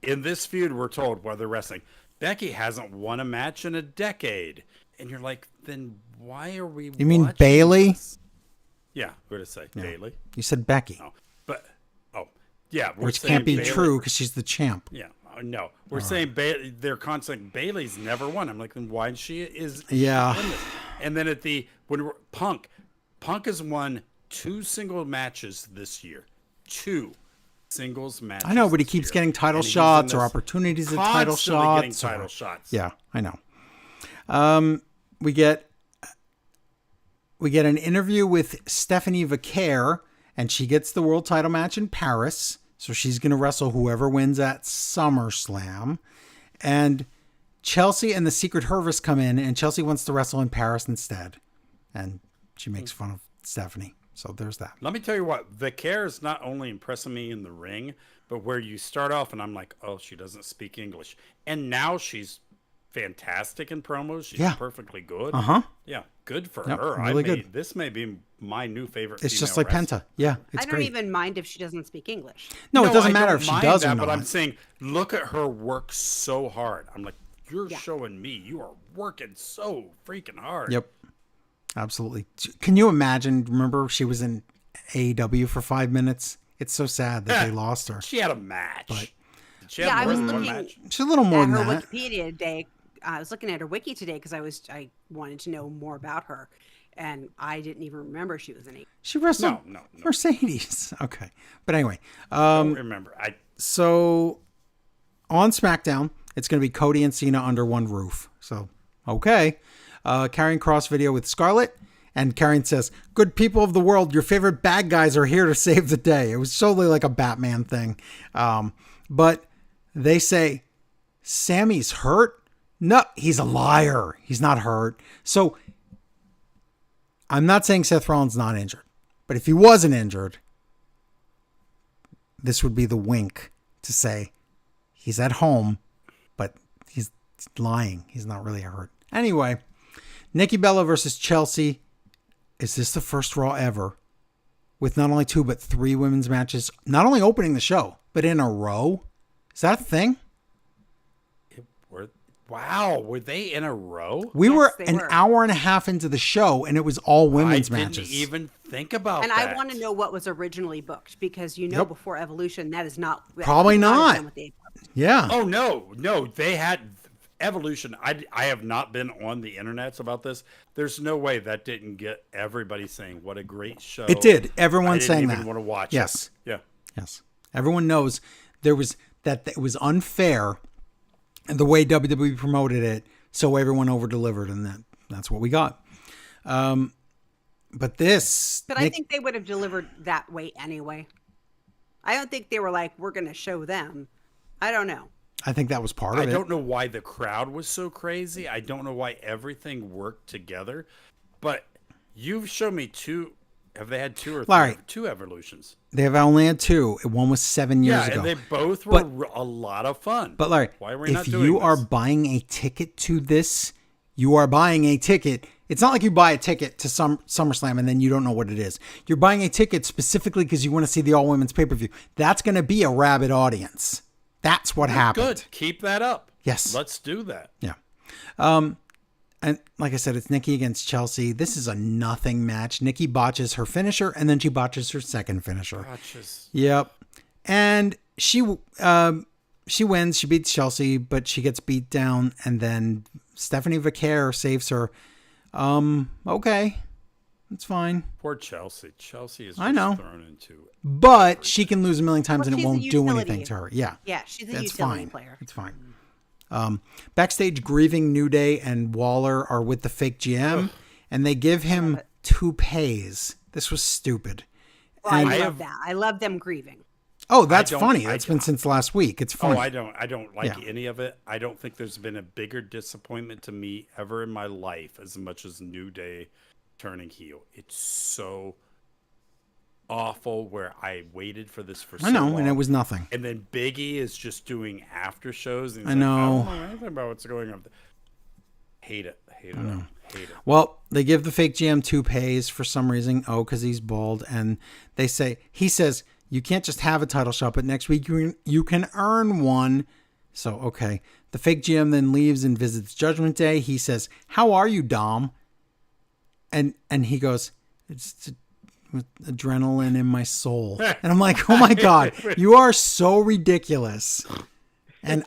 in this feud, we're told while they're wrestling, Becky hasn't won a match in a decade, and you're like, then why are we? You mean watching Bailey? this? Yeah, we're gonna say Bailey. You said Becky, No, but yeah, we're which saying can't be Bailey. true because she's the champ. Yeah, no, we're saying they're constantly Bailey's never won. I'm like, then why she is? Yeah. She win this? And then Punk has won 2 single matches this year, 2 singles matches. I know, but he this keeps year. getting title And he's shots in or this opportunities at title constantly shots. getting title or- shots. Yeah, I know. We get an interview with Stephanie Vaquer, and she gets the world title match in Paris. So she's going to wrestle whoever wins at SummerSlam. And Chelsea and the Secret Hervis come in, and Chelsea wants to wrestle in Paris instead. And she makes fun of Stephanie. So there's that. Let me tell you what, Vaquer is not only impressing me in the ring, but where you start off and I'm like, oh, she doesn't speak English. And now she's fantastic in promos. She's perfectly good. Uh-huh. Yeah, good for Yep, her. really good. This may be my new favorite. It's just female like wrestler. Penta. Yeah, it's I don't great. even mind if she doesn't speak English. No, it doesn't I matter don't if she mind does that, or but not. I'm saying, look at her work so hard. I'm like, you're Yeah. showing me you are working so freaking hard. Yep. Absolutely. Can you imagine? Remember, she was in AEW for 5 minutes. It's so sad that they lost her. She had a match. Did she have Yeah, I more was than one looking match? She's a little more At than her that. Wikipedia today, I was looking at her wiki today because I wanted to know more about her, and I didn't even remember she was in it. She wrestled No. Mercedes. Okay. But anyway, Don't remember. so on SmackDown, it's going to be Cody and Cena under one roof. So, okay. Karrion Kross video with Scarlett. And Karrion says, good people of the world, your favorite bad guys are here to save the day. It was totally like a Batman thing. But they say, Sammy's hurt? No, he's a liar. He's not hurt. So I'm not saying Seth Rollins not injured. But if he wasn't injured, this would be the wink to say he's at home, but he's lying. He's not really hurt. Anyway, Nikki Bella versus Chelsea. Is this the first Raw ever with not only 2, but 3 women's matches, not only opening the show, but in a row? Is that a thing? Wow, were they in a row? We Yes, were they an were. hour and a half into the show, and it was all women's I matches. didn't even think about And that. I want to know what was originally booked because Yep. before Evolution, that is not Probably that was not. done with the- Yeah. Oh no, they had Evolution, I have not been on the internets about this. There's no way that didn't get everybody saying what a great show. It did. Everyone saying I didn't that. even want to watch Yes. it. Yeah. Yes. Everyone knows there was that it was unfair the way WWE promoted it, so everyone over-delivered, and that's what we got. But this... But I think they would have delivered that way anyway. I don't think they were like, we're going to show them. I don't know. I think that was part of I it. don't know why the crowd was so crazy. I don't know why everything worked together. But you've shown me two. Have they had two or three? Larry. Two Evolutions. They have only had two. One was 7 years ago. And they both were a lot of fun. But Larry, why are we not if doing you this? are buying a ticket to this, you are buying a ticket. It's not like you buy a ticket to SummerSlam and then you don't know what it is. You're buying a ticket specifically because you want to see the all-women's pay-per-view. That's going to be a rabid audience. That's what happened. Good. Keep that up. Yes. Let's do that. Yeah. And like I said, it's Nikki against Chelsea. This is a nothing match. Nikki botches her finisher, and then she botches her second finisher. Gotchas. Yep. And she wins. She beats Chelsea, but she gets beat down, and then Stephanie Vaquer saves her. Okay. That's fine. Poor Chelsea. Chelsea is I know. thrown into But she can lose a million times and it she's a won't do utility. anything to her. Yeah. Yeah, she's a That's utility fine. player. It's fine. Backstage, grieving New Day and Waller are with the fake GM, and they give him toupees. This was stupid. Well, And- I love that. I love them grieving. Oh, that's don't- funny. I That's been since last week. It's funny. Oh, I don't like Yeah. any of it. I don't think there's been a bigger disappointment to me ever in my life as much as New Day turning heel. It's so awful where I waited for this for so I know, long. and it was nothing. And then Biggie is just doing after shows. And he's I like, know. I don't know anything about what's going on. Hate it. Hate it. Hate it. Well, they give the fake GM toupees for some reason. Oh, because he's bald. And he says, you can't just have a title shot, but next week you can earn one. So, okay. The fake GM then leaves and visits Judgment Day. He says, how are you, Dom? And he goes, it's with adrenaline in my soul. And I'm like, oh my God, you are so ridiculous and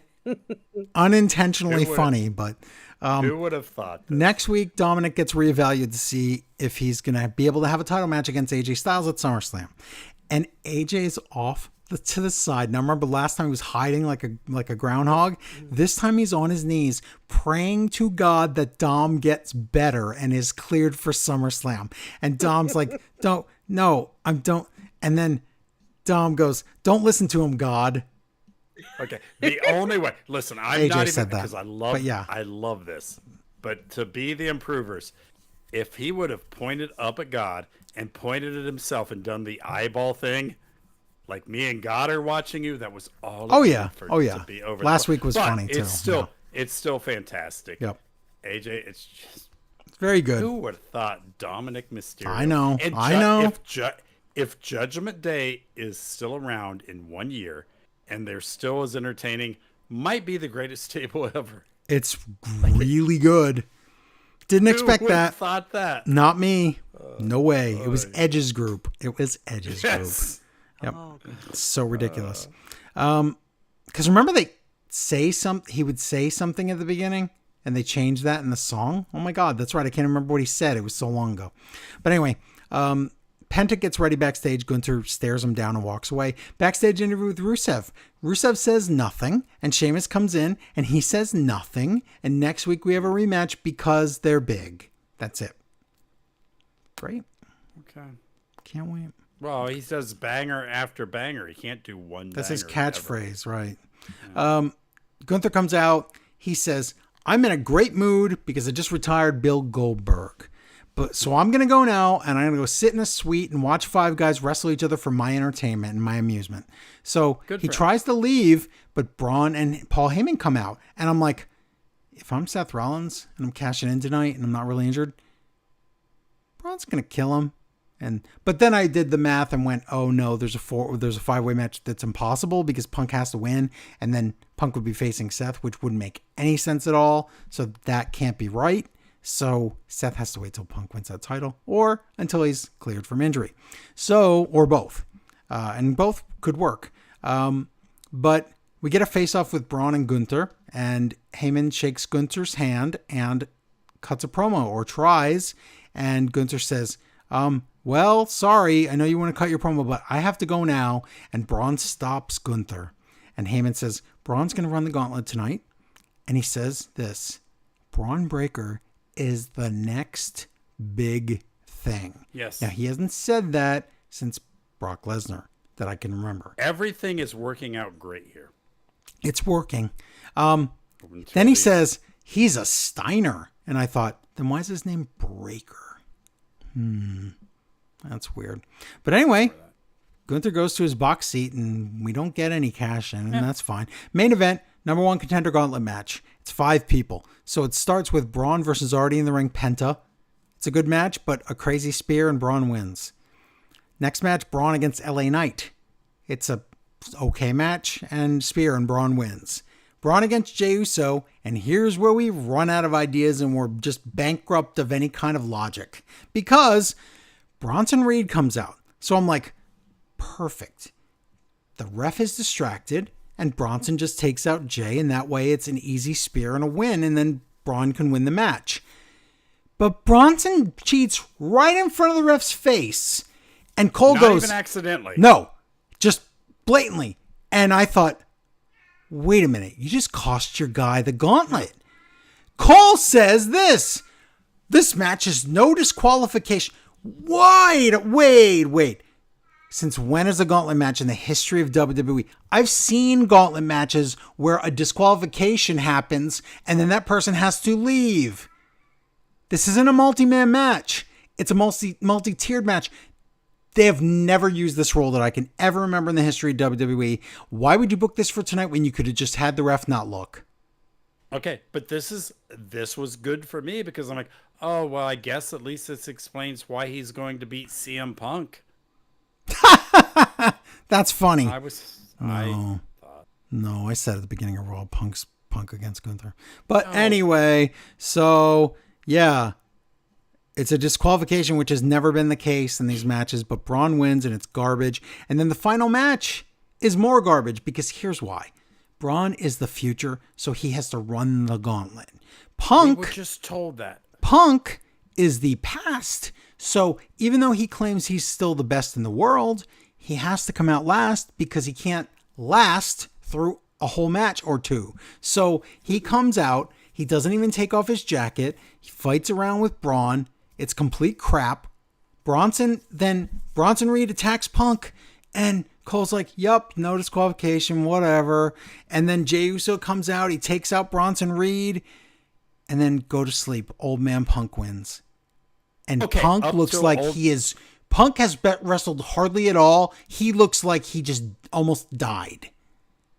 unintentionally funny. But Who would have thought that? next week, Dominic gets reevaluated to see if he's going to be able to have a title match against AJ Styles at SummerSlam. And AJ's off to the side. Now, remember last time he was hiding like a groundhog? This time he's on his knees praying to God that Dom gets better and is cleared for SummerSlam. And Dom's like, don't. And then Dom goes, don't listen to him, God. Okay. The only way. Listen, I'm AJ not even said that, because I love. but yeah. I love this. But to be the improvers, if he would have pointed up at God and pointed at himself and done the eyeball thing, like me and God are watching you, that was all. Oh yeah. For, Oh yeah. To be over Last the week was but funny too. It's still fantastic. Yep. AJ, it's just Very good. who would have thought Dominic Mysterio? I know. And I know. If Judgment Day is still around in 1 year and they're still as entertaining, might be the greatest stable ever. It's really good. Didn't expect Who would have that. thought that? Not me. No way. It was Edge's group. It was Edge's Yes. group. Yep. Oh, It's so ridiculous. Because remember he would say something at the beginning and they changed that in the song. Oh my God. That's right. I can't remember what he said. It was so long ago. But anyway, Penta gets ready backstage. Gunther stares him down and walks away. Backstage interview with Rusev. Rusev says nothing, and Sheamus comes in, and he says nothing. And next week we have a rematch because they're big. That's it. Great. Okay. Can't wait. Well, he says banger after banger. He can't do one. That's his banger ever. catchphrase, right? Gunther comes out. He says, I'm in a great mood because I just retired Bill Goldberg. So I'm going to go now, and I'm going to go sit in a suite and watch five guys wrestle each other for my entertainment and my amusement. So he tries to leave, but Braun and Paul Heyman come out. And I'm like, if I'm Seth Rollins and I'm cashing in tonight and I'm not really injured, Braun's going to kill him. But then I did the math and went, oh no, there's a 5-way match that's impossible because Punk has to win, and then Punk would be facing Seth, which wouldn't make any sense at all. So that can't be right. So Seth has to wait till Punk wins that title or until he's cleared from injury. So, or both. And both could work. But We get a face-off with Braun and Gunther, and Heyman shakes Gunther's hand and cuts a promo, or tries, and Gunther says, well, sorry, I know you want to cut your promo, but I have to go now, and Braun stops Gunther. And Heyman says, Braun's going to run the gauntlet tonight, and he says this, Braun Breaker is the next big thing. Yes. Now, he hasn't said that since Brock Lesnar that I can remember. Everything is working out great here. It's working. Then he says he's a Steiner. And I thought, then why is his name Breaker? That's weird. But anyway, Gunther goes to his box seat and we don't get any cash in, and that's fine. Main event, number 1 contender gauntlet match. It's 5 people. So it starts with Braun versus Artie in the ring, Penta. It's a good match, but a crazy spear and Braun wins. Next match, Braun against LA Knight. It's a okay match, and spear and Braun wins. Braun against Jey Uso, and here's where we run out of ideas and we're just bankrupt of any kind of logic. Because Bronson Reed comes out. So I'm like, perfect. The ref is distracted, and Bronson just takes out Jey, and that way it's an easy spear and a win, and then Braun can win the match. But Bronson cheats right in front of the ref's face, and Cole goes... Not even accidentally. No, just blatantly. And I thought, wait a minute, you just cost your guy the gauntlet. Cole says this match is no disqualification. Wait. Since when is a gauntlet match in the history of WWE? I've seen gauntlet matches where a disqualification happens and then that person has to leave. This isn't a multi-man match. It's a multi-tiered match. They have never used this rule that I can ever remember in the history of WWE. Why would you book this for tonight when you could have just had the ref not look? Okay, but this was good for me because I'm like, oh, well, I guess at least this explains why he's going to beat CM Punk. That's funny. No, I said at the beginning of Raw, Punk against Gunther. But anyway, so yeah. It's a disqualification, which has never been the case in these matches, but Braun wins and it's garbage. And then the final match is more garbage because here's why. Braun is the future, so he has to run the gauntlet. We were just told that. Punk is the past, so even though he claims he's still the best in the world, he has to come out last because he can't last through a whole match or two. So he comes out, he doesn't even take off his jacket, he fights around with Braun. It's complete crap. Bronson Reed attacks Punk, and Cole's like, yup, no disqualification, whatever. And then Jey Uso comes out, he takes out Bronson Reed, and then go to sleep. Old man Punk wins. And Punk looks like Punk has wrestled hardly at all. He looks like he just almost died.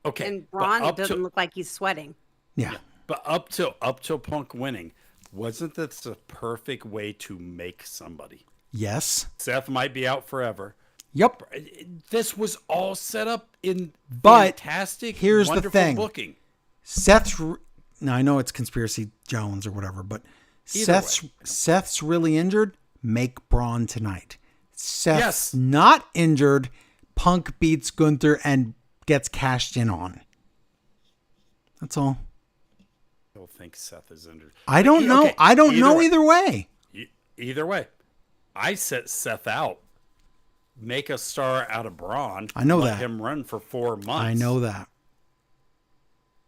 Okay. And Braun doesn't look like he's sweating. Yeah. But up till Punk winning, wasn't this the perfect way to make somebody? Yes. Seth might be out forever. Yep. This was all set up in fantastic, here's wonderful the thing. Booking. Now I know it's Conspiracy Jones or whatever, but Seth's really injured. Make Braun tonight. Seth's not injured. Punk beats Gunther and gets cashed in on. That's all. I don't think Seth is injured. I don't know. Okay, I don't know either way. Either way. I set Seth out. Make a star out of Braun. I know let that. him run for 4 months. I know that.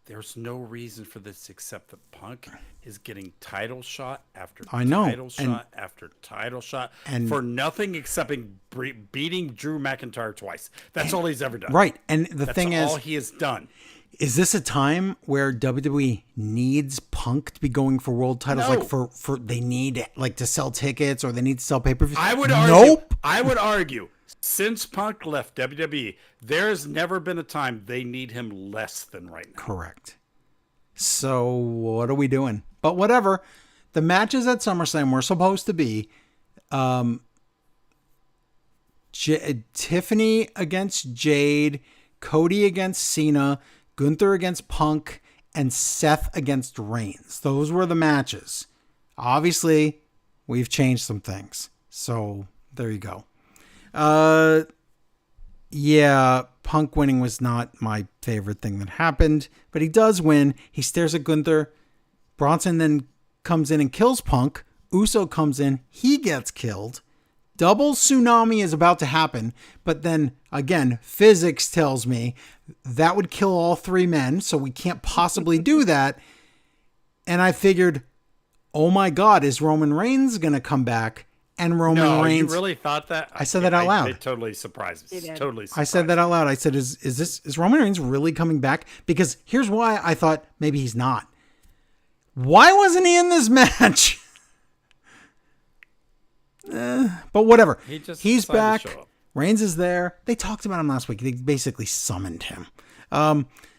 There's no reason for this except that Punk is getting title shot after title shot after title shot for nothing except beating Drew McIntyre twice. That's all he's ever done. Right. And that's all he has done. Is this a time where WWE needs Punk to be going for world titles? No. Like for they need like to sell tickets or they need to sell pay-per-views? I would argue. Nope. I would argue since Punk left WWE, there has never been a time they need him less than right now. Correct. So what are we doing? But whatever. The matches at SummerSlam were supposed to be Tiffany against Jade, Cody against Cena, Gunther against Punk, and Seth against Reigns. Those were the matches. Obviously, we've changed some things. So there you go. Yeah, Punk winning was not my favorite thing that happened, but he does win. He stares at Gunther. Bronson then comes in and kills Punk. Uso comes in. He gets killed. Double tsunami is about to happen, but then again, physics tells me that would kill all three men, so we can't possibly do that. And I figured, oh my God, is Roman Reigns going to come back? And Roman Reigns. You really thought that? I said that out loud. It totally surprised me. It did. Totally surprised I said that out loud. I said, is Roman Reigns really coming back? Because here's why I thought maybe he's not. Why wasn't he in this match? But whatever. He just He's decided back. to show up. Reigns is there. They talked about him last week. They basically summoned him.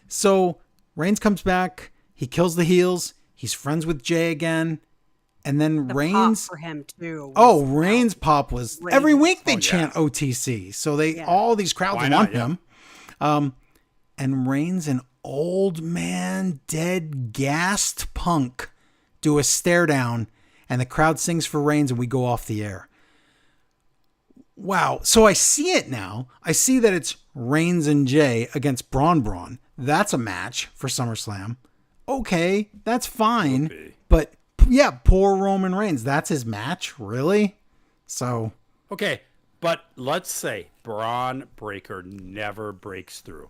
So Reigns comes back. He kills the heels. He's friends with Jay again. And then The Reigns. pop for him too. Oh, Reigns' pop was Reigns. every week they Oh, yeah. chant OTC. So they Yeah. all these crowds Why want not? Yeah. him. And Reigns, an old man, dead, gassed Punk, do a stare down, and the crowd sings for Reigns, and we go off the air. Wow. So I see it now. I see that it's Reigns and Jay against Braun. That's a match for SummerSlam. Okay, that's fine. be. But yeah, poor Roman Reigns. That's his match? Really? So, Okay, but let's say Braun Breaker never breaks through.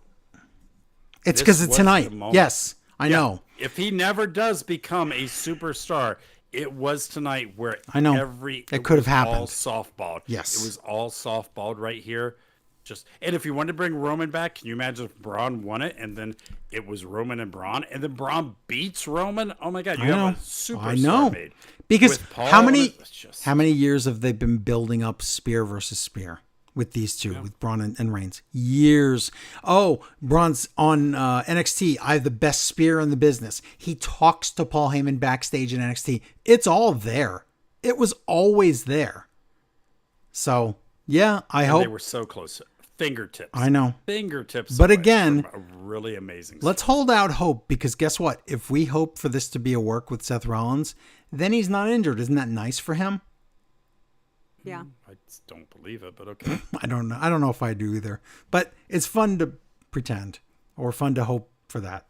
it's This because it's was tonight. the moment. Yes, I Yeah, know. If he never does become a superstar, it was tonight where I know. It could have was all happened. softballed. Yes. It was all softballed right here. And if you wanted to bring Roman back, can you imagine if Braun won it and then it was Roman and Braun and then Braun beats Roman? Oh my God, you I know. have a superstar I know. made. Because With Paul how and many it's just- how many years have they been building up spear versus spear with these two, with Braun and Reigns? Years. Oh, Braun's on NXT. I have the best spear in the business. He talks to Paul Heyman backstage in NXT. It's all there. It was always there. So yeah, I and hope. they were so close. Fingertips. I know. Fingertips. But away again, from a really amazing. Let's hold out hope, because guess what? If we hope for this to be a work with Seth Rollins, then he's not injured. Isn't that nice for him? Yeah. I just don't believe it, but okay. I don't know. I don't know if I do either. But it's fun to pretend, or fun to hope for that.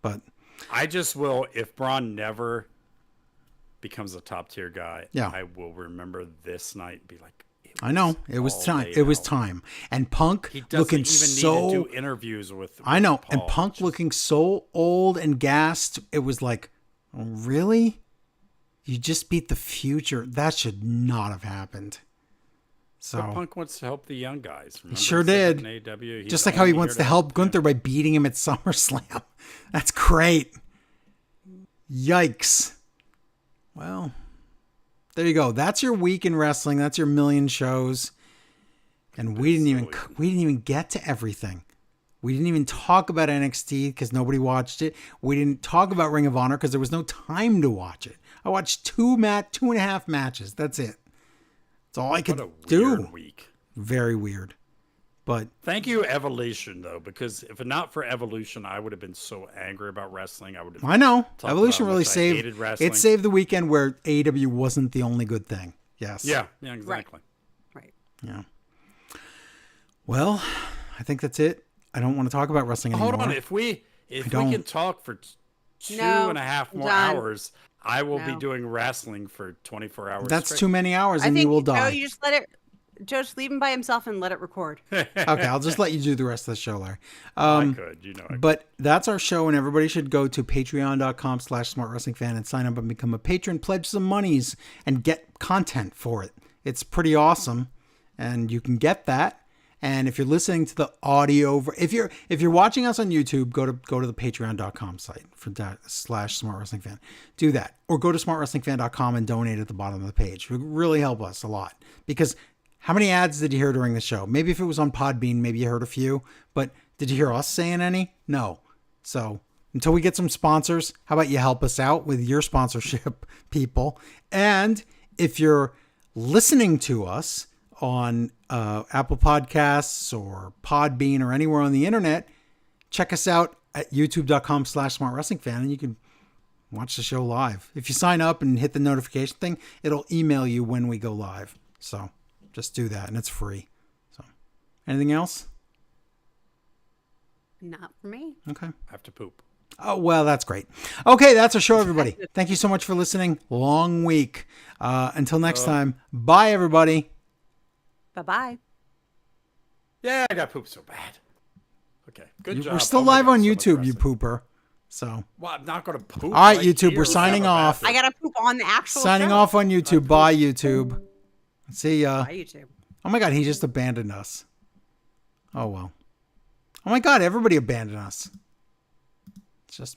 But I just will, if Braun never becomes a top tier guy, Yeah. I will remember this night and be like, it I know was it was all time. laid It was out. time. And Punk He doesn't looking even so. need to do interviews with I know. Paul. And Punk looking so old and gassed. It was like, oh, really? You just beat the Future. That should not have happened. So But Punk wants to help the young guys. Remember sure he said did. in AEW, he's just like how he only wants here to help Gunther by beating him at SummerSlam. That's great. Yikes. Well, there you go. That's your week in wrestling. That's your million shows. And we didn't even get to everything. We didn't even talk about NXT because nobody watched it. We didn't talk about Ring of Honor because there was no time to watch it. I watched 2.5 matches. That's it. That's all I could What a do. weird week. Very weird. But Thank you, Evolution, though, because if not for Evolution, I would have been so angry about wrestling. I would have. I know talked Evolution about how really much I saved hated wrestling. it. Saved the weekend where AEW wasn't the only good thing. Yes. Yeah, exactly. Right. Yeah. Well, I think that's it. I don't want to talk about wrestling anymore. Hold on, if we don't. can talk for two No, and a half more done. hours, I will be No. doing wrestling for 24 hours. That's straight. too many hours, I and think you will Joe, die. you just let it. Joe, just leave him by himself and let it record. Okay, I'll just let you do the rest of the show, Larry. I could, I could. But that's our show, and everybody should go to patreon.com/smartwrestlingfan and sign up and become a patron, pledge some monies, and get content for it. It's pretty awesome, and you can get that. And if you're listening to the audio, if you're watching us on YouTube, go to the patreon.com site for that /smartwrestlingfan. Do that, or go to smartwrestlingfan.com and donate at the bottom of the page. It would really help us a lot, because how many ads did you hear during the show? Maybe if it was on Podbean, maybe you heard a few, but did you hear us saying any? No. So until we get some sponsors, how about you help us out with your sponsorship, people? And if you're listening to us on Apple Podcasts or Podbean or anywhere on the internet, check us out at youtube.com/smartwrestlingfan, and you can watch the show live. If you sign up and hit the notification thing, it'll email you when we go live. So just do that, and it's free. So anything else? Not for me. Okay. I have to poop. Oh, well, that's great. Okay, that's our show, everybody. Thank you so much for listening. Long week. Until next time, bye, everybody. Bye-bye. Yeah, I got pooped so bad. Okay, good job. We're still Oh my live God, on so YouTube, you impressive. pooper. So, Well, I'm not going to poop. all right, right YouTube, here. we're We signing have a off. I bathroom. gotta poop on the actual Signing show. off on YouTube. Bye, YouTube. See ya. Bye, YouTube. Oh my God, he just abandoned us. Oh well. Oh my God, everybody abandoned us. It's just